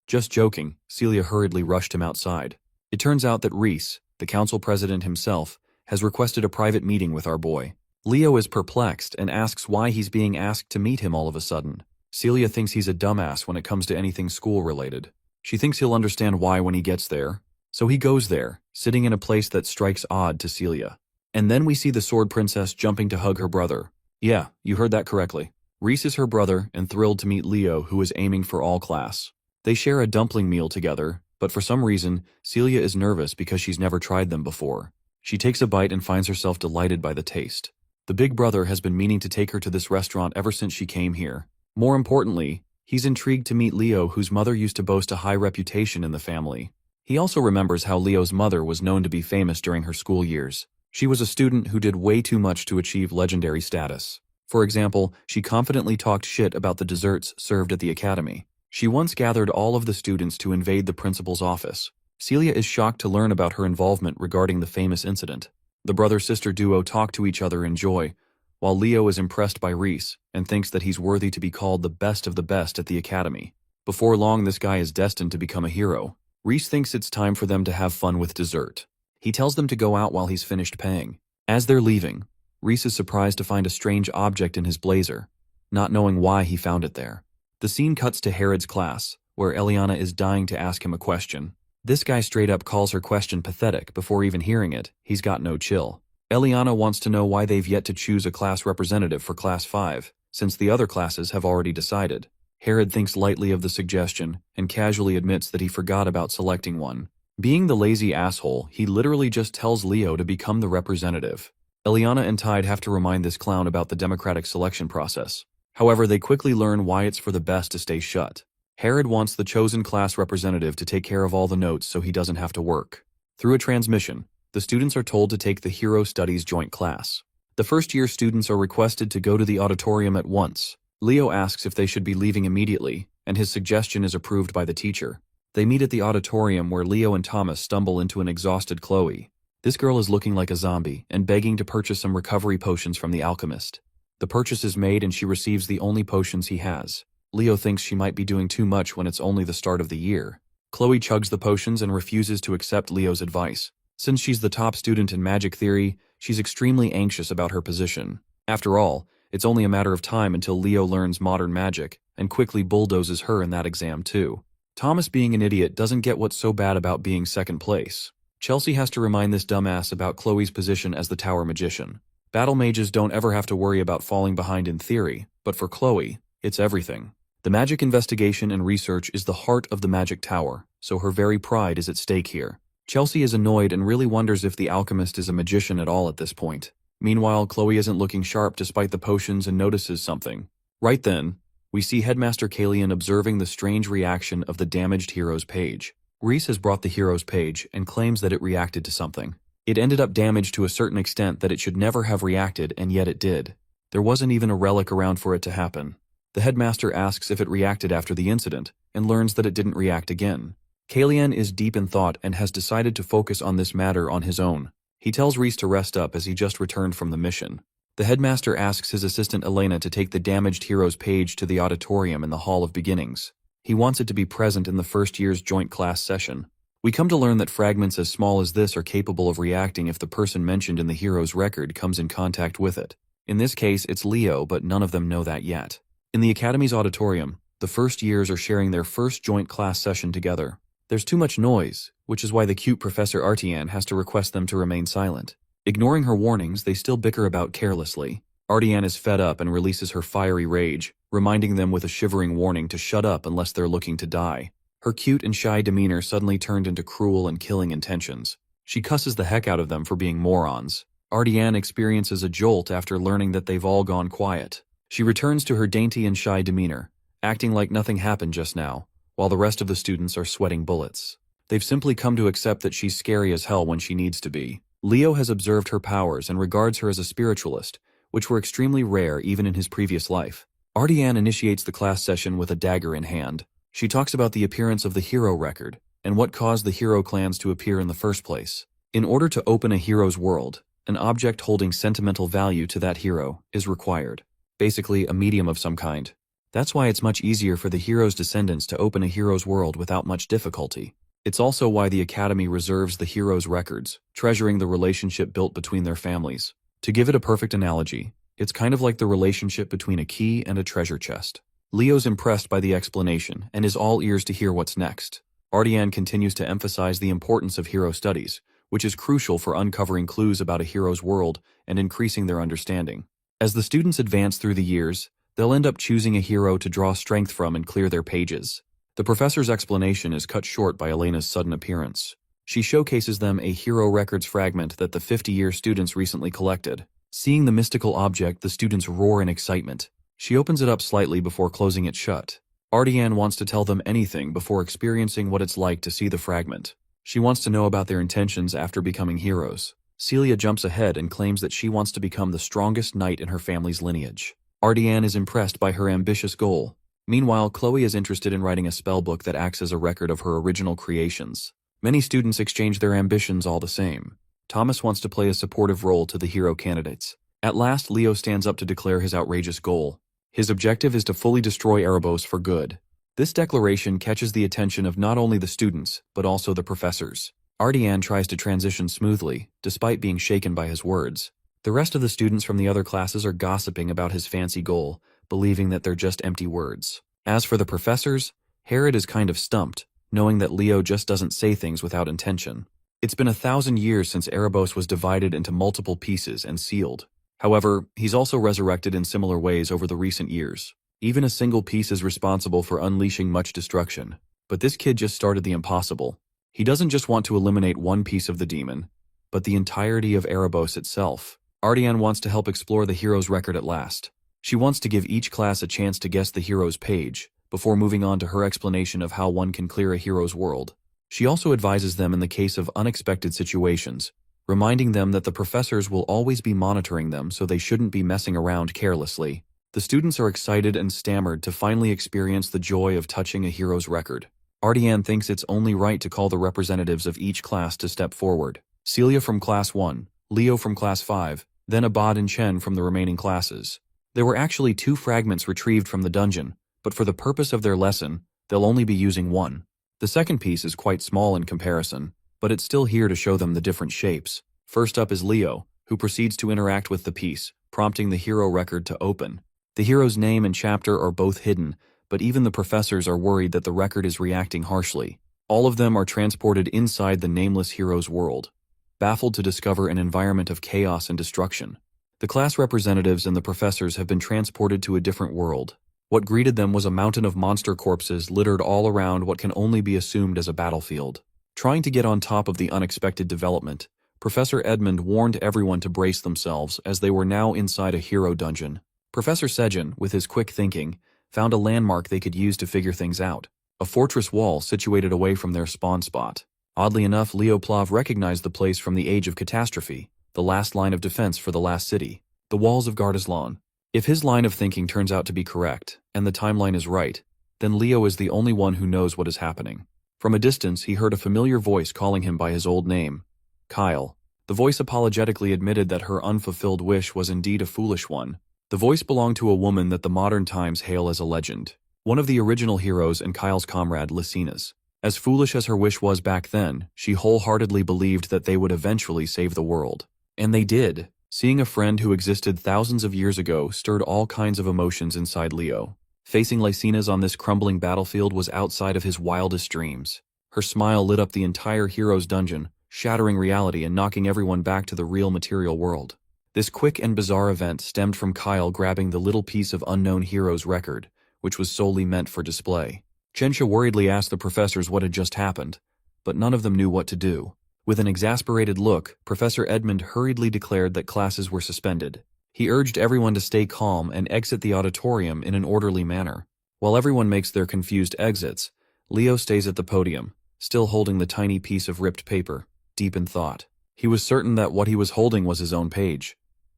Just joking, Celia hurriedly rushed him outside. It turns out that Reese, the council president himself, has requested a private meeting with our boy. Leo is perplexed and asks why he's being asked to meet him all of a sudden. Celia thinks he's a dumbass when it comes to anything school-related. She thinks he'll understand why when he gets there. So he goes there, sitting in a place that strikes odd to Celia. And then we see the Sword Princess jumping to hug her brother. Yeah, you heard that correctly. Reese is her brother and thrilled to meet Leo, who is aiming for all class. They share a dumpling meal together, but for some reason, Celia is nervous because she's never tried them before. She takes a bite and finds herself delighted by the taste. The big brother has been meaning to take her to this restaurant ever since she came here. More importantly, he's intrigued to meet Leo, whose mother used to boast a high reputation in the family. He also remembers how Leo's mother was known to be famous during her school years. She was a student who did way too much to achieve legendary status. For example, she confidently talked shit about the desserts served at the academy. She once gathered all of the students to invade the principal's office. Celia is shocked to learn about her involvement regarding the famous incident. The brother-sister duo talk to each other in joy, while Leo is impressed by Reese and thinks that he's worthy to be called the best of the best at the academy. Before long, this guy is destined to become a hero. Reese thinks it's time for them to have fun with dessert. He tells them to go out while he's finished paying. As they're leaving, Reese is surprised to find a strange object in his blazer, not knowing why he found it there. The scene cuts to Herod's class, where Eliana is dying to ask him a question. This guy straight up calls her question pathetic before even hearing it. He's got no chill. Eliana wants to know why they've yet to choose a class representative for Class 5, since the other classes have already decided. Herod thinks lightly of the suggestion and casually admits that he forgot about selecting one. Being the lazy asshole, he literally just tells Leo to become the representative. Eliana and Tide have to remind this clown about the democratic selection process. However, they quickly learn why it's for the best to stay shut. Herod wants the chosen class representative to take care of all the notes so he doesn't have to work. Through a transmission, the students are told to take the Hero Studies joint class. The first-year students are requested to go to the auditorium at once. Leo asks if they should be leaving immediately, and his suggestion is approved by the teacher. They meet at the auditorium where Leo and Thomas stumble into an exhausted Chloe. This girl is looking like a zombie and begging to purchase some recovery potions from the alchemist. The purchase is made and she receives the only potions he has. Leo thinks she might be doing too much when it's only the start of the year. Chloe chugs the potions and refuses to accept Leo's advice. Since she's the top student in magic theory, she's extremely anxious about her position. After all, it's only a matter of time until Leo learns modern magic and quickly bulldozes her in that exam too. Thomas, being an idiot, doesn't get what's so bad about being second place. Chelsea has to remind this dumbass about Chloe's position as the tower magician. Battle mages don't ever have to worry about falling behind in theory, but for Chloe, it's everything. The magic investigation and research is the heart of the magic tower, so her very pride is at stake here. Chelsea is annoyed and really wonders if the alchemist is a magician at all at this point. Meanwhile, Chloe isn't looking sharp despite the potions and notices something. Right then, we see Headmaster Kalian observing the strange reaction of the damaged hero's page. Reese has brought the hero's page and claims that it reacted to something. It ended up damaged to a certain extent that it should never have reacted, and yet it did. There wasn't even a relic around for it to happen. The headmaster asks if it reacted after the incident, and learns that it didn't react again. Kalian is deep in thought and has decided to focus on this matter on his own. He tells Reese to rest up as he just returned from the mission. The headmaster asks his assistant Elena to take the damaged hero's page to the auditorium in the Hall of Beginnings. He wants it to be present in the first year's joint class session. We come to learn that fragments as small as this are capable of reacting if the person mentioned in the hero's record comes in contact with it. In this case, it's Leo, but none of them know that yet. In the Academy's auditorium, the first years are sharing their first joint class session together. There's too much noise, which is why the cute Professor Artian has to request them to remain silent. Ignoring her warnings, they still bicker about carelessly. Artian is fed up and releases her fiery rage, reminding them with a shivering warning to shut up unless they're looking to die. Her cute and shy demeanor suddenly turned into cruel and killing intentions. She cusses the heck out of them for being morons. Artian experiences a jolt after learning that they've all gone quiet. She returns to her dainty and shy demeanor, acting like nothing happened just now, while the rest of the students are sweating bullets. They've simply come to accept that she's scary as hell when she needs to be. Leo has observed her powers and regards her as a spiritualist, which were extremely rare even in his previous life. Artian initiates the class session with a dagger in hand. She talks about the appearance of the hero record and what caused the hero clans to appear in the first place. In order to open a hero's world, an object holding sentimental value to that hero is required. Basically, a medium of some kind. That's why it's much easier for the hero's descendants to open a hero's world without much difficulty. It's also why the Academy reserves the hero's records, treasuring the relationship built between their families. To give it a perfect analogy, it's kind of like the relationship between a key and a treasure chest. Leo's impressed by the explanation and is all ears to hear what's next. Artian continues to emphasize the importance of hero studies, which is crucial for uncovering clues about a hero's world and increasing their understanding. As the students advance through the years, they'll end up choosing a hero to draw strength from and clear their pages. The professor's explanation is cut short by Elena's sudden appearance. She showcases them a hero records fragment that the 50-year students recently collected. Seeing the mystical object, the students roar in excitement. She opens it up slightly before closing it shut. Artian wants to tell them anything before experiencing what it's like to see the fragment. She wants to know about their intentions after becoming heroes. Celia jumps ahead and claims that she wants to become the strongest knight in her family's lineage. Artian is impressed by her ambitious goal. Meanwhile, Chloe is interested in writing a spellbook that acts as a record of her original creations. Many students exchange their ambitions all the same. Thomas wants to play a supportive role to the hero candidates. At last, Leo stands up to declare his outrageous goal. His objective is to fully destroy Erebos for good. This declaration catches the attention of not only the students, but also the professors. Ardian tries to transition smoothly, despite being shaken by his words. The rest of the students from the other classes are gossiping about his fancy goal, believing that they're just empty words. As for the professors, Herod is kind of stumped, knowing that Leo just doesn't say things without intention. It's been 1,000 years since Erebos was divided into multiple pieces and sealed. However, he's also resurrected in similar ways over the recent years. Even a single piece is responsible for unleashing much destruction. But this kid just started the impossible. He doesn't just want to eliminate one piece of the demon, but the entirety of Erebos itself. Ardian wants to help explore the hero's record at last. She wants to give each class a chance to guess the hero's page, before moving on to her explanation of how one can clear a hero's world. She also advises them in the case of unexpected situations, reminding them that the professors will always be monitoring them, so they shouldn't be messing around carelessly. The students are excited and stammered to finally experience the joy of touching a hero's record. Ardian thinks it's only right to call the representatives of each class to step forward. Celia from Class 1, Leo from Class 5, then Abad and Chen from the remaining classes. There were actually 2 fragments retrieved from the dungeon, but for the purpose of their lesson, they'll only be using one. The second piece is quite small in comparison, but it's still here to show them the different shapes. First up is Leo, who proceeds to interact with the piece, prompting the hero record to open. The hero's name and chapter are both hidden, but even the professors are worried that the record is reacting harshly. All of them are transported inside the nameless hero's world, baffled to discover an environment of chaos and destruction. The class representatives and the professors have been transported to a different world. What greeted them was a mountain of monster corpses littered all around what can only be assumed as a battlefield. Trying to get on top of the unexpected development, Professor Edmund warned everyone to brace themselves as they were now inside a hero dungeon. Professor Sejin, with his quick thinking, found a landmark they could use to figure things out. A fortress wall situated away from their spawn spot. Oddly enough, Leo Plav recognized the place from the Age of Catastrophe, the last line of defense for the last city, the walls of Gardaslan. If his line of thinking turns out to be correct, and the timeline is right, then Leo is the only one who knows what is happening. From a distance, he heard a familiar voice calling him by his old name, Kyle. The voice apologetically admitted that her unfulfilled wish was indeed a foolish one. The voice belonged to a woman that the modern times hail as a legend, one of the original heroes and Kyle's comrade, Lycina's. As foolish as her wish was back then, she wholeheartedly believed that they would eventually save the world. And they did. Seeing a friend who existed thousands of years ago stirred all kinds of emotions inside Leo. Facing Lycina's on this crumbling battlefield was outside of his wildest dreams. Her smile lit up the entire hero's dungeon, shattering reality and knocking everyone back to the real material world. This quick and bizarre event stemmed from Kyle grabbing the little piece of unknown hero's record, which was solely meant for display. Chensha worriedly asked the professors what had just happened, but none of them knew what to do. With an exasperated look, Professor Edmund hurriedly declared that classes were suspended. He urged everyone to stay calm and exit the auditorium in an orderly manner. While everyone makes their confused exits, Leo stays at the podium, still holding the tiny piece of ripped paper, deep in thought. He was certain that what he was holding was his own page.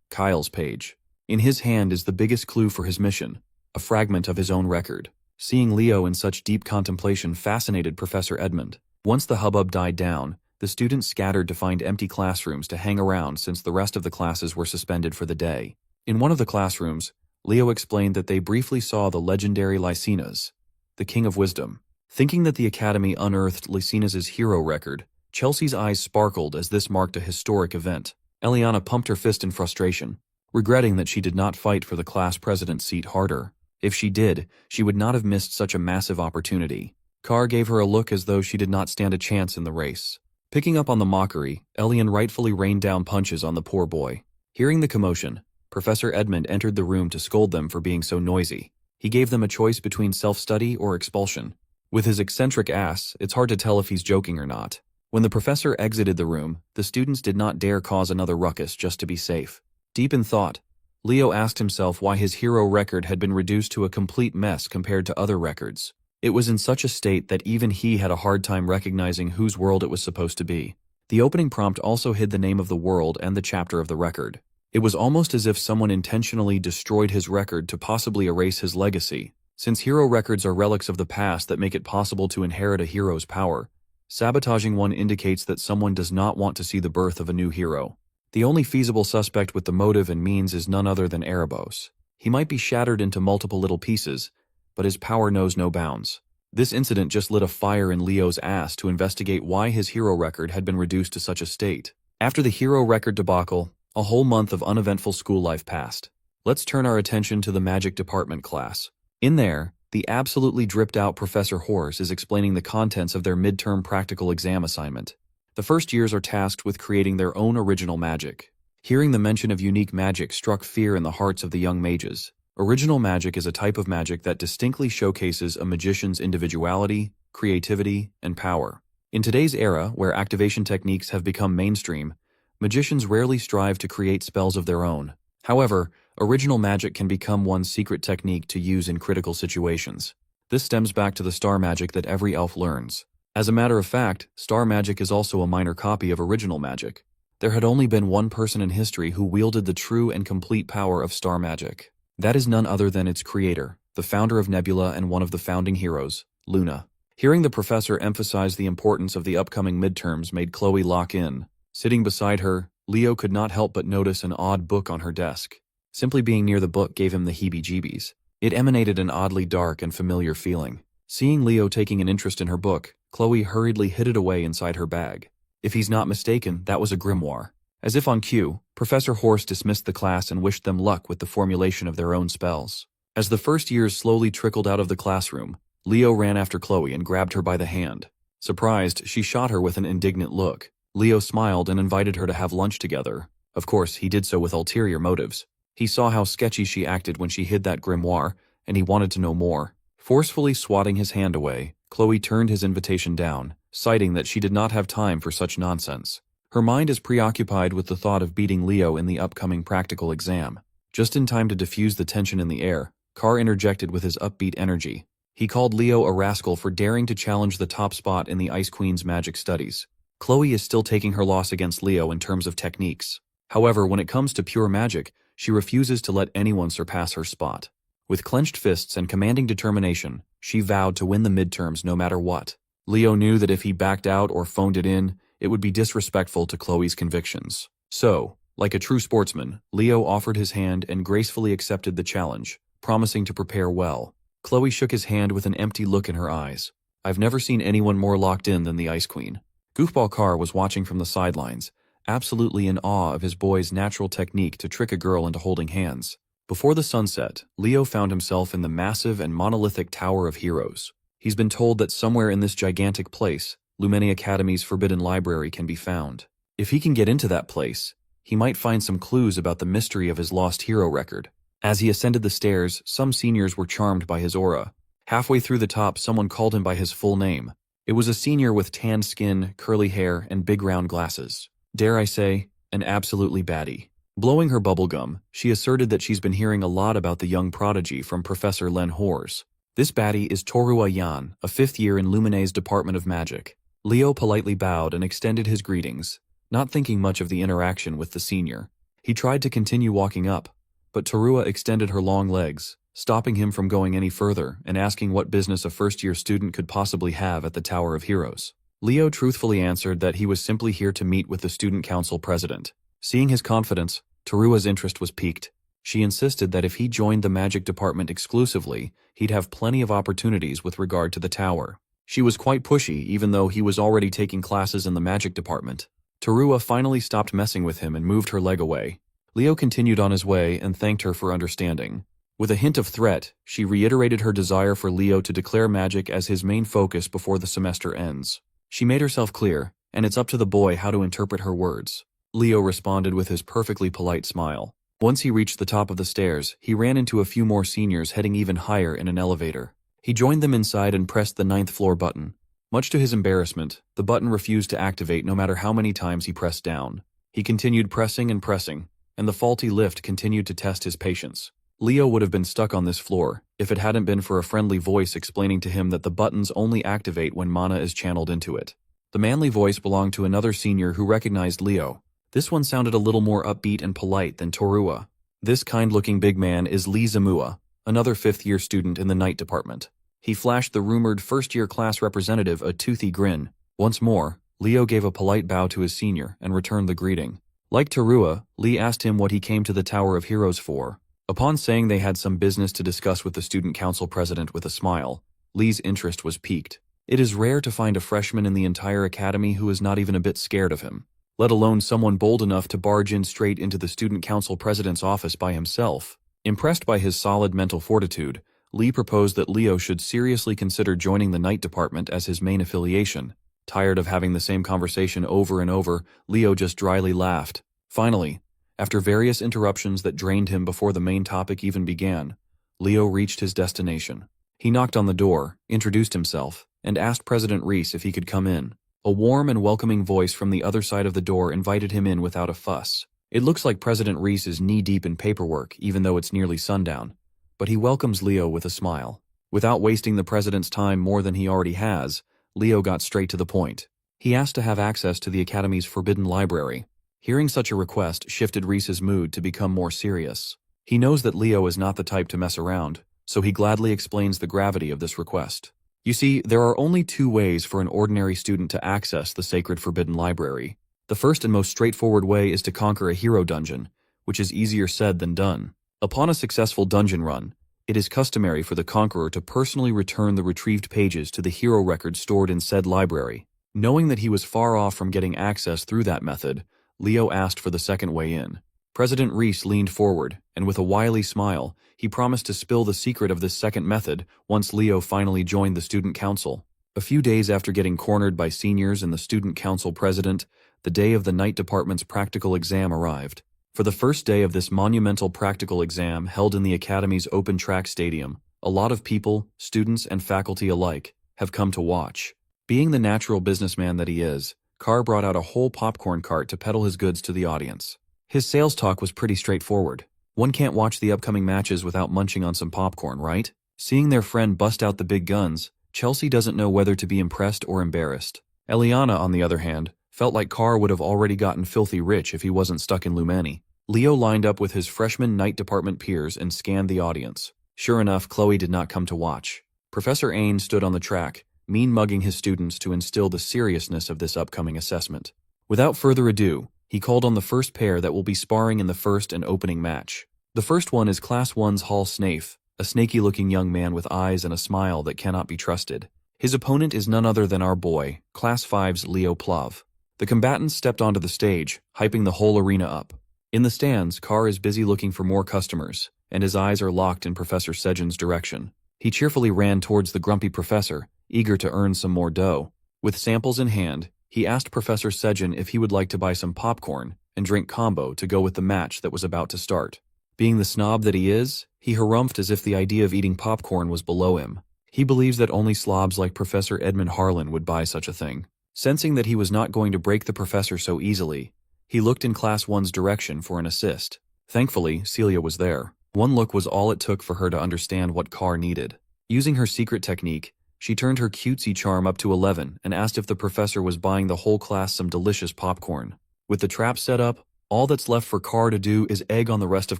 Kyle's page. In his hand is the biggest clue for his mission, a fragment of his own record. Seeing Leo in such deep contemplation fascinated Professor Edmund. Once the hubbub died down, the students scattered to find empty classrooms to hang around since the rest of the classes were suspended for the day. In one of the classrooms, Leo explained that they briefly saw the legendary Lycina's, the King of Wisdom. Thinking that the Academy unearthed Lycina's hero record, Chelsea's eyes sparkled as this marked a historic event. Eliana pumped her fist in frustration, regretting that she did not fight for the class president's seat harder. If she did, she would not have missed such a massive opportunity. Carr gave her a look as though she did not stand a chance in the race. Picking up on the mockery, Elian rightfully rained down punches on the poor boy. Hearing the commotion, Professor Edmund entered the room to scold them for being so noisy. He gave them a choice between self-study or expulsion. With his eccentric ass, it's hard to tell if he's joking or not. When the professor exited the room, the students did not dare cause another ruckus just to be safe. Deep in thought, Leo asked himself why his hero record had been reduced to a complete mess compared to other records. It was in such a state that even he had a hard time recognizing whose world it was supposed to be. The opening prompt also hid the name of the world and the chapter of the record. It was almost as if someone intentionally destroyed his record to possibly erase his legacy. Since hero records are relics of the past that make it possible to inherit a hero's power, sabotaging one indicates that someone does not want to see the birth of a new hero. The only feasible suspect with the motive and means is none other than Erebos. He might be shattered into multiple little pieces, but his power knows no bounds. This incident just lit a fire in Leo's ass to investigate why his hero record had been reduced to such a state. After the hero record debacle, a whole month of uneventful school life passed. Let's turn our attention to the magic department class. In there, the absolutely dripped-out Professor Horse is explaining the contents of their midterm practical exam assignment. The first years are tasked with creating their own original magic. Hearing the mention of unique magic struck fear in the hearts of the young mages. Original magic is a type of magic that distinctly showcases a magician's individuality, creativity, and power. In today's era, where activation techniques have become mainstream, magicians rarely strive to create spells of their own. However, original magic can become one's secret technique to use in critical situations. This stems back to the star magic that every elf learns. As a matter of fact, star magic is also a minor copy of original magic. There had only been one person in history who wielded the true and complete power of star magic. That is none other than its creator, the founder of Nebula and one of the founding heroes, Luna. Hearing the professor emphasize the importance of the upcoming midterms made Chloe lock in. Sitting beside her, Leo could not help but notice an odd book on her desk. Simply being near the book gave him the heebie-jeebies. It emanated an oddly dark and familiar feeling. Seeing Leo taking an interest in her book, Chloe hurriedly hid it away inside her bag. If he's not mistaken, that was a grimoire. As if on cue, Professor Horse dismissed the class and wished them luck with the formulation of their own spells. As the first years slowly trickled out of the classroom, Leo ran after Chloe and grabbed her by the hand. Surprised, she shot her with an indignant look. Leo smiled and invited her to have lunch together. Of course, he did so with ulterior motives. He saw how sketchy she acted when she hid that grimoire, and he wanted to know more. Forcefully swatting his hand away, Chloe turned his invitation down, citing that she did not have time for such nonsense. Her mind is preoccupied with the thought of beating Leo in the upcoming practical exam. Just in time to diffuse the tension in the air, Carr interjected with his upbeat energy. He called Leo a rascal for daring to challenge the top spot in the Ice Queen's magic studies. Chloe is still taking her loss against Leo in terms of techniques. However, when it comes to pure magic, she refuses to let anyone surpass her spot. With clenched fists and commanding determination, she vowed to win the midterms no matter what. Leo knew that if he backed out or phoned it in, it would be disrespectful to Chloe's convictions. So, like a true sportsman, Leo offered his hand and gracefully accepted the challenge, promising to prepare well. Chloe shook his hand with an empty look in her eyes. I've never seen anyone more locked in than the Ice Queen. Goofball Carr was watching from the sidelines, absolutely in awe of his boy's natural technique to trick a girl into holding hands. Before the sunset, Leo found himself in the massive and monolithic Tower of Heroes. He's been told that somewhere in this gigantic place, Lumini Academy's forbidden library can be found. If he can get into that place, he might find some clues about the mystery of his lost hero record. As he ascended the stairs, some seniors were charmed by his aura. Halfway through the top, someone called him by his full name. It was a senior with tanned skin, curly hair, and big round glasses. Dare I say, an absolutely baddie. Blowing her bubblegum, she asserted that she's been hearing a lot about the young prodigy from Professor Len Hors. This baddie is Torua Yan, a 5th year in Lumine's Department of Magic. Leo politely bowed and extended his greetings, not thinking much of the interaction with the senior. He tried to continue walking up, but Torua extended her long legs, stopping him from going any further and asking what business a first-year student could possibly have at the Tower of Heroes. Leo truthfully answered that he was simply here to meet with the student council president. Seeing his confidence, Torua's interest was piqued. She insisted that if he joined the magic department exclusively, he'd have plenty of opportunities with regard to the tower. She was quite pushy, even though he was already taking classes in the magic department. Torua finally stopped messing with him and moved her leg away. Leo continued on his way and thanked her for understanding. With a hint of threat, she reiterated her desire for Leo to declare magic as his main focus before the semester ends. She made herself clear, and it's up to the boy how to interpret her words. Leo responded with his perfectly polite smile. Once he reached the top of the stairs, he ran into a few more seniors heading even higher in an elevator. He joined them inside and pressed the 9th floor button. Much to his embarrassment, the button refused to activate no matter how many times he pressed down. He continued pressing and pressing, and the faulty lift continued to test his patience. Leo would have been stuck on this floor if it hadn't been for a friendly voice explaining to him that the buttons only activate when mana is channeled into it. The manly voice belonged to another senior who recognized Leo. This one sounded a little more upbeat and polite than Torua. This kind-looking big man is Lee Zamua, another fifth-year student in the night department. He flashed the rumored first-year class representative a toothy grin. Once more, Leo gave a polite bow to his senior and returned the greeting. Like Terua, Lee asked him what he came to the Tower of Heroes for. Upon saying they had some business to discuss with the student council president with a smile, Lee's interest was piqued. It is rare to find a freshman in the entire academy who is not even a bit scared of him, let alone someone bold enough to barge in straight into the student council president's office by himself. Impressed by his solid mental fortitude, Lee proposed that Leo should seriously consider joining the night department as his main affiliation. Tired of having the same conversation over and over, Leo just dryly laughed. Finally, after various interruptions that drained him before the main topic even began, Leo reached his destination. He knocked on the door, introduced himself, and asked President Reese if he could come in. A warm and welcoming voice from the other side of the door invited him in without a fuss. It looks like President Reese is knee-deep in paperwork, even though it's nearly sundown, but he welcomes Leo with a smile. Without wasting the president's time more than he already has, Leo got straight to the point. He asked to have access to the Academy's forbidden library. Hearing such a request shifted Reese's mood to become more serious. He knows that Leo is not the type to mess around, so he gladly explains the gravity of this request. You see, there are only two ways for an ordinary student to access the sacred forbidden library. The first and most straightforward way is to conquer a hero dungeon, which is easier said than done. Upon a successful dungeon run, it is customary for the conqueror to personally return the retrieved pages to the hero record stored in said library. Knowing that he was far off from getting access through that method, Leo asked for the second way in. President Reese leaned forward, and with a wily smile, he promised to spill the secret of this second method once Leo finally joined the student council. A few days after getting cornered by seniors and the student council president, the day of the night department's practical exam arrived. For the first day of this monumental practical exam held in the Academy's open track stadium, a lot of people, students and faculty alike, have come to watch. Being the natural businessman that he is, Carr brought out a whole popcorn cart to peddle his goods to the audience. His sales talk was pretty straightforward. One can't watch the upcoming matches without munching on some popcorn, right? Seeing their friend bust out the big guns, Chelsea doesn't know whether to be impressed or embarrassed. Eliana, on the other hand, felt like Carr would have already gotten filthy rich if he wasn't stuck in Lumani. Leo lined up with his freshman night department peers and scanned the audience. Sure enough, Chloe did not come to watch. Professor Ain stood on the track, mean-mugging his students to instill the seriousness of this upcoming assessment. Without further ado, he called on the first pair that will be sparring in the first and opening match. The first one is Class 1's Hall Snafe, a snaky-looking young man with eyes and a smile that cannot be trusted. His opponent is none other than our boy, Class 5's Leo Plav. The combatants stepped onto the stage, hyping the whole arena up. In the stands, Carr is busy looking for more customers, and his eyes are locked in Professor Sejin's direction. He cheerfully ran towards the grumpy professor, eager to earn some more dough. With samples in hand, he asked Professor Sejin if he would like to buy some popcorn and drink combo to go with the match that was about to start. Being the snob that he is, he harumphed as if the idea of eating popcorn was below him. He believes that only slobs like Professor Edmund Harlan would buy such a thing. Sensing that he was not going to break the professor so easily, he looked in Class 1's direction for an assist. Thankfully, Celia was there. One look was all it took for her to understand what Carr needed. Using her secret technique, she turned her cutesy charm up to 11 and asked if the professor was buying the whole class some delicious popcorn. With the trap set up, all that's left for Carr to do is egg on the rest of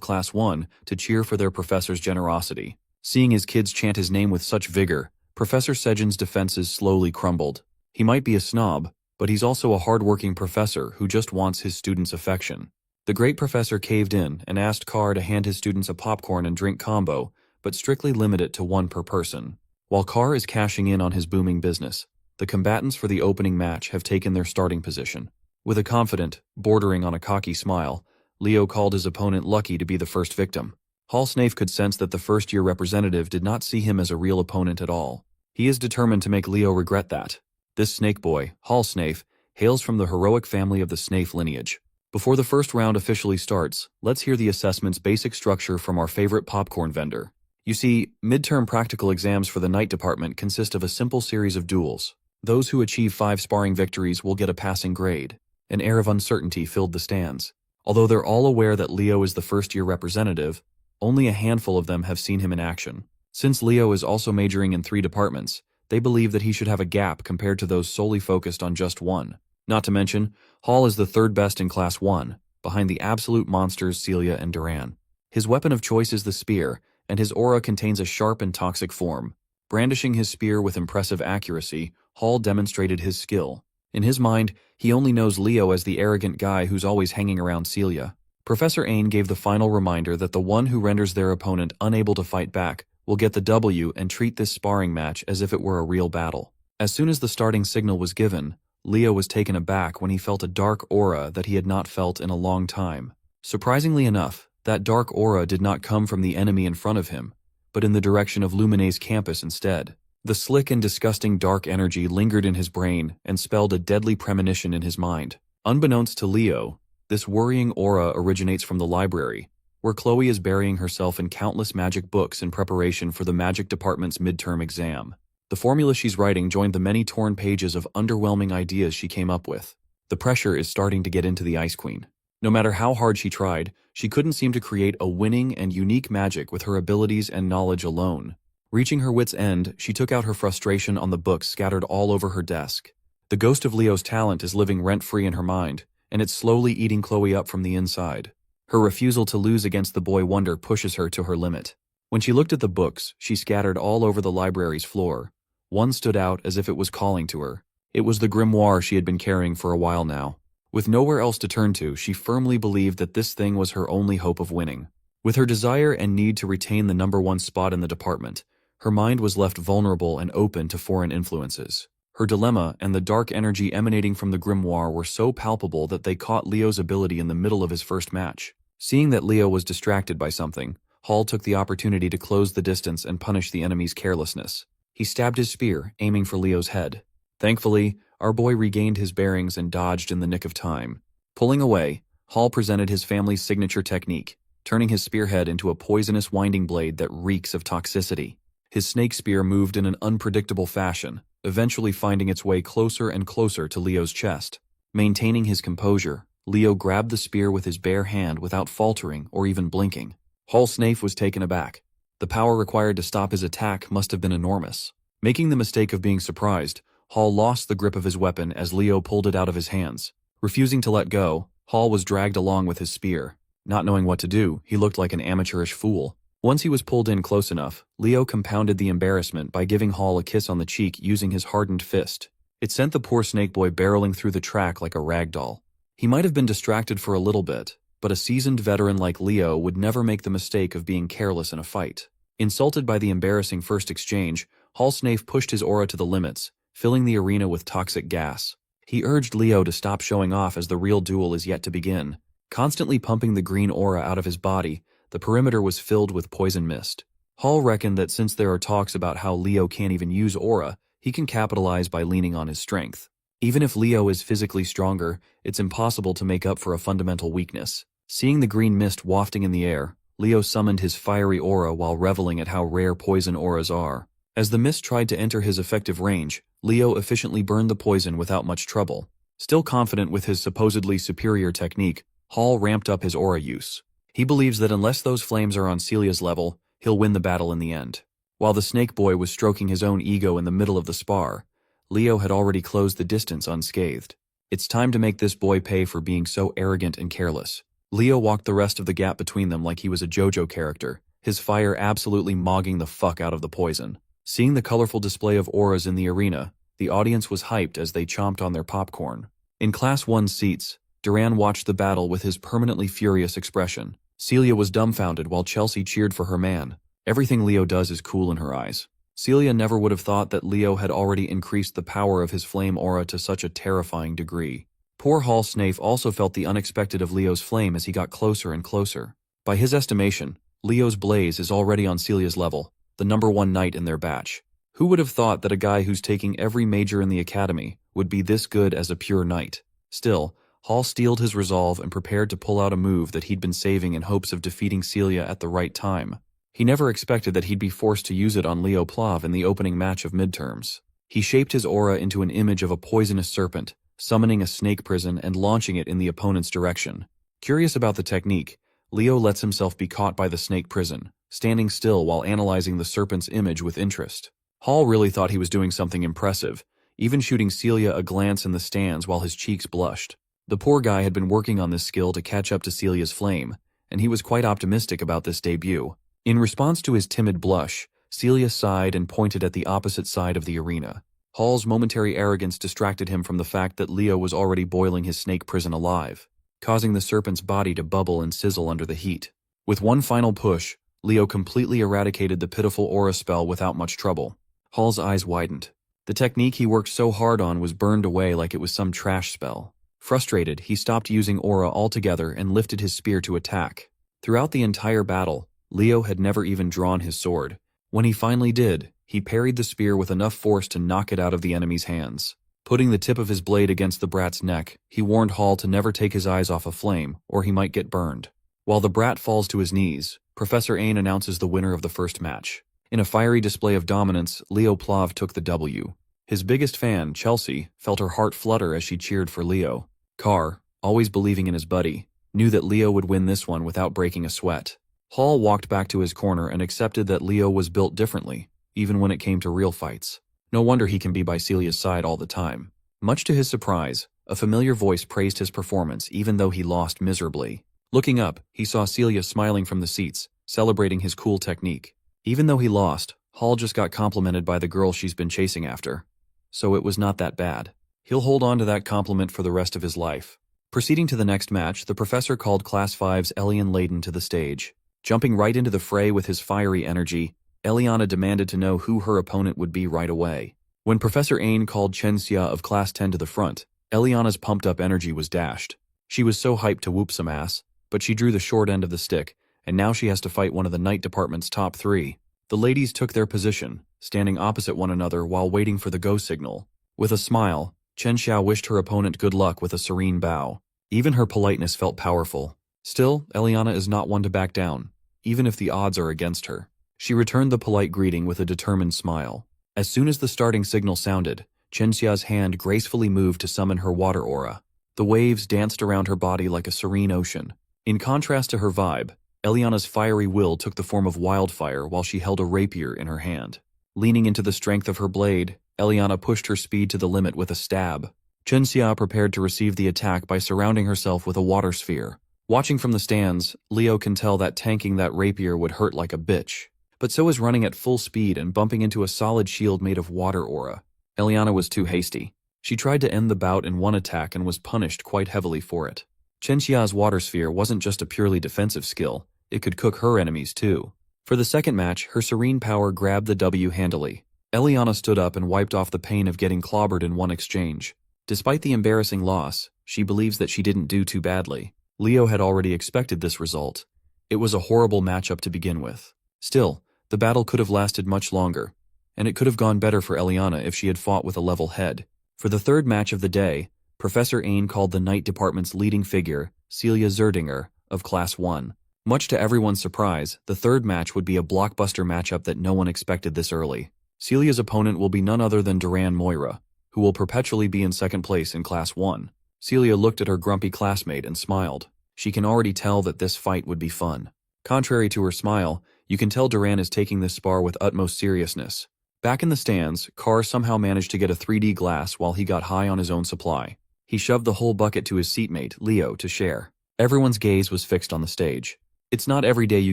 Class 1 to cheer for their professor's generosity. Seeing his kids chant his name with such vigor, Professor Sejin's defenses slowly crumbled. He might be a snob, but he's also a hard-working professor who just wants his students' affection. The great professor caved in and asked Carr to hand his students a popcorn and drink combo, but strictly limit it to one per person. While Carr is cashing in on his booming business, the combatants for the opening match have taken their starting position. With a confident, bordering on a cocky smile, Leo called his opponent lucky to be the first victim. Hall Snafe could sense that the first-year representative did not see him as a real opponent at all. He is determined to make Leo regret that. This snake boy, Hall Snafe, hails from the heroic family of the Snafe lineage. Before the first round officially starts, let's hear the assessment's basic structure from our favorite popcorn vendor. You see, midterm practical exams for the night department consist of a simple series of duels. Those who achieve 5 sparring victories will get a passing grade. An air of uncertainty filled the stands. Although they're all aware that Leo is the first-year representative, only a handful of them have seen him in action. Since Leo is also majoring in 3 departments, they believe that he should have a gap compared to those solely focused on just one. Not to mention, Hall is the third best in Class 1, behind the absolute monsters Celia and Duran. His weapon of choice is the spear, and his aura contains a sharp and toxic form. Brandishing his spear with impressive accuracy, Hall demonstrated his skill. In his mind, he only knows Leo as the arrogant guy who's always hanging around Celia. Professor Ain gave the final reminder that the one who renders their opponent unable to fight back will get the W and treat this sparring match as if it were a real battle. As soon as the starting signal was given, Leo was taken aback when he felt a dark aura that he had not felt in a long time. Surprisingly enough, that dark aura did not come from the enemy in front of him, but in the direction of Lumine's campus instead. The slick and disgusting dark energy lingered in his brain and spelled a deadly premonition in his mind. Unbeknownst to Leo, this worrying aura originates from the library, where Chloe is burying herself in countless magic books in preparation for the magic department's midterm exam. The formula she's writing joined the many torn pages of underwhelming ideas she came up with. The pressure is starting to get into the Ice Queen. No matter how hard she tried, she couldn't seem to create a winning and unique magic with her abilities and knowledge alone. Reaching her wit's end, she took out her frustration on the books scattered all over her desk. The ghost of Leo's talent is living rent-free in her mind, and it's slowly eating Chloe up from the inside. Her refusal to lose against the boy wonder pushes her to her limit. When she looked at the books, she scattered all over the library's floor. One stood out as if it was calling to her. It was the grimoire she had been carrying for a while now. With nowhere else to turn to, she firmly believed that this thing was her only hope of winning. With her desire and need to retain the #1 spot in the department, her mind was left vulnerable and open to foreign influences. Her dilemma and the dark energy emanating from the grimoire were so palpable that they caught Leo's ability in the middle of his first match. Seeing that Leo was distracted by something, Hall took the opportunity to close the distance and punish the enemy's carelessness. He stabbed his spear, aiming for Leo's head. Thankfully, our boy regained his bearings and dodged in the nick of time. Pulling away, Hall presented his family's signature technique, turning his spearhead into a poisonous winding blade that reeks of toxicity. His snake spear moved in an unpredictable fashion, eventually finding its way closer and closer to Leo's chest. Maintaining his composure, Leo grabbed the spear with his bare hand without faltering or even blinking. Hall's Snafe was taken aback. The power required to stop his attack must have been enormous. Making the mistake of being surprised, Hall lost the grip of his weapon as Leo pulled it out of his hands. Refusing to let go, Hall was dragged along with his spear. Not knowing what to do, he looked like an amateurish fool. Once he was pulled in close enough, Leo compounded the embarrassment by giving Hall a kiss on the cheek using his hardened fist. It sent the poor snake boy barreling through the track like a rag doll. He might have been distracted for a little bit, but a seasoned veteran like Leo would never make the mistake of being careless in a fight. Insulted by the embarrassing first exchange, Hall Snafe pushed his aura to the limits, filling the arena with toxic gas. He urged Leo to stop showing off as the real duel is yet to begin. Constantly pumping the green aura out of his body, the perimeter was filled with poison mist. Hall reckoned that since there are talks about how Leo can't even use aura, he can capitalize by leaning on his strength. Even if Leo is physically stronger, it's impossible to make up for a fundamental weakness. Seeing the green mist wafting in the air, Leo summoned his fiery aura while reveling at how rare poison auras are. As the mist tried to enter his effective range, Leo efficiently burned the poison without much trouble. Still confident with his supposedly superior technique, Hall ramped up his aura use. He believes that unless those flames are on Celia's level, he'll win the battle in the end. While the snake boy was stroking his own ego in the middle of the spar, Leo had already closed the distance unscathed. It's time to make this boy pay for being so arrogant and careless. Leo walked the rest of the gap between them like he was a JoJo character, his fire absolutely mogging the fuck out of the poison. Seeing the colorful display of auras in the arena, the audience was hyped as they chomped on their popcorn. In Class 1 seats, Duran watched the battle with his permanently furious expression. Celia was dumbfounded while Chelsea cheered for her man. Everything Leo does is cool in her eyes. Celia never would have thought that Leo had already increased the power of his flame aura to such a terrifying degree. Poor Hall Snafe also felt the unexpected of Leo's flame as he got closer and closer. By his estimation, Leo's blaze is already on Celia's level, the #1 knight in their batch. Who would have thought that a guy who's taking every major in the academy would be this good as a pure knight? Still, Hall steeled his resolve and prepared to pull out a move that he'd been saving in hopes of defeating Celia at the right time. He never expected that he'd be forced to use it on Leo Plav in the opening match of midterms. He shaped his aura into an image of a poisonous serpent, summoning a snake prison and launching it in the opponent's direction. Curious about the technique, Leo lets himself be caught by the snake prison, standing still while analyzing the serpent's image with interest. Hall really thought he was doing something impressive, even shooting Celia a glance in the stands while his cheeks blushed. The poor guy had been working on this skill to catch up to Celia's flame, and he was quite optimistic about this debut. In response to his timid blush, Celia sighed and pointed at the opposite side of the arena. Hall's momentary arrogance distracted him from the fact that Leo was already boiling his snake prison alive, causing the serpent's body to bubble and sizzle under the heat. With one final push, Leo completely eradicated the pitiful aura spell without much trouble. Hall's eyes widened. The technique he worked so hard on was burned away like it was some trash spell. Frustrated, he stopped using aura altogether and lifted his spear to attack. Throughout the entire battle, Leo had never even drawn his sword. When he finally did, he parried the spear with enough force to knock it out of the enemy's hands. Putting the tip of his blade against the brat's neck, he warned Hall to never take his eyes off a flame, or he might get burned. While the brat falls to his knees, Professor Ain announces the winner of the first match. In a fiery display of dominance, Leo Plav took the W. His biggest fan, Chelsea, felt her heart flutter as she cheered for Leo. Carr, always believing in his buddy, knew that Leo would win this one without breaking a sweat. Hall walked back to his corner and accepted that Leo was built differently, even when it came to real fights. No wonder he can be by Celia's side all the time. Much to his surprise, a familiar voice praised his performance even though he lost miserably. Looking up, he saw Celia smiling from the seats, celebrating his cool technique. Even though he lost, Hall just got complimented by the girl she's been chasing after. So it was not that bad. He'll hold on to that compliment for the rest of his life. Proceeding to the next match, the professor called Class 5's Elian Layden to the stage. Jumping right into the fray with his fiery energy, Eliana demanded to know who her opponent would be right away. When Professor Ain called Chen Xia of Class 10 to the front, Eliana's pumped-up energy was dashed. She was so hyped to whoop some ass, but she drew the short end of the stick, and now she has to fight one of the Night Department's top 3. The ladies took their position, standing opposite one another while waiting for the go signal. With a smile, Chen Xia wished her opponent good luck with a serene bow. Even her politeness felt powerful. Still, Eliana is not one to back down, even if the odds are against her. She returned the polite greeting with a determined smile. As soon as the starting signal sounded, Chen Xia's hand gracefully moved to summon her water aura. The waves danced around her body like a serene ocean. In contrast to her vibe, Eliana's fiery will took the form of wildfire while she held a rapier in her hand. Leaning into the strength of her blade, Eliana pushed her speed to the limit with a stab. Chen Xia prepared to receive the attack by surrounding herself with a water sphere. Watching from the stands, Leo can tell that tanking that rapier would hurt like a bitch. But so is running at full speed and bumping into a solid shield made of water aura. Eliana was too hasty. She tried to end the bout in one attack and was punished quite heavily for it. Chen Xia's water sphere wasn't just a purely defensive skill, it could cook her enemies too. For the second match, her serene power grabbed the W handily. Eliana stood up and wiped off the pain of getting clobbered in one exchange. Despite the embarrassing loss, she believes that she didn't do too badly. Leo had already expected this result. It was a horrible matchup to begin with. Still, the battle could have lasted much longer, and it could have gone better for Eliana if she had fought with a level head. For the third match of the day, Professor Ain called the Night Department's leading figure, Celia Zerdinger, of Class 1. Much to everyone's surprise, the third match would be a blockbuster matchup that no one expected this early. Celia's opponent will be none other than Duran Moira, who will perpetually be in second place in Class 1. Celia looked at her grumpy classmate and smiled. She can already tell that this fight would be fun. Contrary to her smile, you can tell Duran is taking this spar with utmost seriousness. Back in the stands, Carr somehow managed to get a 3D glass while he got high on his own supply. He shoved the whole bucket to his seatmate, Leo, to share. Everyone's gaze was fixed on the stage. It's not every day you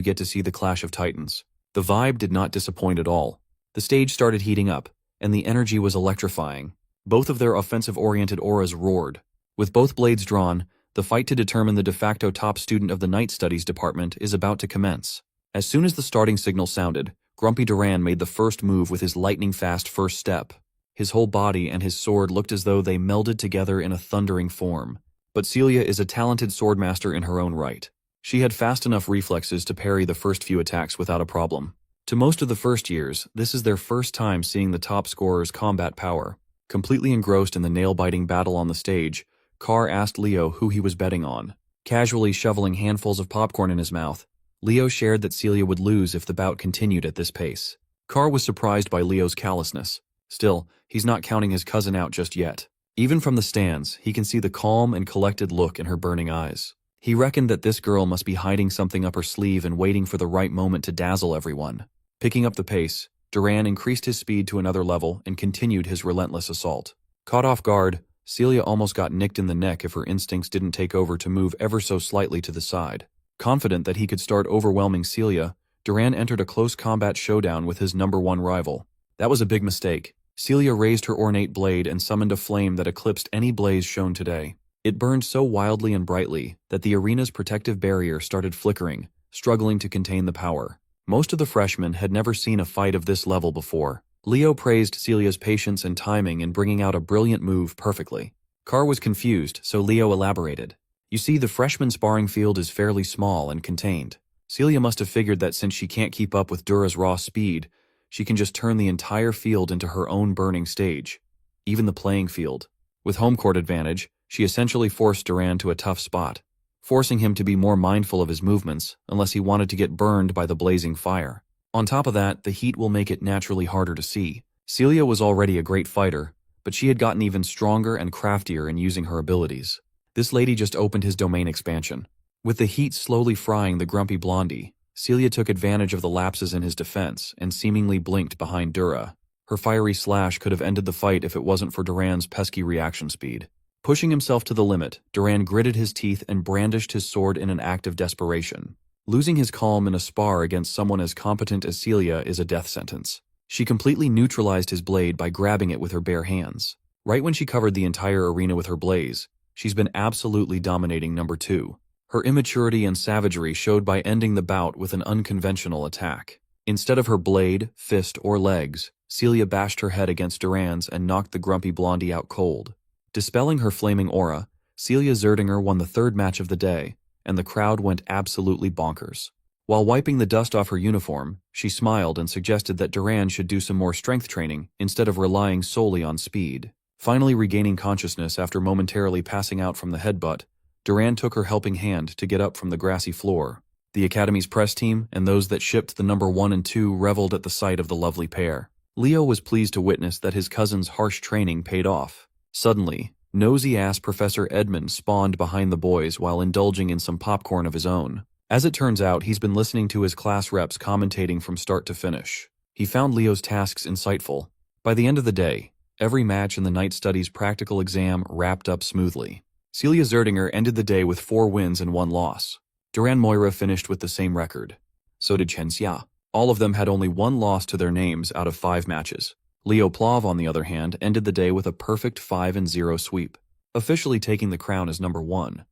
get to see the clash of titans. The vibe did not disappoint at all. The stage started heating up, and the energy was electrifying. Both of their offensive-oriented auras roared. With both blades drawn, the fight to determine the de facto top student of the Night Studies department is about to commence. As soon as the starting signal sounded, Grumpy Duran made the first move with his lightning-fast first step. His whole body and his sword looked as though they melded together in a thundering form. But Celia is a talented swordmaster in her own right. She had fast enough reflexes to parry the first few attacks without a problem. To most of the first years, this is their first time seeing the top scorer's combat power. Completely engrossed in the nail-biting battle on the stage, Carr asked Leo who he was betting on. Casually shoveling handfuls of popcorn in his mouth, Leo shared that Celia would lose if the bout continued at this pace. Carr was surprised by Leo's callousness. Still, he's not counting his cousin out just yet. Even from the stands, he can see the calm and collected look in her burning eyes. He reckoned that this girl must be hiding something up her sleeve and waiting for the right moment to dazzle everyone. Picking up the pace, Duran increased his speed to another level and continued his relentless assault. Caught off guard, Celia almost got nicked in the neck if her instincts didn't take over to move ever so slightly to the side. Confident that he could start overwhelming Celia, Duran entered a close combat showdown with his #1 rival. That was a big mistake. Celia raised her ornate blade and summoned a flame that eclipsed any blaze shown today. It burned so wildly and brightly that the arena's protective barrier started flickering, struggling to contain the power. Most of the freshmen had never seen a fight of this level before. Leo praised Celia's patience and timing in bringing out a brilliant move perfectly. Carr was confused, so Leo elaborated. You see, the freshman sparring field is fairly small and contained. Celia must have figured that since she can't keep up with Dura's raw speed, she can just turn the entire field into her own burning stage. Even the playing field. With home court advantage, she essentially forced Duran to a tough spot, forcing him to be more mindful of his movements unless he wanted to get burned by the blazing fire. On top of that, the heat will make it naturally harder to see. Celia was already a great fighter, but she had gotten even stronger and craftier in using her abilities. This lady just opened his domain expansion. With the heat slowly frying the grumpy blondie, Celia took advantage of the lapses in his defense and seemingly blinked behind Dura. Her fiery slash could have ended the fight if it wasn't for Duran's pesky reaction speed. Pushing himself to the limit, Duran gritted his teeth and brandished his sword in an act of desperation. Losing his calm in a spar against someone as competent as Celia is a death sentence. She completely neutralized his blade by grabbing it with her bare hands. Right when she covered the entire arena with her blaze, she's been absolutely dominating #2. Her immaturity and savagery showed by ending the bout with an unconventional attack. Instead of her blade, fist, or legs, Celia bashed her head against Duran's and knocked the grumpy blondie out cold. Dispelling her flaming aura, Celia Zerdinger won the third match of the day, and the crowd went absolutely bonkers. While wiping the dust off her uniform, she smiled and suggested that Duran should do some more strength training instead of relying solely on speed. Finally regaining consciousness after momentarily passing out from the headbutt, Duran took her helping hand to get up from the grassy floor. The Academy's press team and those that shipped the #1 and 2 reveled at the sight of the lovely pair. Leo was pleased to witness that his cousin's harsh training paid off. Suddenly, nosy-ass Professor Edmund spawned behind the boys while indulging in some popcorn of his own. As it turns out, he's been listening to his class reps commentating from start to finish. He found Leo's tasks insightful. By the end of the day, every match in the night studies practical exam wrapped up smoothly. Celia Zerdinger ended the day with 4 wins and 1 loss. Duran Moira finished with the same record. So did Chen Xia. All of them had only 1 loss to their names out of 5 matches. Leo Plov, on the other hand, ended the day with a perfect 5-0 sweep, officially taking the crown as #1.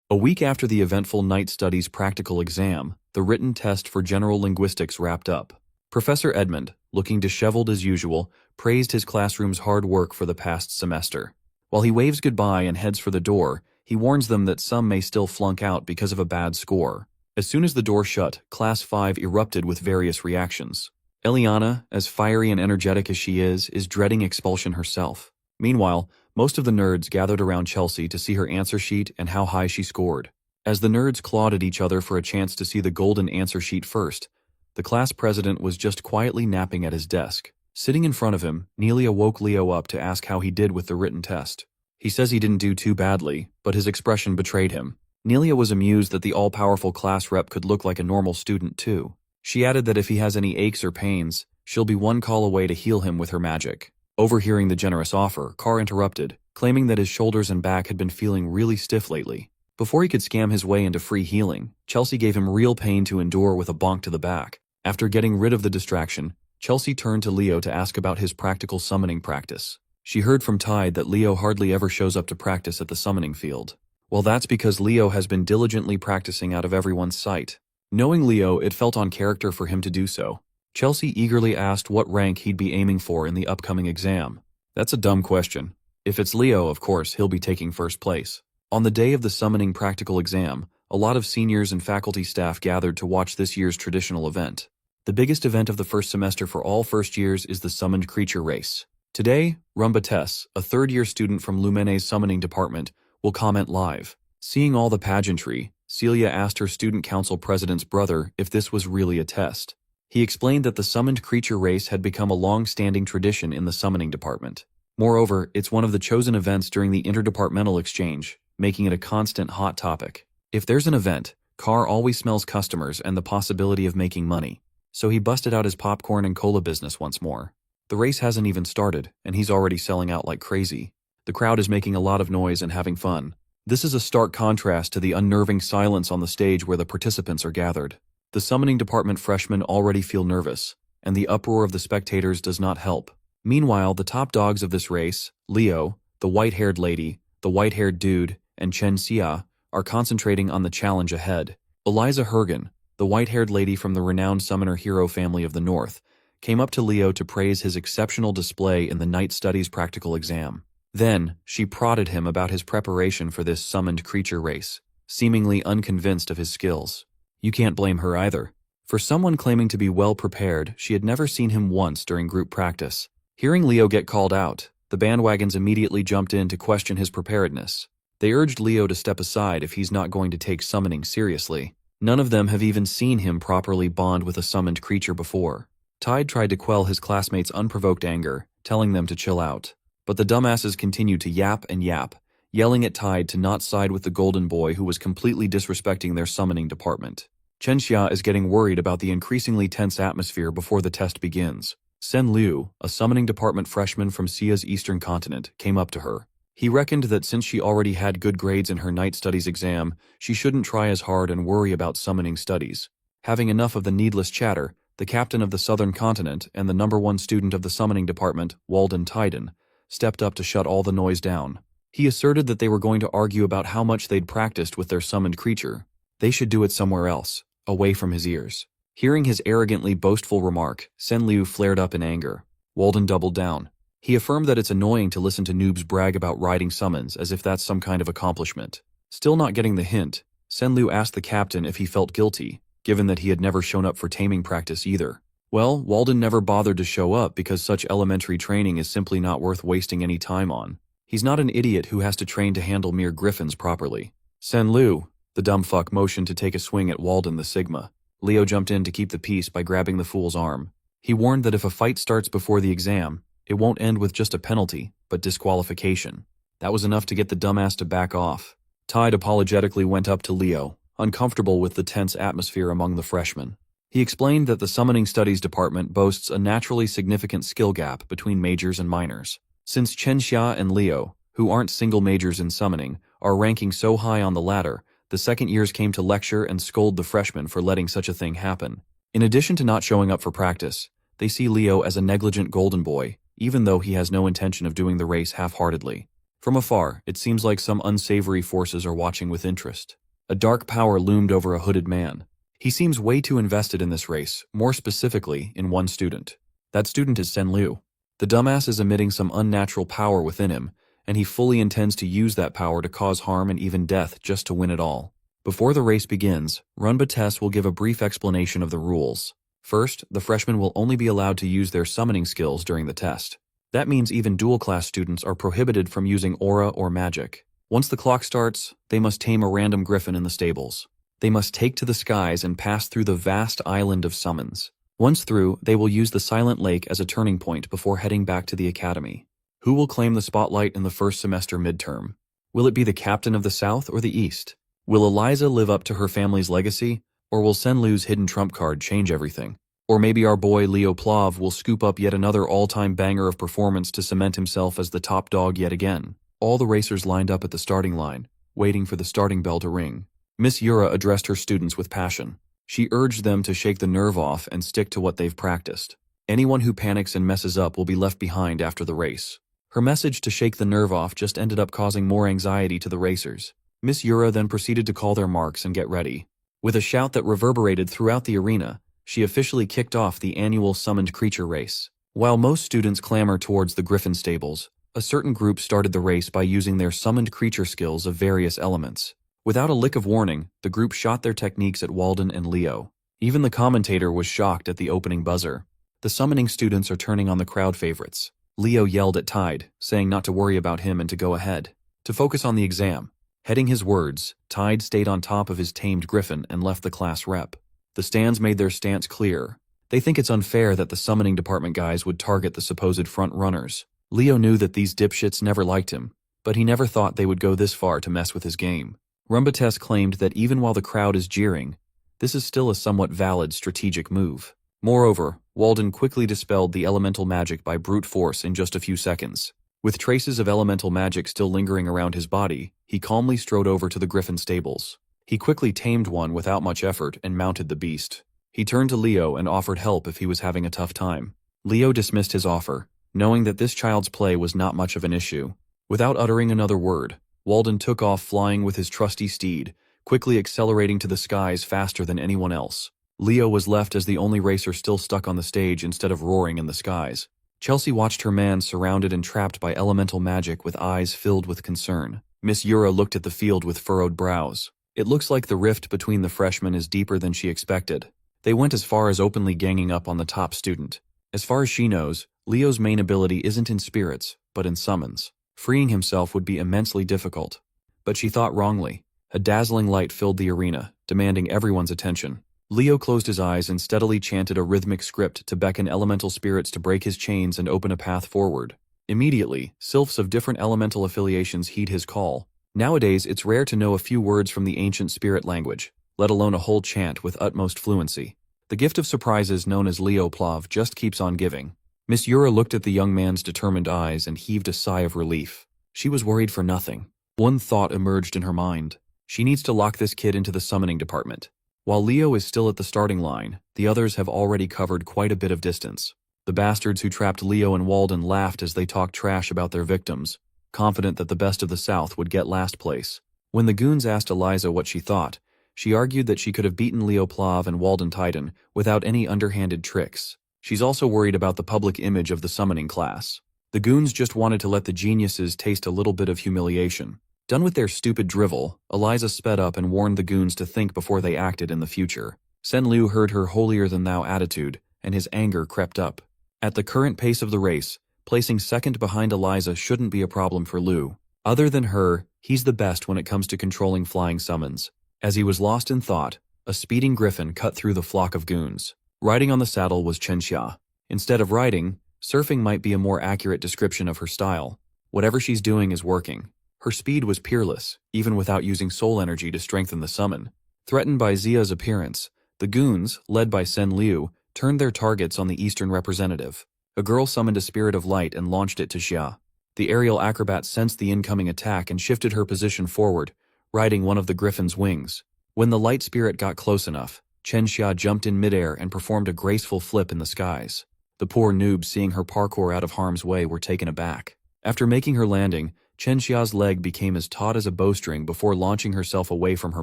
A week after the eventful night studies practical exam, the written test for general linguistics wrapped up. Professor Edmund, looking disheveled as usual, praised his classroom's hard work for the past semester. While he waves goodbye and heads for the door, he warns them that some may still flunk out because of a bad score. As soon as the door shut, Class 5 erupted with various reactions. Eliana, as fiery and energetic as she is dreading expulsion herself. Meanwhile, most of the nerds gathered around Chelsea to see her answer sheet and how high she scored. As the nerds clawed at each other for a chance to see the golden answer sheet first, the class president was just quietly napping at his desk. Sitting in front of him, Nelia woke Leo up to ask how he did with the written test. He says he didn't do too badly, but his expression betrayed him. Nelia was amused that the all-powerful class rep could look like a normal student too. She added that if he has any aches or pains, she'll be 1 call away to heal him with her magic. Overhearing the generous offer, Carr interrupted, claiming that his shoulders and back had been feeling really stiff lately. Before he could scam his way into free healing, Chelsea gave him real pain to endure with a bonk to the back. After getting rid of the distraction, Chelsea turned to Leo to ask about his practical summoning practice. She heard from Tide that Leo hardly ever shows up to practice at the summoning field. Well, that's because Leo has been diligently practicing out of everyone's sight. Knowing Leo, it felt on character for him to do so. Chelsea eagerly asked what rank he'd be aiming for in the upcoming exam. That's a dumb question. If it's Leo, of course, he'll be taking first place. On the day of the summoning practical exam, a lot of seniors and faculty staff gathered to watch this year's traditional event. The biggest event of the first semester for all first years is the summoned creature race. Today, Rumba Tess, a third-year student from Lumene's summoning department, will comment live. Seeing all the pageantry, Celia asked her student council president's brother if this was really a test. He explained that the summoned creature race had become a long-standing tradition in the summoning department. Moreover, it's one of the chosen events during the interdepartmental exchange, making it a constant hot topic. If there's an event, Carr always smells customers and the possibility of making money. So he busted out his popcorn and cola business once more. The race hasn't even started, and he's already selling out like crazy. The crowd is making a lot of noise and having fun. This is a stark contrast to the unnerving silence on the stage where the participants are gathered. The summoning department freshmen already feel nervous, and the uproar of the spectators does not help. Meanwhile, the top dogs of this race, Leo, the white-haired lady, the white-haired dude, and Chen Xia, are concentrating on the challenge ahead. Eliza Hergen, the white-haired lady from the renowned summoner hero family of the North, came up to Leo to praise his exceptional display in the Night Studies practical exam. Then, she prodded him about his preparation for this summoned creature race, seemingly unconvinced of his skills. You can't blame her either. For someone claiming to be well prepared, she had never seen him once during group practice. Hearing Leo get called out, the bandwagons immediately jumped in to question his preparedness. They urged Leo to step aside if he's not going to take summoning seriously. None of them have even seen him properly bond with a summoned creature before. Tide tried to quell his classmates' unprovoked anger, telling them to chill out. But the dumbasses continued to yap and yap, yelling at Tide to not side with the golden boy who was completely disrespecting their summoning department. Chen Xia is getting worried about the increasingly tense atmosphere before the test begins. Sen Liu, a summoning department freshman from Sia's eastern continent, came up to her. He reckoned that since she already had good grades in her night studies exam, she shouldn't try as hard and worry about summoning studies. Having enough of the needless chatter, the captain of the southern continent and the #1 student of the summoning department, Walden Tyden, stepped up to shut all the noise down. He asserted that they were going to argue about how much they'd practiced with their summoned creature. They should do it somewhere else, away from his ears. Hearing his arrogantly boastful remark, Sen Liu flared up in anger. Walden doubled down. He affirmed that it's annoying to listen to noobs brag about riding summons as if that's some kind of accomplishment. Still not getting the hint, Sen Liu asked the captain if he felt guilty, given that he had never shown up for taming practice either. Well, Walden never bothered to show up because such elementary training is simply not worth wasting any time on. He's not an idiot who has to train to handle mere griffins properly. Sen Liu, the dumb fuck, motioned to take a swing at Walden the Sigma. Leo jumped in to keep the peace by grabbing the fool's arm. He warned that if a fight starts before the exam, it won't end with just a penalty, but disqualification. That was enough to get the dumbass to back off. Tide apologetically went up to Leo, uncomfortable with the tense atmosphere among the freshmen. He explained that the Summoning Studies department boasts a naturally significant skill gap between majors and minors. Since Chen Xia and Leo, who aren't single majors in summoning, are ranking so high on the ladder, the second years came to lecture and scold the freshmen for letting such a thing happen. In addition to not showing up for practice, they see Leo as a negligent golden boy, even though he has no intention of doing the race half-heartedly. From afar, it seems like some unsavory forces are watching with interest. A dark power loomed over a hooded man. He seems way too invested in this race, more specifically in one student. That student is Sen Liu. The dumbass is emitting some unnatural power within him, and he fully intends to use that power to cause harm and even death just to win it all. Before the race begins, Runba will give a brief explanation of the rules. First, the freshmen will only be allowed to use their summoning skills during the test. That means even dual-class students are prohibited from using aura or magic. Once the clock starts, they must tame a random griffin in the stables. They must take to the skies and pass through the vast island of summons. Once through, they will use the Silent Lake as a turning point before heading back to the academy. Who will claim the spotlight in the first semester midterm? Will it be the captain of the South or the East? Will Eliza live up to her family's legacy, or will Sen Liu's hidden trump card change everything? Or maybe our boy Leo Plav will scoop up yet another all-time banger of performance to cement himself as the top dog yet again. All the racers lined up at the starting line, waiting for the starting bell to ring. Miss Yura addressed her students with passion. She urged them to shake the nerve off and stick to what they've practiced. Anyone who panics and messes up will be left behind after the race. Her message to shake the nerve off just ended up causing more anxiety to the racers. Miss Yura then proceeded to call their marks and get ready. With a shout that reverberated throughout the arena, she officially kicked off the annual summoned creature race. While most students clamor towards the griffin stables, a certain group started the race by using their summoned creature skills of various elements. Without a lick of warning, the group shot their techniques at Walden and Leo. Even the commentator was shocked at the opening buzzer. The summoning students are turning on the crowd favorites. Leo yelled at Tide, saying not to worry about him and to go ahead, to focus on the exam. Heading his words, Tide stayed on top of his tamed griffin and left the class rep. The stands made their stance clear. They think it's unfair that the summoning department guys would target the supposed front runners. Leo knew that these dipshits never liked him, but he never thought they would go this far to mess with his game. Rumba claimed that even while the crowd is jeering, this is still a somewhat valid strategic move. Moreover, Walden quickly dispelled the elemental magic by brute force in just a few seconds. With traces of elemental magic still lingering around his body, he calmly strode over to the griffin stables. He quickly tamed one without much effort and mounted the beast. He turned to Leo and offered help if he was having a tough time. Leo dismissed his offer, knowing that this child's play was not much of an issue. Without uttering another word, Walden took off flying with his trusty steed, quickly accelerating to the skies faster than anyone else. Leo was left as the only racer still stuck on the stage instead of roaring in the skies. Chelsea watched her man surrounded and trapped by elemental magic with eyes filled with concern. Miss Yura looked at the field with furrowed brows. It looks like the rift between the freshmen is deeper than she expected. They went as far as openly ganging up on the top student. As far as she knows, Leo's main ability isn't in spirits, but in summons. Freeing himself would be immensely difficult. But she thought wrongly. A dazzling light filled the arena, demanding everyone's attention. Leo closed his eyes and steadily chanted a rhythmic script to beckon elemental spirits to break his chains and open a path forward. Immediately, sylphs of different elemental affiliations heed his call. Nowadays, it's rare to know a few words from the ancient spirit language, let alone a whole chant with utmost fluency. The gift of surprises known as Leo Plav just keeps on giving. Miss Yura looked at the young man's determined eyes and heaved a sigh of relief. She was worried for nothing. One thought emerged in her mind. She needs to lock this kid into the summoning department. While Leo is still at the starting line, the others have already covered quite a bit of distance. The bastards who trapped Leo and Walden laughed as they talked trash about their victims, confident that the best of the South would get last place. When the goons asked Eliza what she thought, she argued that she could have beaten Leo Plav and Walden Titan without any underhanded tricks. She's also worried about the public image of the summoning class. The goons just wanted to let the geniuses taste a little bit of humiliation. Done with their stupid drivel, Eliza sped up and warned the goons to think before they acted in the future. Sen Liu heard her holier-than-thou attitude, and his anger crept up. At the current pace of the race, placing second behind Eliza shouldn't be a problem for Liu. Other than her, he's the best when it comes to controlling flying summons. As he was lost in thought, a speeding griffin cut through the flock of goons. Riding on the saddle was Chen Xia. Instead of riding, surfing might be a more accurate description of her style. Whatever she's doing is working. Her speed was peerless, even without using soul energy to strengthen the summon. Threatened by Zia's appearance, the goons, led by Sen Liu, turned their targets on the eastern representative. A girl summoned a spirit of light and launched it to Xia. The aerial acrobat sensed the incoming attack and shifted her position forward, riding one of the griffin's wings. When the light spirit got close enough, Chen Xia jumped in midair and performed a graceful flip in the skies. The poor noobs seeing her parkour out of harm's way were taken aback. After making her landing, Chen Xia's leg became as taut as a bowstring before launching herself away from her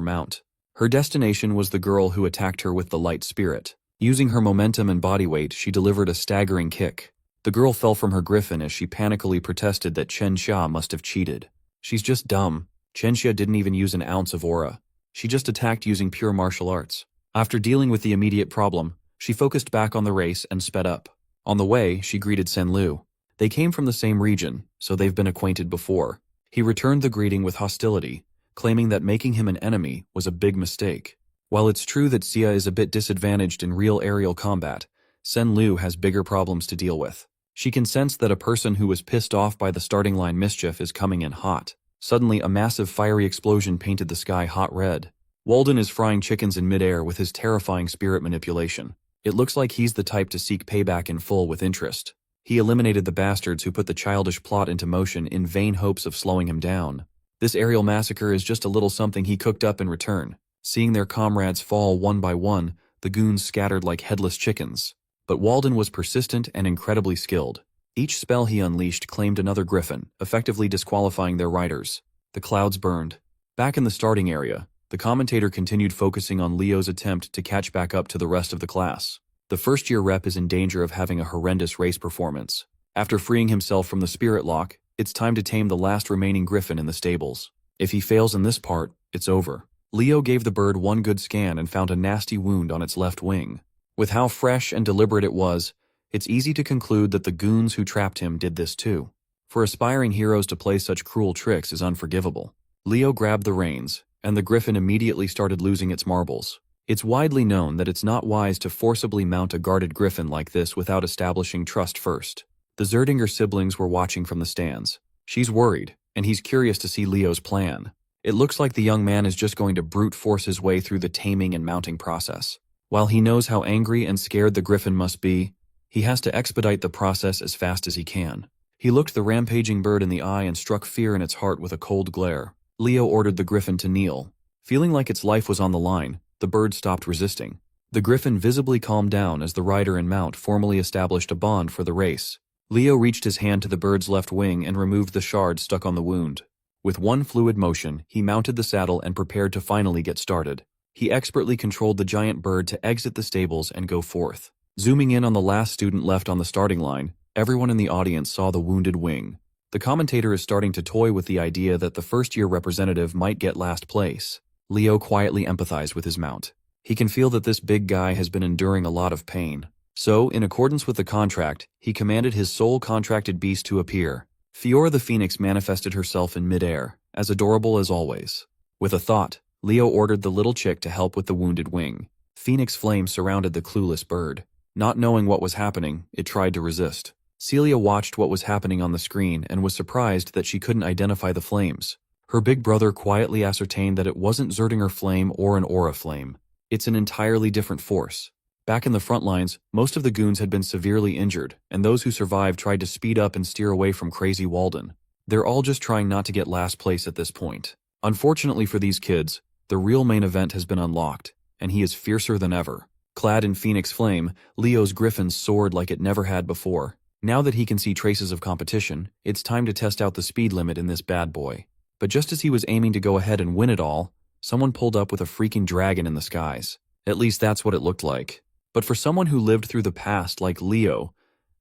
mount. Her destination was the girl who attacked her with the light spirit. Using her momentum and body weight, she delivered a staggering kick. The girl fell from her griffin as she panically protested that Chen Xia must have cheated. She's just dumb. Chen Xia didn't even use an ounce of aura. She just attacked using pure martial arts. After dealing with the immediate problem, she focused back on the race and sped up. On the way, she greeted Sen Liu. They came from the same region, so they've been acquainted before. He returned the greeting with hostility, claiming that making him an enemy was a big mistake. While it's true that Xia is a bit disadvantaged in real aerial combat, Sen Liu has bigger problems to deal with. She can sense that a person who was pissed off by the starting line mischief is coming in hot. Suddenly, a massive fiery explosion painted the sky hot red. Walden is frying chickens in midair with his terrifying spirit manipulation. It looks like he's the type to seek payback in full with interest. He eliminated the bastards who put the childish plot into motion in vain hopes of slowing him down. This aerial massacre is just a little something he cooked up in return. Seeing their comrades fall one by one, the goons scattered like headless chickens. But Walden was persistent and incredibly skilled. Each spell he unleashed claimed another griffin, effectively disqualifying their riders. The clouds burned. Back in the starting area, the commentator continued focusing on Leo's attempt to catch back up to the rest of the class. The first-year rep is in danger of having a horrendous race performance. After freeing himself from the spirit lock, it's time to tame the last remaining griffin in the stables. If he fails in this part, it's over. Leo gave the bird one good scan and found a nasty wound on its left wing. With how fresh and deliberate it was, it's easy to conclude that the goons who trapped him did this too. For aspiring heroes to play such cruel tricks is unforgivable. Leo grabbed the reins, and the griffin immediately started losing its marbles. It's widely known that it's not wise to forcibly mount a guarded griffin like this without establishing trust first. The Zerdinger siblings were watching from the stands. She's worried, and he's curious to see Leo's plan. It looks like the young man is just going to brute force his way through the taming and mounting process. While he knows how angry and scared the griffin must be, he has to expedite the process as fast as he can. He looked the rampaging bird in the eye and struck fear in its heart with a cold glare. Leo ordered the griffin to kneel. Feeling like its life was on the line, the bird stopped resisting. The griffin visibly calmed down as the rider and mount formally established a bond for the race. Leo reached his hand to the bird's left wing and removed the shard stuck on the wound. With one fluid motion, he mounted the saddle and prepared to finally get started. He expertly controlled the giant bird to exit the stables and go forth. Zooming in on the last student left on the starting line, everyone in the audience saw the wounded wing. The commentator is starting to toy with the idea that the first-year representative might get last place. Leo quietly empathized with his mount. He can feel that this big guy has been enduring a lot of pain. So, in accordance with the contract, he commanded his sole contracted beast to appear. Fiora the Phoenix manifested herself in midair, as adorable as always. With a thought, Leo ordered the little chick to help with the wounded wing. Phoenix flames surrounded the clueless bird. Not knowing what was happening, it tried to resist. Celia watched what was happening on the screen and was surprised that she couldn't identify the flames. Her big brother quietly ascertained that it wasn't Zerdinger flame or an aura flame. It's an entirely different force. Back in the front lines, most of the goons had been severely injured, and those who survived tried to speed up and steer away from crazy Walden. They're all just trying not to get last place at this point. Unfortunately for these kids, the real main event has been unlocked, and he is fiercer than ever. Clad in Phoenix Flame, Leo's griffin soared like it never had before. Now that he can see traces of competition, it's time to test out the speed limit in this bad boy. But just as he was aiming to go ahead and win it all, someone pulled up with a freaking dragon in the skies. At least that's what it looked like. But for someone who lived through the past like Leo,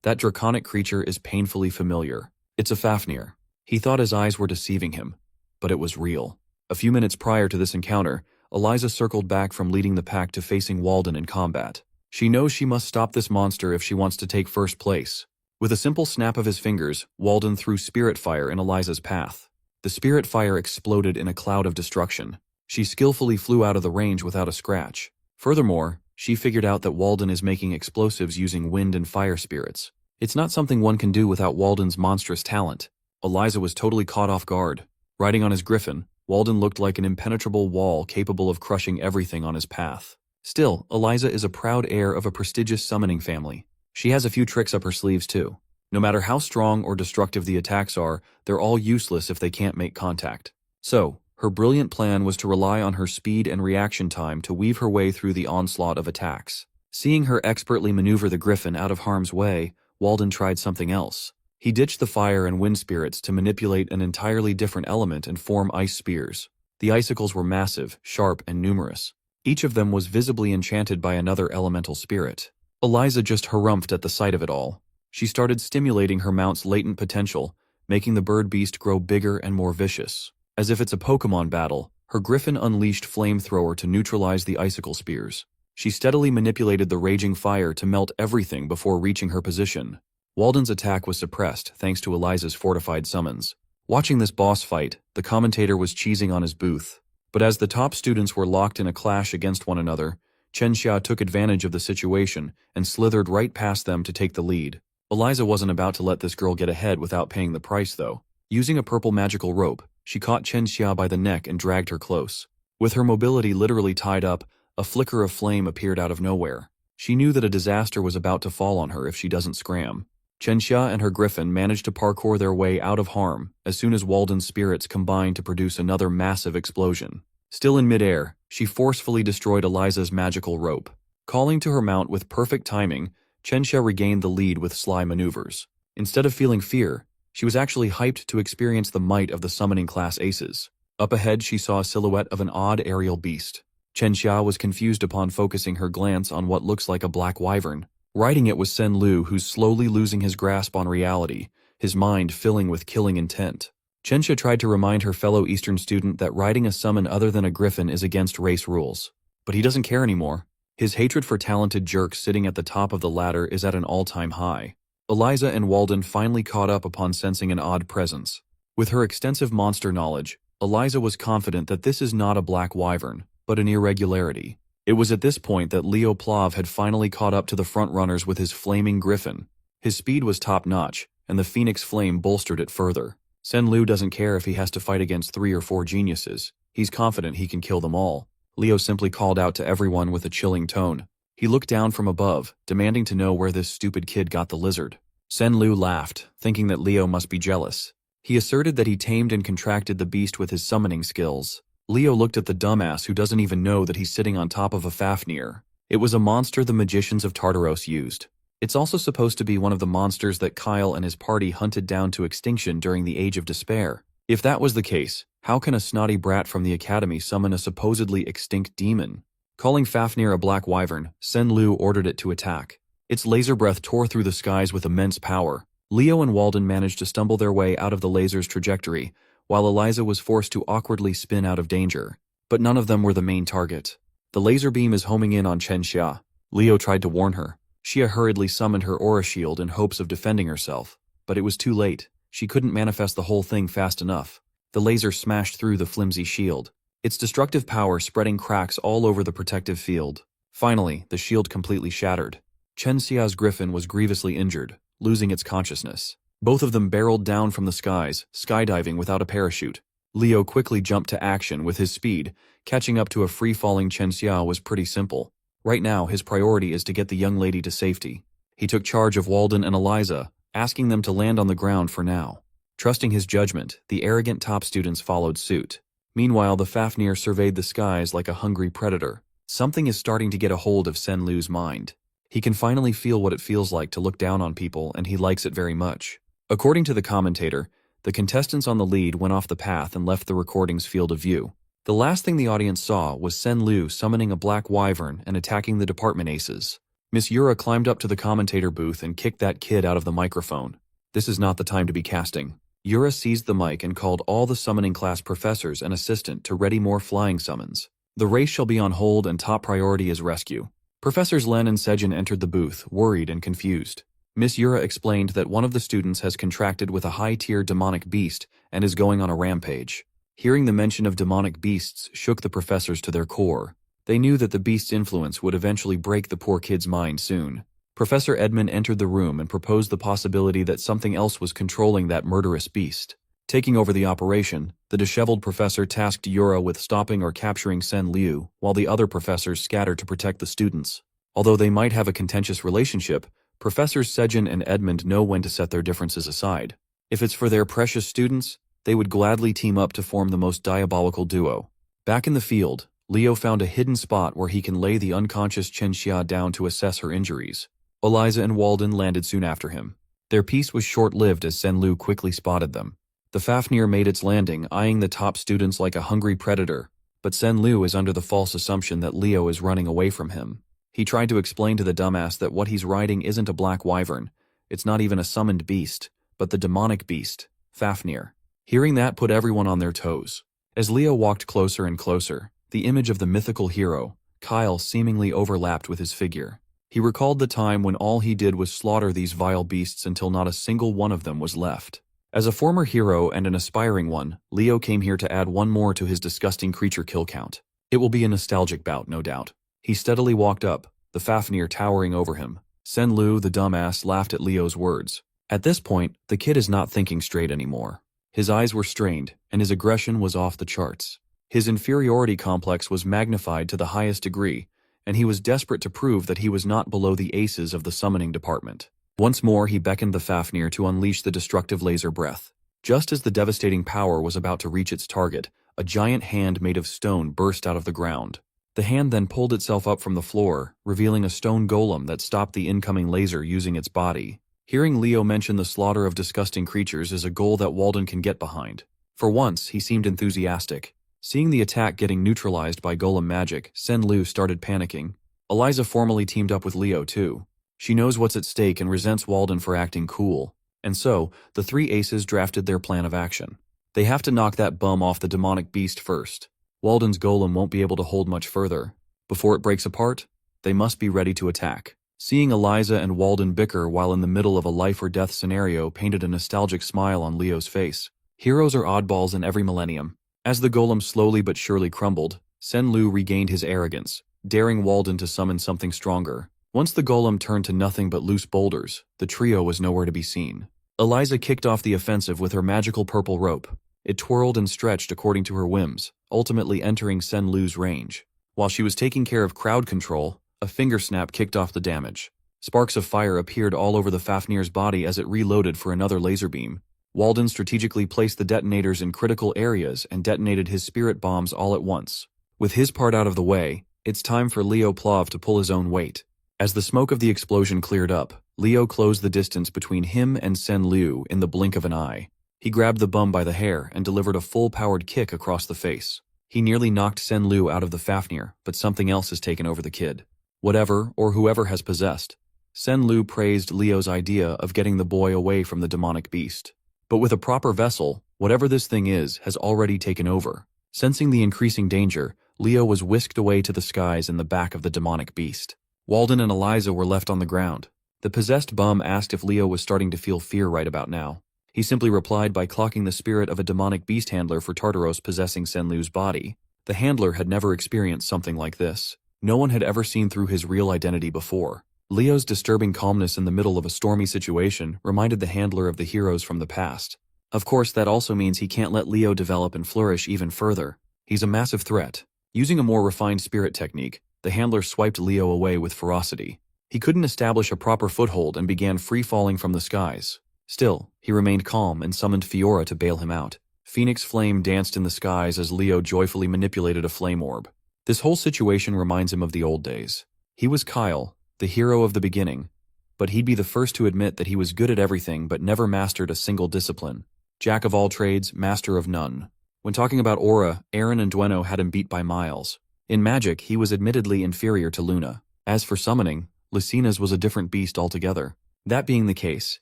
that draconic creature is painfully familiar. It's a Fafnir. He thought his eyes were deceiving him, but it was real. A few minutes prior to this encounter, Eliza circled back from leading the pack to facing Walden in combat. She knows she must stop this monster if she wants to take first place. With a simple snap of his fingers, Walden threw spirit fire in Eliza's path. The spirit fire exploded in a cloud of destruction. She skillfully flew out of the range without a scratch. Furthermore, she figured out that Walden is making explosives using wind and fire spirits. It's not something one can do without Walden's monstrous talent. Eliza was totally caught off guard. Riding on his griffin, Walden looked like an impenetrable wall capable of crushing everything on his path. Still, Eliza is a proud heir of a prestigious summoning family. She has a few tricks up her sleeves too. No matter how strong or destructive the attacks are, they're all useless if they can't make contact. So, her brilliant plan was to rely on her speed and reaction time to weave her way through the onslaught of attacks. Seeing her expertly maneuver the griffin out of harm's way, Walden tried something else. He ditched the fire and wind spirits to manipulate an entirely different element and form ice spears. The icicles were massive, sharp, and numerous. Each of them was visibly enchanted by another elemental spirit. Eliza just harumphed at the sight of it all. She started stimulating her mount's latent potential, making the bird beast grow bigger and more vicious. As if it's a Pokemon battle, her griffin unleashed flamethrower to neutralize the icicle spears. She steadily manipulated the raging fire to melt everything before reaching her position. Walden's attack was suppressed thanks to Eliza's fortified summons. Watching this boss fight, the commentator was cheesing on his booth. But as the top students were locked in a clash against one another, Chen Xia took advantage of the situation and slithered right past them to take the lead. Eliza wasn't about to let this girl get ahead without paying the price though. Using a purple magical rope, she caught Chen Xia by the neck and dragged her close. With her mobility literally tied up, a flicker of flame appeared out of nowhere. She knew that a disaster was about to fall on her if she doesn't scram. Chen Xia and her griffin managed to parkour their way out of harm as soon as Walden's spirits combined to produce another massive explosion. Still in midair, she forcefully destroyed Eliza's magical rope. Calling to her mount with perfect timing, Chen Xia regained the lead with sly maneuvers. Instead of feeling fear, she was actually hyped to experience the might of the summoning class aces. Up ahead, she saw a silhouette of an odd aerial beast. Chen Xia was confused upon focusing her glance on what looks like a black wyvern. Riding it was Sen Lu, who's slowly losing his grasp on reality, his mind filling with killing intent. Chen Xia tried to remind her fellow Eastern student that riding a summon other than a griffin is against race rules. But he doesn't care anymore. His hatred for talented jerks sitting at the top of the ladder is at an all-time high. Eliza and Walden finally caught up upon sensing an odd presence. With her extensive monster knowledge, Eliza was confident that this is not a black wyvern, but an irregularity. It was at this point that Leo Plav had finally caught up to the front-runners with his flaming griffin. His speed was top-notch, and the Phoenix Flame bolstered it further. Sen Lu doesn't care if he has to fight against 3 or 4 geniuses. He's confident he can kill them all. Leo simply called out to everyone with a chilling tone. He looked down from above, demanding to know where this stupid kid got the lizard. Sen Lu laughed, thinking that Leo must be jealous. He asserted that he tamed and contracted the beast with his summoning skills. Leo looked at the dumbass who doesn't even know that he's sitting on top of a Fafnir. It was a monster the magicians of Tartaros used. It's also supposed to be one of the monsters that Kyle and his party hunted down to extinction during the Age of Despair. If that was the case, how can a snotty brat from the academy summon a supposedly extinct demon? Calling Fafnir a black wyvern, Sen-Lu ordered it to attack. Its laser breath tore through the skies with immense power. Leo and Walden managed to stumble their way out of the laser's trajectory, while Eliza was forced to awkwardly spin out of danger. But none of them were the main target. The laser beam is homing in on Chen Xia. Leo tried to warn her. Xia hurriedly summoned her aura shield in hopes of defending herself. But it was too late. She couldn't manifest the whole thing fast enough. The laser smashed through the flimsy shield, its destructive power spreading cracks all over the protective field. Finally, the shield completely shattered. Chen Xia's griffin was grievously injured, losing its consciousness. Both of them barreled down from the skies, skydiving without a parachute. Leo quickly jumped to action with his speed. Catching up to a free-falling Chen Xia was pretty simple. Right now, his priority is to get the young lady to safety. He took charge of Walden and Eliza, asking them to land on the ground for now. Trusting his judgment, the arrogant top students followed suit. Meanwhile, the Fafnir surveyed the skies like a hungry predator. Something is starting to get a hold of Sen-Lu's mind. He can finally feel what it feels like to look down on people, and he likes it very much. According to the commentator, the contestants on the lead went off the path and left the recording's field of view. The last thing the audience saw was Sen-Lu summoning a black wyvern and attacking the department aces. Miss Yura climbed up to the commentator booth and kicked that kid out of the microphone. This is not the time to be casting. Yura seized the mic and called all the summoning class professors and assistant to ready more flying summons. The race shall be on hold and top priority is rescue. Professors Len and Sejin entered the booth, worried and confused. Miss Yura explained that one of the students has contracted with a high-tier demonic beast and is going on a rampage. Hearing the mention of demonic beasts shook the professors to their core. They knew that the beast's influence would eventually break the poor kid's mind soon. Professor Edmund entered the room and proposed the possibility that something else was controlling that murderous beast. Taking over the operation, the disheveled professor tasked Yura with stopping or capturing Sen-Lu, while the other professors scattered to protect the students. Although they might have a contentious relationship, Professors Sejin and Edmund know when to set their differences aside. If it's for their precious students, they would gladly team up to form the most diabolical duo. Back in the field, Leo found a hidden spot where he can lay the unconscious Chen Xia down to assess her injuries. Eliza and Walden landed soon after him. Their peace was short-lived as Sen-Lu quickly spotted them. The Fafnir made its landing, eyeing the top students like a hungry predator, but Sen-Lu is under the false assumption that Leo is running away from him. He tried to explain to the dumbass that what he's riding isn't a black wyvern, it's not even a summoned beast, but the demonic beast, Fafnir. Hearing that put everyone on their toes. As Leo walked closer and closer, the image of the mythical hero, Kyle, seemingly overlapped with his figure. He recalled the time when all he did was slaughter these vile beasts until not a single one of them was left. As a former hero and an aspiring one, Leo came here to add one more to his disgusting creature kill count. It will be a nostalgic bout, no doubt. He steadily walked up, the Fafnir towering over him. Sen-Lu, the dumbass, laughed at Leo's words. At this point, the kid is not thinking straight anymore. His eyes were strained, and his aggression was off the charts. His inferiority complex was magnified to the highest degree, and he was desperate to prove that he was not below the aces of the summoning department. Once more, he beckoned the Fafnir to unleash the destructive laser breath. Just as the devastating power was about to reach its target, a giant hand made of stone burst out of the ground. The hand then pulled itself up from the floor, revealing a stone golem that stopped the incoming laser using its body. Hearing Leo mention the slaughter of disgusting creatures is a goal that Walden can get behind. For once, he seemed enthusiastic. Seeing the attack getting neutralized by golem magic, Sen-Lu started panicking. Eliza formally teamed up with Leo too. She knows what's at stake and resents Walden for acting cool. And so, the three aces drafted their plan of action. They have to knock that bum off the demonic beast first. Walden's golem won't be able to hold much further. Before it breaks apart, they must be ready to attack. Seeing Eliza and Walden bicker while in the middle of a life-or-death scenario painted a nostalgic smile on Leo's face. Heroes are oddballs in every millennium. As the golem slowly but surely crumbled, Sen-Lu regained his arrogance, daring Walden to summon something stronger. Once the golem turned to nothing but loose boulders, the trio was nowhere to be seen. Eliza kicked off the offensive with her magical purple rope. It twirled and stretched according to her whims, ultimately entering Sen-Lu's range. While she was taking care of crowd control, a finger snap kicked off the damage. Sparks of fire appeared all over the Fafnir's body as it reloaded for another laser beam. Walden strategically placed the detonators in critical areas and detonated his spirit bombs all at once. With his part out of the way, it's time for Leo Plov to pull his own weight. As the smoke of the explosion cleared up, Leo closed the distance between him and Sen Liu in the blink of an eye. He grabbed the bum by the hair and delivered a full-powered kick across the face. He nearly knocked Sen Liu out of the Fafnir, but something else has taken over the kid. Whatever or whoever has possessed. Sen Liu praised Leo's idea of getting the boy away from the demonic beast. But with a proper vessel, whatever this thing is has already taken over. Sensing the increasing danger, Leo was whisked away to the skies in the back of the demonic beast. Walden and Eliza were left on the ground. The possessed bum asked if Leo was starting to feel fear right about now. He simply replied by clocking the spirit of a demonic beast handler for Tartaros possessing Sen Liu's body. The handler had never experienced something like this. No one had ever seen through his real identity before. Leo's disturbing calmness in the middle of a stormy situation reminded the handler of the heroes from the past. Of course, that also means he can't let Leo develop and flourish even further. He's a massive threat. Using a more refined spirit technique, the handler swiped Leo away with ferocity. He couldn't establish a proper foothold and began free-falling from the skies. Still, he remained calm and summoned Fiora to bail him out. Phoenix Flame danced in the skies as Leo joyfully manipulated a flame orb. This whole situation reminds him of the old days. He was Kyle, the hero of the beginning, but he'd be the first to admit that he was good at everything but never mastered a single discipline. Jack of all trades, master of none. When talking about aura, Aaron and Dueno had him beat by miles. In magic, he was admittedly inferior to Luna. As for summoning, Lucina's was a different beast altogether. That being the case,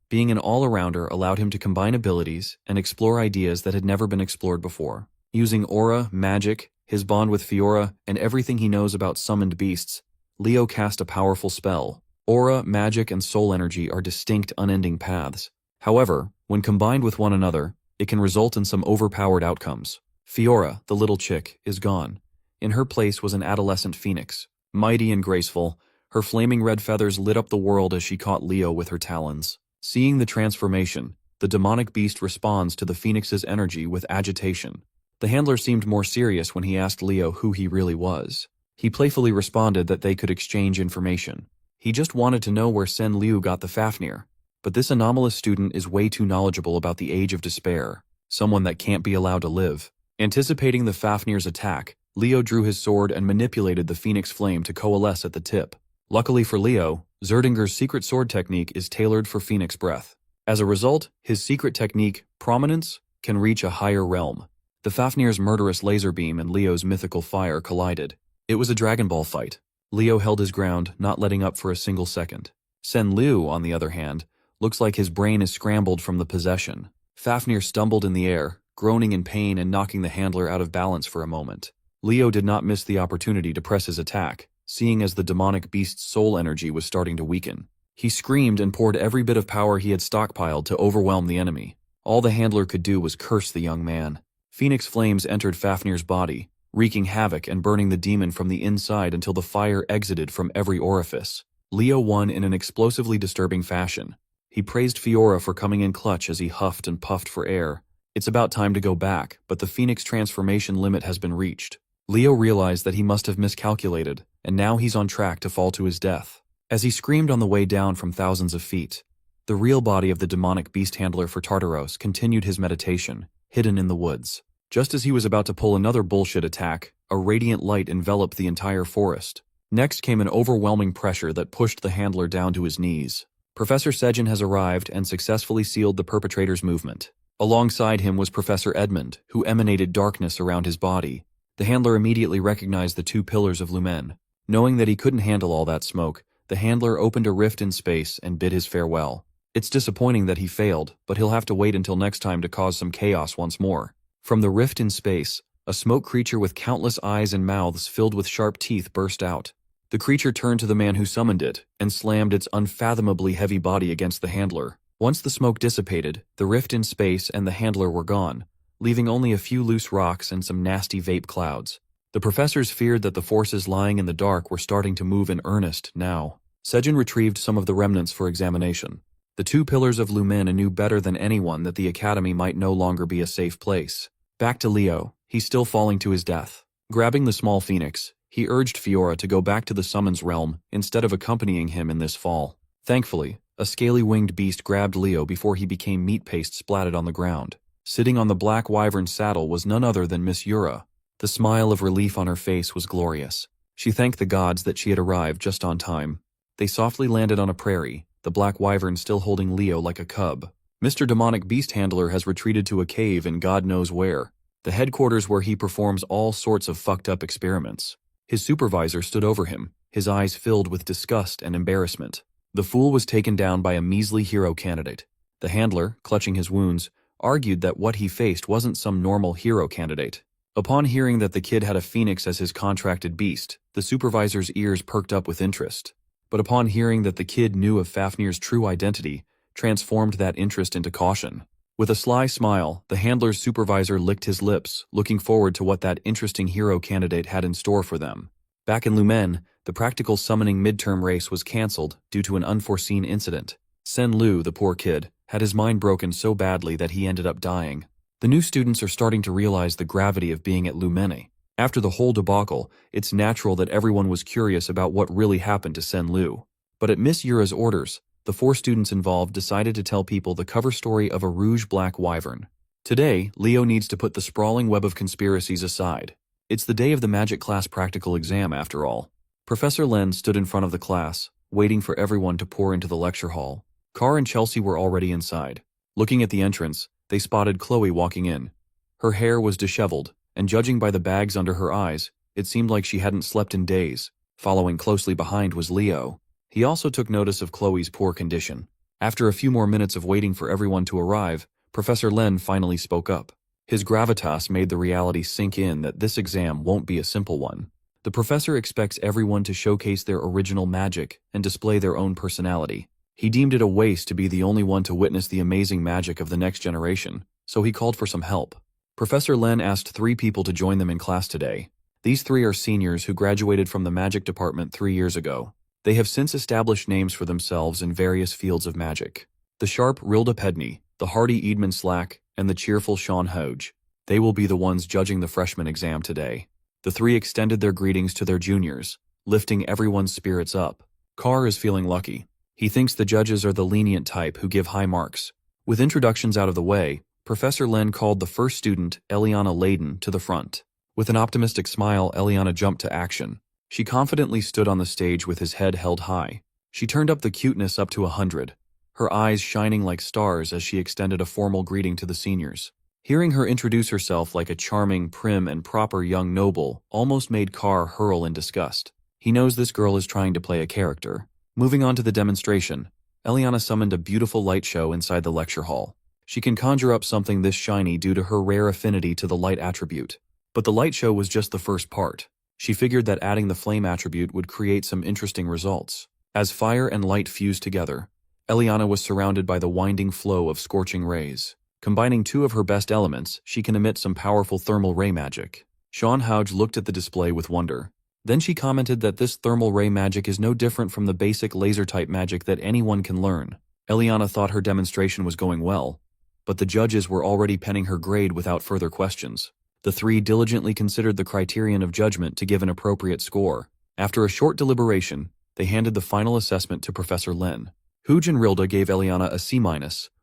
being an all-arounder allowed him to combine abilities and explore ideas that had never been explored before. Using aura, magic, his bond with Fiora, and everything he knows about summoned beasts, Leo cast a powerful spell. Aura, magic, and soul energy are distinct, unending paths. However, when combined with one another, it can result in some overpowered outcomes. Fiora, the little chick, is gone. In her place was an adolescent phoenix. Mighty and graceful, her flaming red feathers lit up the world as she caught Leo with her talons. Seeing the transformation, the demonic beast responds to the phoenix's energy with agitation. The handler seemed more serious when he asked Leo who he really was. He playfully responded that they could exchange information. He just wanted to know where Sen Liu got the Fafnir. But this anomalous student is way too knowledgeable about the age of despair, someone that can't be allowed to live. Anticipating the Fafnir's attack, Leo drew his sword and manipulated the phoenix flame to coalesce at the tip. Luckily for Leo, Zerdinger's secret sword technique is tailored for phoenix breath. As a result, his secret technique, Prominence, can reach a higher realm. The Fafnir's murderous laser beam and Leo's mythical fire collided. It was a Dragon Ball fight. Leo held his ground, not letting up for a single second. Sen Liu, on the other hand, looks like his brain is scrambled from the possession. Fafnir stumbled in the air, groaning in pain and knocking the handler out of balance for a moment. Leo did not miss the opportunity to press his attack, seeing as the demonic beast's soul energy was starting to weaken. He screamed and poured every bit of power he had stockpiled to overwhelm the enemy. All the handler could do was curse the young man. Phoenix flames entered Fafnir's body, wreaking havoc and burning the demon from the inside until the fire exited from every orifice. Leo won in an explosively disturbing fashion. He praised Fiora for coming in clutch as he huffed and puffed for air. It's about time to go back, but the Phoenix transformation limit has been reached. Leo realized that he must have miscalculated, and now he's on track to fall to his death. As he screamed on the way down from thousands of feet, the real body of the demonic beast handler for Tartaros continued his meditation, hidden in the woods. Just as he was about to pull another bullshit attack, a radiant light enveloped the entire forest. Next came an overwhelming pressure that pushed the handler down to his knees. Professor Sejin has arrived and successfully sealed the perpetrator's movement. Alongside him was Professor Edmund, who emanated darkness around his body. The handler immediately recognized the two pillars of Lumen. Knowing that he couldn't handle all that smoke, the handler opened a rift in space and bid his farewell. It's disappointing that he failed, but he'll have to wait until next time to cause some chaos once more. From the rift in space, a smoke creature with countless eyes and mouths filled with sharp teeth burst out. The creature turned to the man who summoned it and slammed its unfathomably heavy body against the handler. Once the smoke dissipated, the rift in space and the handler were gone, leaving only a few loose rocks and some nasty vape clouds. The professors feared that the forces lying in the dark were starting to move in earnest now. Sejin retrieved some of the remnants for examination. The two pillars of Lumen knew better than anyone that the academy might no longer be a safe place. Back to Leo, he's still falling to his death. Grabbing the small phoenix, he urged Fiora to go back to the summons realm instead of accompanying him in this fall. Thankfully, A scaly-winged beast grabbed Leo before he became meat paste splatted on the ground. Sitting on the black wyvern's saddle was none other than Miss Yura. The smile of relief on her face was glorious. She thanked the gods that she had arrived just on time. They softly landed on a prairie, the black wyvern still holding Leo like a cub. Mr. Demonic Beast Handler has retreated to a cave in God knows where, the headquarters where he performs all sorts of fucked up experiments. His supervisor stood over him, his eyes filled with disgust and embarrassment. The fool was taken down by a measly hero candidate. The handler, clutching his wounds, argued that what he faced wasn't some normal hero candidate. Upon hearing that the kid had a phoenix as his contracted beast, the supervisor's ears perked up with interest. But upon hearing that the kid knew of Fafnir's true identity, transformed that interest into caution. With a sly smile, the handler's supervisor licked his lips, looking forward to what that interesting hero candidate had in store for them. Back in Lumen, the practical summoning midterm race was cancelled due to an unforeseen incident. Sen Lu, the poor kid, had his mind broken so badly that he ended up dying. The new students are starting to realize the gravity of being at Lumene. After the whole debacle, it's natural that everyone was curious about what really happened to Sen Lu. But at Miss Yura's orders, the 4 students involved decided to tell people the cover story of a rouge-black wyvern. Today, Leo needs to put the sprawling web of conspiracies aside. It's the day of the magic class practical exam after all. Professor Len stood in front of the class, waiting for everyone to pour into the lecture hall. Carr and Chelsea were already inside. Looking at the entrance, they spotted Chloe walking in. Her hair was disheveled, and judging by the bags under her eyes, it seemed like she hadn't slept in days. Following closely behind was Leo. He also took notice of Chloe's poor condition. After a few more minutes of waiting for everyone to arrive, Professor Len finally spoke up. His gravitas made the reality sink in that this exam won't be a simple one. The professor expects everyone to showcase their original magic and display their own personality. He deemed it a waste to be the only one to witness the amazing magic of the next generation, so he called for some help. Professor Len asked 3 people to join them in class today. These 3 are seniors who graduated from the magic department 3 years ago. They have since established names for themselves in various fields of magic. The sharp Rilda Pedney, the hardy Edmund Slack, and the cheerful Sean Hodge. They will be the ones judging the freshman exam today. The 3 extended their greetings to their juniors, lifting everyone's spirits up. Carr is feeling lucky. He thinks the judges are the lenient type who give high marks. With introductions out of the way, Professor Len called the first student, Eliana Layden, to the front. With an optimistic smile, Eliana jumped to action. She confidently stood on the stage with his head held high. She turned up the cuteness up to 100, her eyes shining like stars as she extended a formal greeting to the seniors. Hearing her introduce herself like a charming, prim, and proper young noble almost made Carr hurl in disgust. He knows this girl is trying to play a character. Moving on to the demonstration, Eliana summoned a beautiful light show inside the lecture hall. She can conjure up something this shiny due to her rare affinity to the light attribute. But the light show was just the first part. She figured that adding the flame attribute would create some interesting results. As fire and light fused together, Eliana was surrounded by the winding flow of scorching rays. Combining 2 of her best elements, she can emit some powerful thermal ray magic. Sean Hodge looked at the display with wonder. Then she commented that this thermal ray magic is no different from the basic laser-type magic that anyone can learn. Eliana thought her demonstration was going well, but the judges were already penning her grade without further questions. The 3 diligently considered the criterion of judgment to give an appropriate score. After a short deliberation, they handed the final assessment to Professor Len. Hooge and Rilda gave Eliana a C-,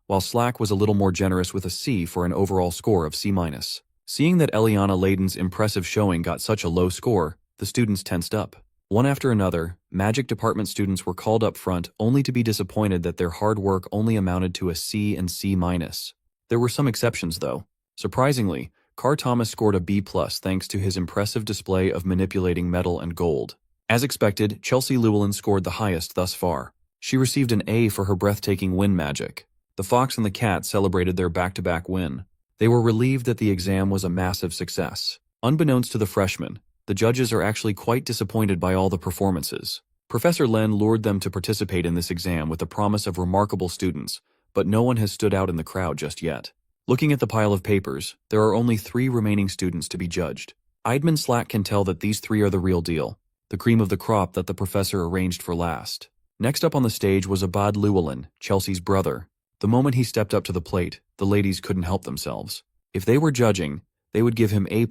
while Slack was a little more generous with a C for an overall score of C-. Seeing that Eliana Layden's impressive showing got such a low score, the students tensed up. One after another, magic department students were called up front only to be disappointed that their hard work only amounted to a C and C-. There were some exceptions though. Surprisingly, Carr Thomas scored a B+ thanks to his impressive display of manipulating metal and gold. As expected, Chelsea Llewellyn scored the highest thus far. She received an A for her breathtaking wind magic. The fox and the cat celebrated their back-to-back win. They were relieved that the exam was a massive success. Unbeknownst to the freshmen, the judges are actually quite disappointed by all the performances. Professor Len lured them to participate in this exam with the promise of remarkable students, but no one has stood out in the crowd just yet. Looking at the pile of papers, there are only 3 remaining students to be judged. Eidman Slack can tell that these 3 are the real deal, the cream of the crop that the professor arranged for last. Next up on the stage was Abad Llewellyn, Chelsea's brother. The moment he stepped up to the plate, the ladies couldn't help themselves. If they were judging, they would give him A+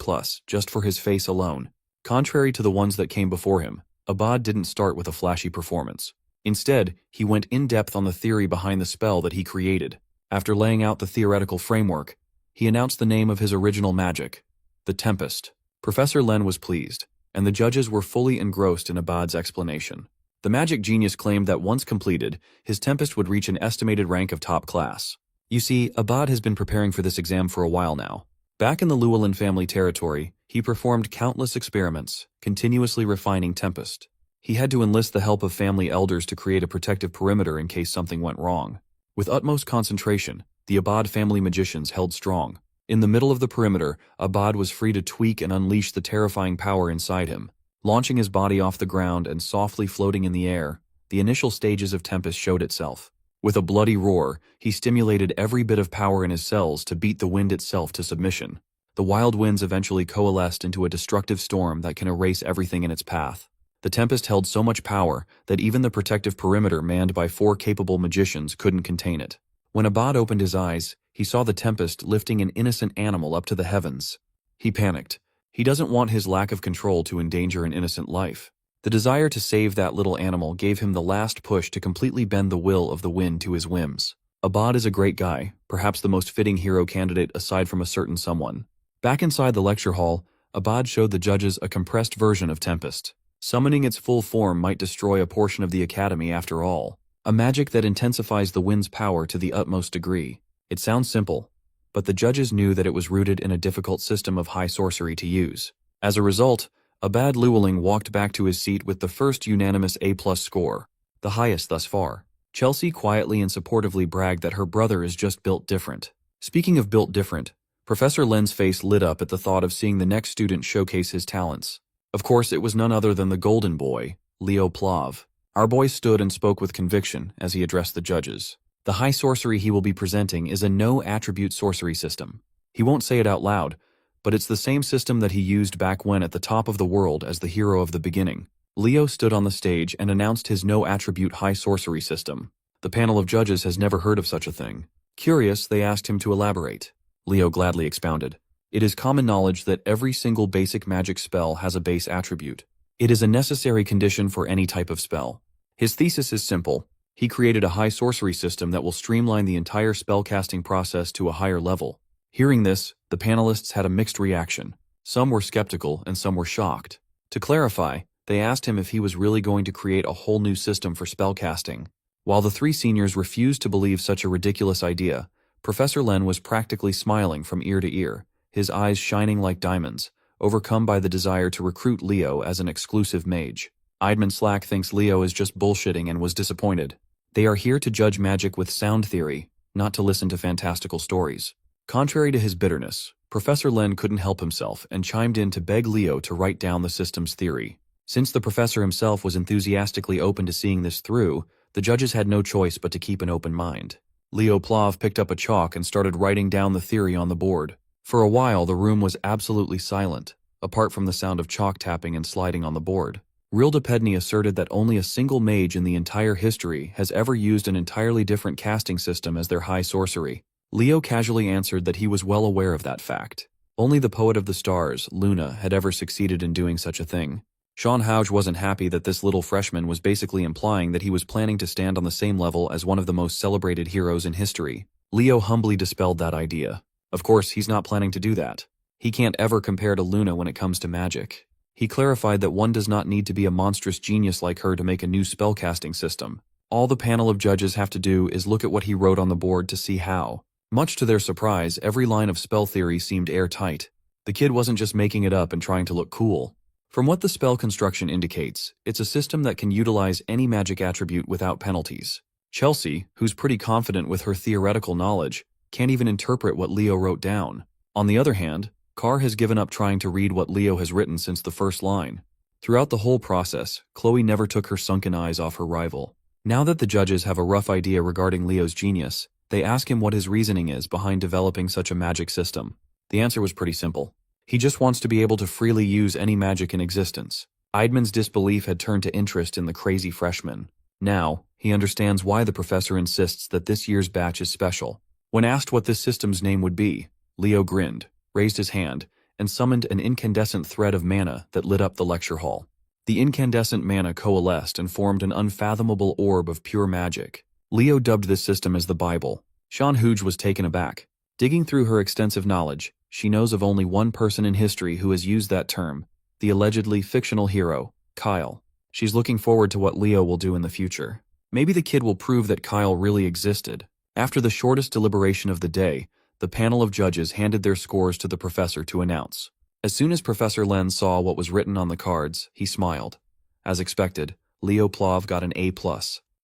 just for his face alone. Contrary to the ones that came before him, Abad didn't start with a flashy performance. Instead, he went in-depth on the theory behind the spell that he created. After laying out the theoretical framework, he announced the name of his original magic, the Tempest. Professor Len was pleased, and the judges were fully engrossed in Abad's explanation. The magic genius claimed that once completed, his Tempest would reach an estimated rank of top class. You see, Abad has been preparing for this exam for a while now. Back in the Llewellyn family territory, he performed countless experiments, continuously refining Tempest. He had to enlist the help of family elders to create a protective perimeter in case something went wrong. With utmost concentration, the Abad family magicians held strong. In the middle of the perimeter, Abad was free to tweak and unleash the terrifying power inside him. Launching his body off the ground and softly floating in the air, the initial stages of Tempest showed itself. With a bloody roar, he stimulated every bit of power in his cells to beat the wind itself to submission. The wild winds eventually coalesced into a destructive storm that can erase everything in its path. The Tempest held so much power that even the protective perimeter manned by 4 capable magicians couldn't contain it. When Abad opened his eyes, he saw the Tempest lifting an innocent animal up to the heavens. He panicked. He doesn't want his lack of control to endanger an innocent life. The desire to save that little animal gave him the last push to completely bend the will of the wind to his whims. Abad is a great guy, perhaps the most fitting hero candidate aside from a certain someone. Back inside the lecture hall, Abad showed the judges a compressed version of Tempest. Summoning its full form might destroy a portion of the academy after all. A magic that intensifies the wind's power to the utmost degree. It sounds simple, but the judges knew that it was rooted in a difficult system of high sorcery to use. As a result, Abad Llewellyn walked back to his seat with the first unanimous A+ score, the highest thus far. Chelsea quietly and supportively bragged that her brother is just built different. Speaking of built different, Professor Len's face lit up at the thought of seeing the next student showcase his talents. Of course, it was none other than the golden boy, Leo Plav. Our boy stood and spoke with conviction as he addressed the judges. The high sorcery he will be presenting is a no-attribute sorcery system. He won't say it out loud, but it's the same system that he used back when at the top of the world as the hero of the beginning. Leo stood on the stage and announced his no-attribute high sorcery system. The panel of judges has never heard of such a thing. Curious, they asked him to elaborate. Leo gladly expounded. It is common knowledge that every single basic magic spell has a base attribute. It is a necessary condition for any type of spell. His thesis is simple. He created a high sorcery system that will streamline the entire spellcasting process to a higher level. Hearing this, the panelists had a mixed reaction. Some were skeptical and some were shocked. To clarify, they asked him if he was really going to create a whole new system for spellcasting. While the 3 seniors refused to believe such a ridiculous idea, Professor Len was practically smiling from ear to ear, his eyes shining like diamonds, overcome by the desire to recruit Leo as an exclusive mage. Eidman Slack thinks Leo is just bullshitting and was disappointed. They are here to judge magic with sound theory, not to listen to fantastical stories. Contrary to his bitterness, Professor Len couldn't help himself and chimed in to beg Leo to write down the system's theory. Since the professor himself was enthusiastically open to seeing this through, the judges had no choice but to keep an open mind. Leo Plav picked up a chalk and started writing down the theory on the board. For a while, the room was absolutely silent, apart from the sound of chalk tapping and sliding on the board. Rilda Pedney asserted that only a single mage in the entire history has ever used an entirely different casting system as their high sorcery. Leo casually answered that he was well aware of that fact. Only the poet of the stars, Luna, had ever succeeded in doing such a thing. Sean Houge wasn't happy that this little freshman was basically implying that he was planning to stand on the same level as one of the most celebrated heroes in history. Leo humbly dispelled that idea. Of course, he's not planning to do that. He can't ever compare to Luna when it comes to magic. He clarified that one does not need to be a monstrous genius like her to make a new spellcasting system. All the panel of judges have to do is look at what he wrote on the board to see how. Much to their surprise, every line of spell theory seemed airtight. The kid wasn't just making it up and trying to look cool. From what the spell construction indicates, it's a system that can utilize any magic attribute without penalties. Chelsea, who's pretty confident with her theoretical knowledge, can't even interpret what Leo wrote down. On the other hand, Carr has given up trying to read what Leo has written since the first line. Throughout the whole process, Chloe never took her sunken eyes off her rival. Now that the judges have a rough idea regarding Leo's genius, they ask him what his reasoning is behind developing such a magic system. The answer was pretty simple. He just wants to be able to freely use any magic in existence. Eidman's disbelief had turned to interest in the crazy freshman. Now, he understands why the professor insists that this year's batch is special. When asked what this system's name would be, Leo grinned, raised his hand, and summoned an incandescent thread of mana that lit up the lecture hall. The incandescent mana coalesced and formed an unfathomable orb of pure magic. Leo dubbed this system as the Bible. Shan Huj was taken aback. Digging through her extensive knowledge, she knows of only one person in history who has used that term, the allegedly fictional hero, Kyle. She's looking forward to what Leo will do in the future. Maybe the kid will prove that Kyle really existed. After the shortest deliberation of the day, the panel of judges handed their scores to the professor to announce. As soon as Professor Len saw what was written on the cards, he smiled. As expected, Leo Plov got an A+.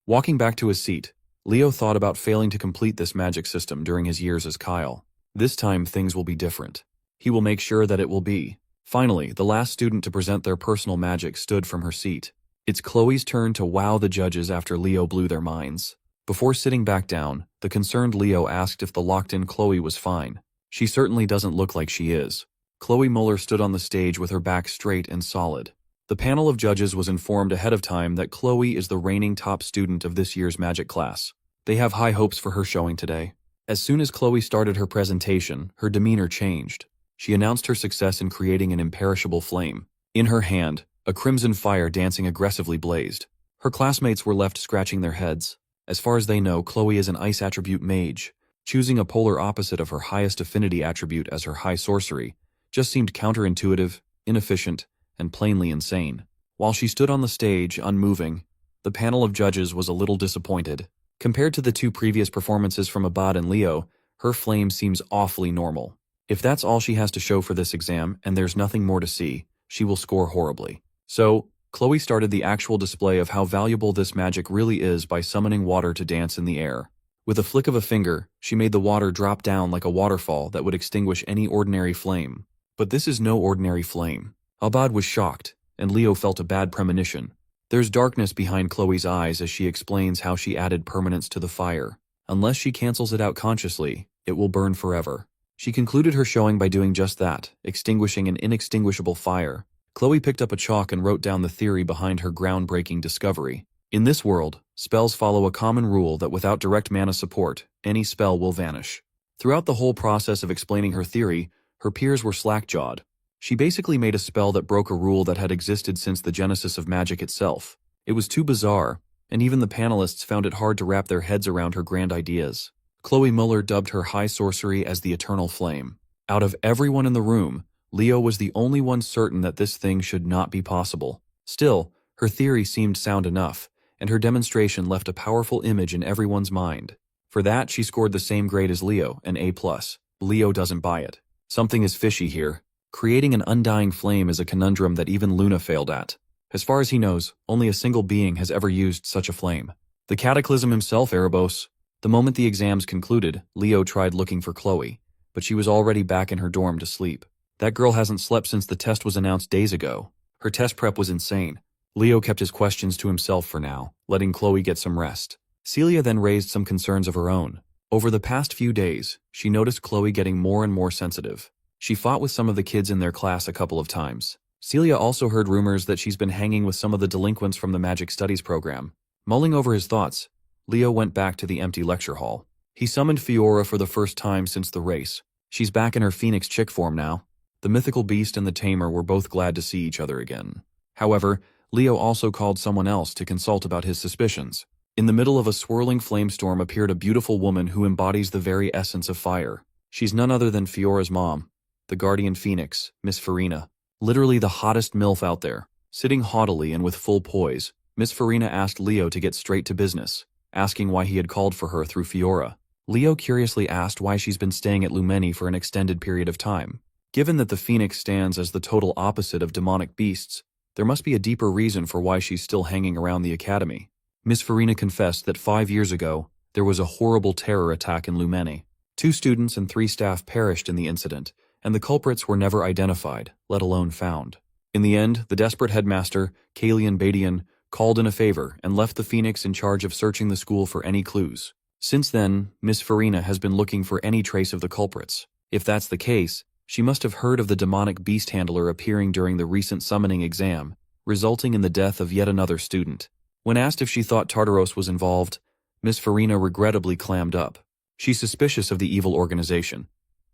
Walking back to his seat, Leo thought about failing to complete this magic system during his years as Kyle. This time things will be different. He will make sure that it will be. Finally, the last student to present their personal magic stood from her seat. It's Chloe's turn to wow the judges after Leo blew their minds. Before sitting back down, the concerned Leo asked if the locked-in Chloe was fine. She certainly doesn't look like she is. Chloe Muller stood on the stage with her back straight and solid. The panel of judges was informed ahead of time that Chloe is the reigning top student of this year's magic class. They have high hopes for her showing today. As soon as Chloe started her presentation, her demeanor changed. She announced her success in creating an imperishable flame. In her hand, a crimson fire dancing aggressively blazed. Her classmates were left scratching their heads. As far as they know, Chloe is an ice attribute mage. Choosing a polar opposite of her highest affinity attribute as her high sorcery just seemed counterintuitive, inefficient, and plainly insane. While she stood on the stage, unmoving, the panel of judges was a little disappointed. Compared to the two previous performances from Abad and Leo, her flame seems awfully normal. If that's all she has to show for this exam and there's nothing more to see, she will score horribly. So, Chloe started the actual display of how valuable this magic really is by summoning water to dance in the air. With a flick of a finger, she made the water drop down like a waterfall that would extinguish any ordinary flame. But this is no ordinary flame. Abad was shocked, and Leo felt a bad premonition. There's darkness behind Chloe's eyes as she explains how she added permanence to the fire. Unless she cancels it out consciously, it will burn forever. She concluded her showing by doing just that, extinguishing an inextinguishable fire. Chloe picked up a chalk and wrote down the theory behind her groundbreaking discovery. In this world, spells follow a common rule that without direct mana support, any spell will vanish. Throughout the whole process of explaining her theory, her peers were slack-jawed. She basically made a spell that broke a rule that had existed since the genesis of magic itself. It was too bizarre, and even the panelists found it hard to wrap their heads around her grand ideas. Chloe Muller dubbed her high sorcery as the Eternal Flame. Out of everyone in the room, Leo was the only one certain that this thing should not be possible. Still, her theory seemed sound enough, and her demonstration left a powerful image in everyone's mind. For that, she scored the same grade as Leo, an A+. Leo doesn't buy it. Something is fishy here. Creating an undying flame is a conundrum that even Luna failed at. As far as he knows, only a single being has ever used such a flame. The Cataclysm himself, Erebos. The moment the exams concluded, Leo tried looking for Chloe, but she was already back in her dorm to sleep. That girl hasn't slept since the test was announced days ago. Her test prep was insane. Leo kept his questions to himself for now, letting Chloe get some rest. Celia then raised some concerns of her own. Over the past few days, she noticed Chloe getting more and more sensitive. She fought with some of the kids in their class a couple of times. Celia also heard rumors that she's been hanging with some of the delinquents from the Magic Studies program. Mulling over his thoughts, Leo went back to the empty lecture hall. He summoned Fiora for the first time since the race. She's back in her Phoenix chick form now. The mythical beast and the tamer were both glad to see each other again. However, Leo also called someone else to consult about his suspicions. In the middle of a swirling flamestorm appeared a beautiful woman who embodies the very essence of fire. She's none other than Fiora's mom, the guardian phoenix, Miss Farina. Literally the hottest MILF out there. Sitting haughtily and with full poise, Miss Farina asked Leo to get straight to business, asking why he had called for her through Fiora. Leo curiously asked why she's been staying at Lumeni for an extended period of time. Given that the phoenix stands as the total opposite of demonic beasts, there must be a deeper reason for why she's still hanging around the academy. Miss Farina confessed that 5 years ago, there was a horrible terror attack in Lumeni. 2 students and 3 staff perished in the incident, and the culprits were never identified, let alone found. In the end, the desperate headmaster, Kalian Badian, called in a favor and left the Phoenix in charge of searching the school for any clues. Since then, Miss Farina has been looking for any trace of the culprits. If that's the case, she must have heard of the demonic beast handler appearing during the recent summoning exam, resulting in the death of yet another student. When asked if she thought Tartaros was involved, Miss Farina regrettably clammed up. She's suspicious of the evil organization.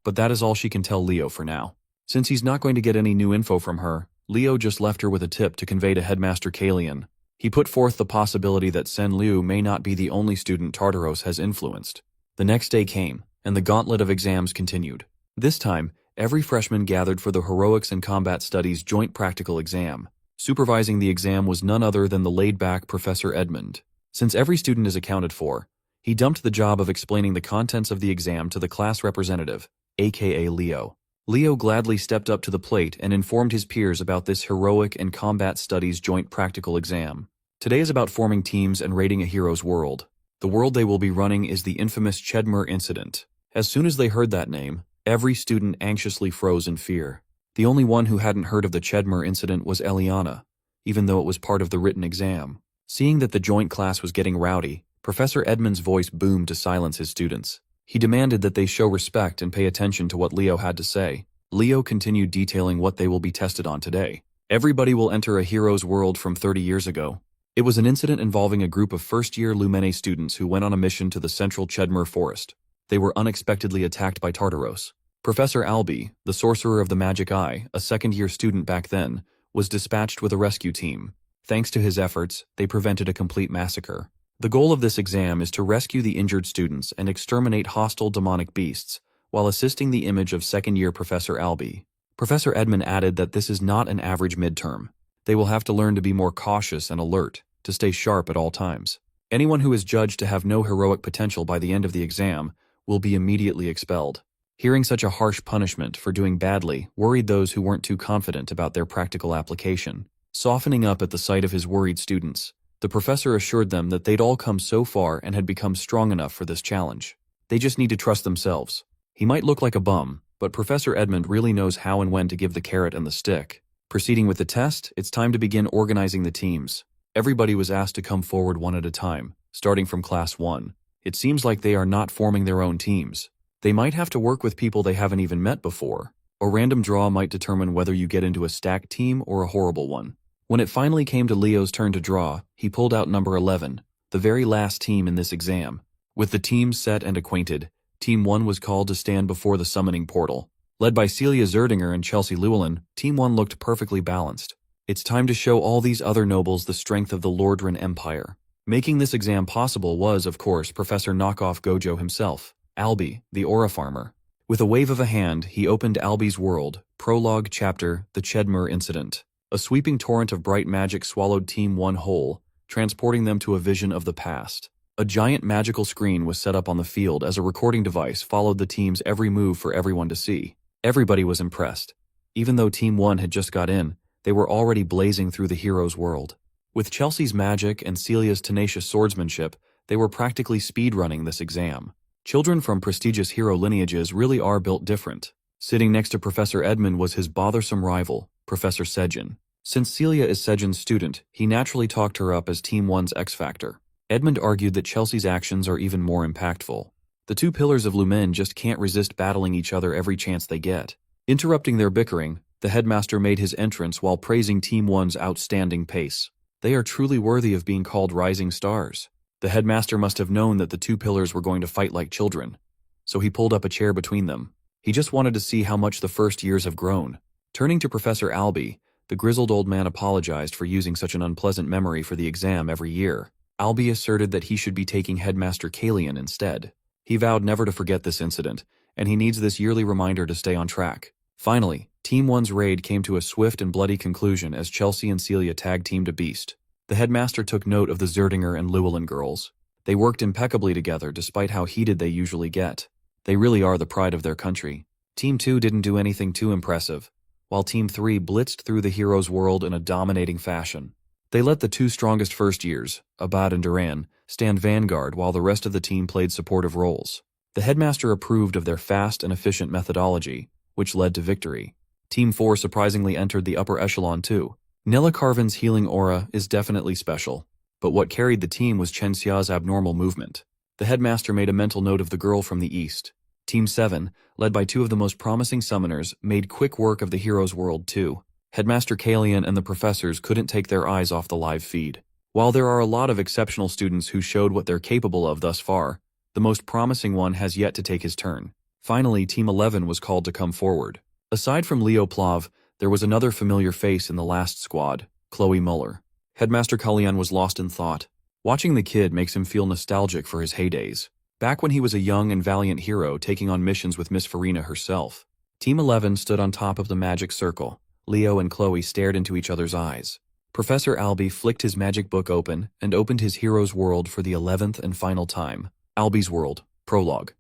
But that is all she can tell Leo for now. Since he's not going to get any new info from her, Leo just left her with a tip to convey to Headmaster Kalian. He put forth the possibility that Sen Liu may not be the only student Tartaros has influenced. The next day came, and the gauntlet of exams continued. This time, every freshman gathered for the Heroics and Combat Studies joint practical exam. Supervising the exam was none other than the laid-back Professor Edmund. Since every student is accounted for, he dumped the job of explaining the contents of the exam to the class representative, aka Leo. Leo gladly stepped up to the plate and informed his peers about this Heroic and Combat Studies joint practical exam. Today is about forming teams and raiding a hero's world. The world they will be running is the infamous Chedmer incident. As soon as they heard that name, every student anxiously froze in fear. The only one who hadn't heard of the Chedmer incident was Eliana, even though it was part of the written exam. Seeing that the joint class was getting rowdy, Professor Edmund's voice boomed to silence his students. He demanded that they show respect and pay attention to what Leo had to say. Leo continued detailing what they will be tested on today. Everybody will enter a hero's world from 30 years ago. It was an incident involving a group of first-year Lumene students who went on a mission to the central Chedmer forest. They were unexpectedly attacked by Tartaros. Professor Albi, the sorcerer of the magic eye, a second-year student back then, was dispatched with a rescue team. Thanks to his efforts, they prevented a complete massacre. The goal of this exam is to rescue the injured students and exterminate hostile demonic beasts, while assisting the image of second-year Professor Albi. Professor Edmund added that this is not an average midterm. They will have to learn to be more cautious and alert, to stay sharp at all times. Anyone who is judged to have no heroic potential by the end of the exam will be immediately expelled. Hearing such a harsh punishment for doing badly worried those who weren't too confident about their practical application. Softening up at the sight of his worried students, the professor assured them that they'd all come so far and had become strong enough for this challenge. They just need to trust themselves. He might look like a bum, but Professor Edmund really knows how and when to give the carrot and the stick. Proceeding with the test, it's time to begin organizing the teams. Everybody was asked to come forward one at a time, starting from Class 1. It seems like they are not forming their own teams. They might have to work with people they haven't even met before. A random draw might determine whether you get into a stacked team or a horrible one. When it finally came to Leo's turn to draw, he pulled out number 11, the very last team in this exam. With the teams set and acquainted, Team 1 was called to stand before the summoning portal. Led by Celia Zerdinger and Chelsea Llewellyn, Team 1 looked perfectly balanced. It's time to show all these other nobles the strength of the Lordran Empire. Making this exam possible was, of course, Professor Knockoff Gojo himself, Albi, the Aura Farmer. With a wave of a hand, he opened Albi's world, prologue chapter, the Chedmer Incident. A sweeping torrent of bright magic swallowed Team 1 whole, transporting them to a vision of the past. A giant magical screen was set up on the field as a recording device followed the team's every move for everyone to see. Everybody was impressed. Even though Team 1 had just got in, they were already blazing through the hero's world. With Chelsea's magic and Celia's tenacious swordsmanship, they were practically speedrunning this exam. Children from prestigious hero lineages really are built different. Sitting next to Professor Edmund was his bothersome rival, Professor Sejin. Since Celia is Sejin's student, he naturally talked her up as Team 1's X-Factor. Edmund argued that Chelsea's actions are even more impactful. The two pillars of Lumen just can't resist battling each other every chance they get. Interrupting their bickering, the headmaster made his entrance while praising Team 1's outstanding pace. They are truly worthy of being called rising stars. The headmaster must have known that the two pillars were going to fight like children, so he pulled up a chair between them. He just wanted to see how much the first years have grown. Turning to Professor Albi, the grizzled old man apologized for using such an unpleasant memory for the exam every year. Albi asserted that he should be taking Headmaster Kalian instead. He vowed never to forget this incident, and he needs this yearly reminder to stay on track. Finally, Team 1's raid came to a swift and bloody conclusion as Chelsea and Celia tag-teamed a beast. The headmaster took note of the Zerdinger and Llewellyn girls. They worked impeccably together despite how heated they usually get. They really are the pride of their country. Team 2 didn't do anything too impressive, while Team 3 blitzed through the hero's world in a dominating fashion. They let the two strongest first years, Abad and Duran, stand vanguard while the rest of the team played supportive roles. The headmaster approved of their fast and efficient methodology, which led to victory. Team 4 surprisingly entered the upper echelon too. Nella Carvin's healing aura is definitely special, but what carried the team was Chen Xia's abnormal movement. The headmaster made a mental note of the girl from the east. Team 7, led by two of the most promising summoners, made quick work of the hero's world too. Headmaster Kalian and the professors couldn't take their eyes off the live feed. While there are a lot of exceptional students who showed what they're capable of thus far, the most promising one has yet to take his turn. Finally, Team 11 was called to come forward. Aside from Leo Plav, There was another familiar face in the last squad, Chloe Muller. Headmaster Kalyan was lost in thought. Watching the kid makes him feel nostalgic for his heydays. Back when he was a young and valiant hero taking on missions with Miss Farina herself. Team 11 stood on top of the magic circle. Leo and Chloe stared into each other's eyes. Professor Albie flicked his magic book open and opened his hero's world for the 11th and final time. Albie's World. Prologue.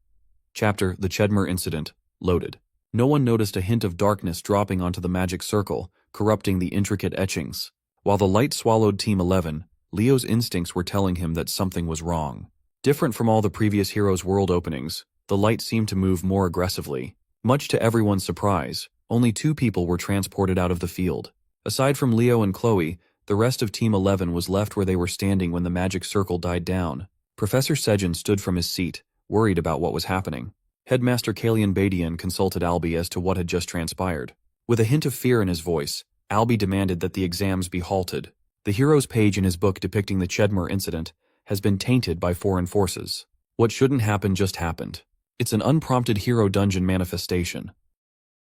Chapter, The Chedmer Incident. Loaded. No one noticed a hint of darkness dropping onto the magic circle, corrupting the intricate etchings. While the light swallowed Team 11, Leo's instincts were telling him that something was wrong. Different from all the previous hero's world openings, the light seemed to move more aggressively. Much to everyone's surprise, only 2 people were transported out of the field. Aside from Leo and Chloe, the rest of Team 11 was left where they were standing when the magic circle died down. Professor Sejin stood from his seat, worried about what was happening. Headmaster Kalian Badian consulted Albie as to what had just transpired. With a hint of fear in his voice, Albie demanded that the exams be halted. The hero's page in his book depicting the Chedmer incident has been tainted by foreign forces. What shouldn't happen just happened. It's an unprompted hero dungeon manifestation.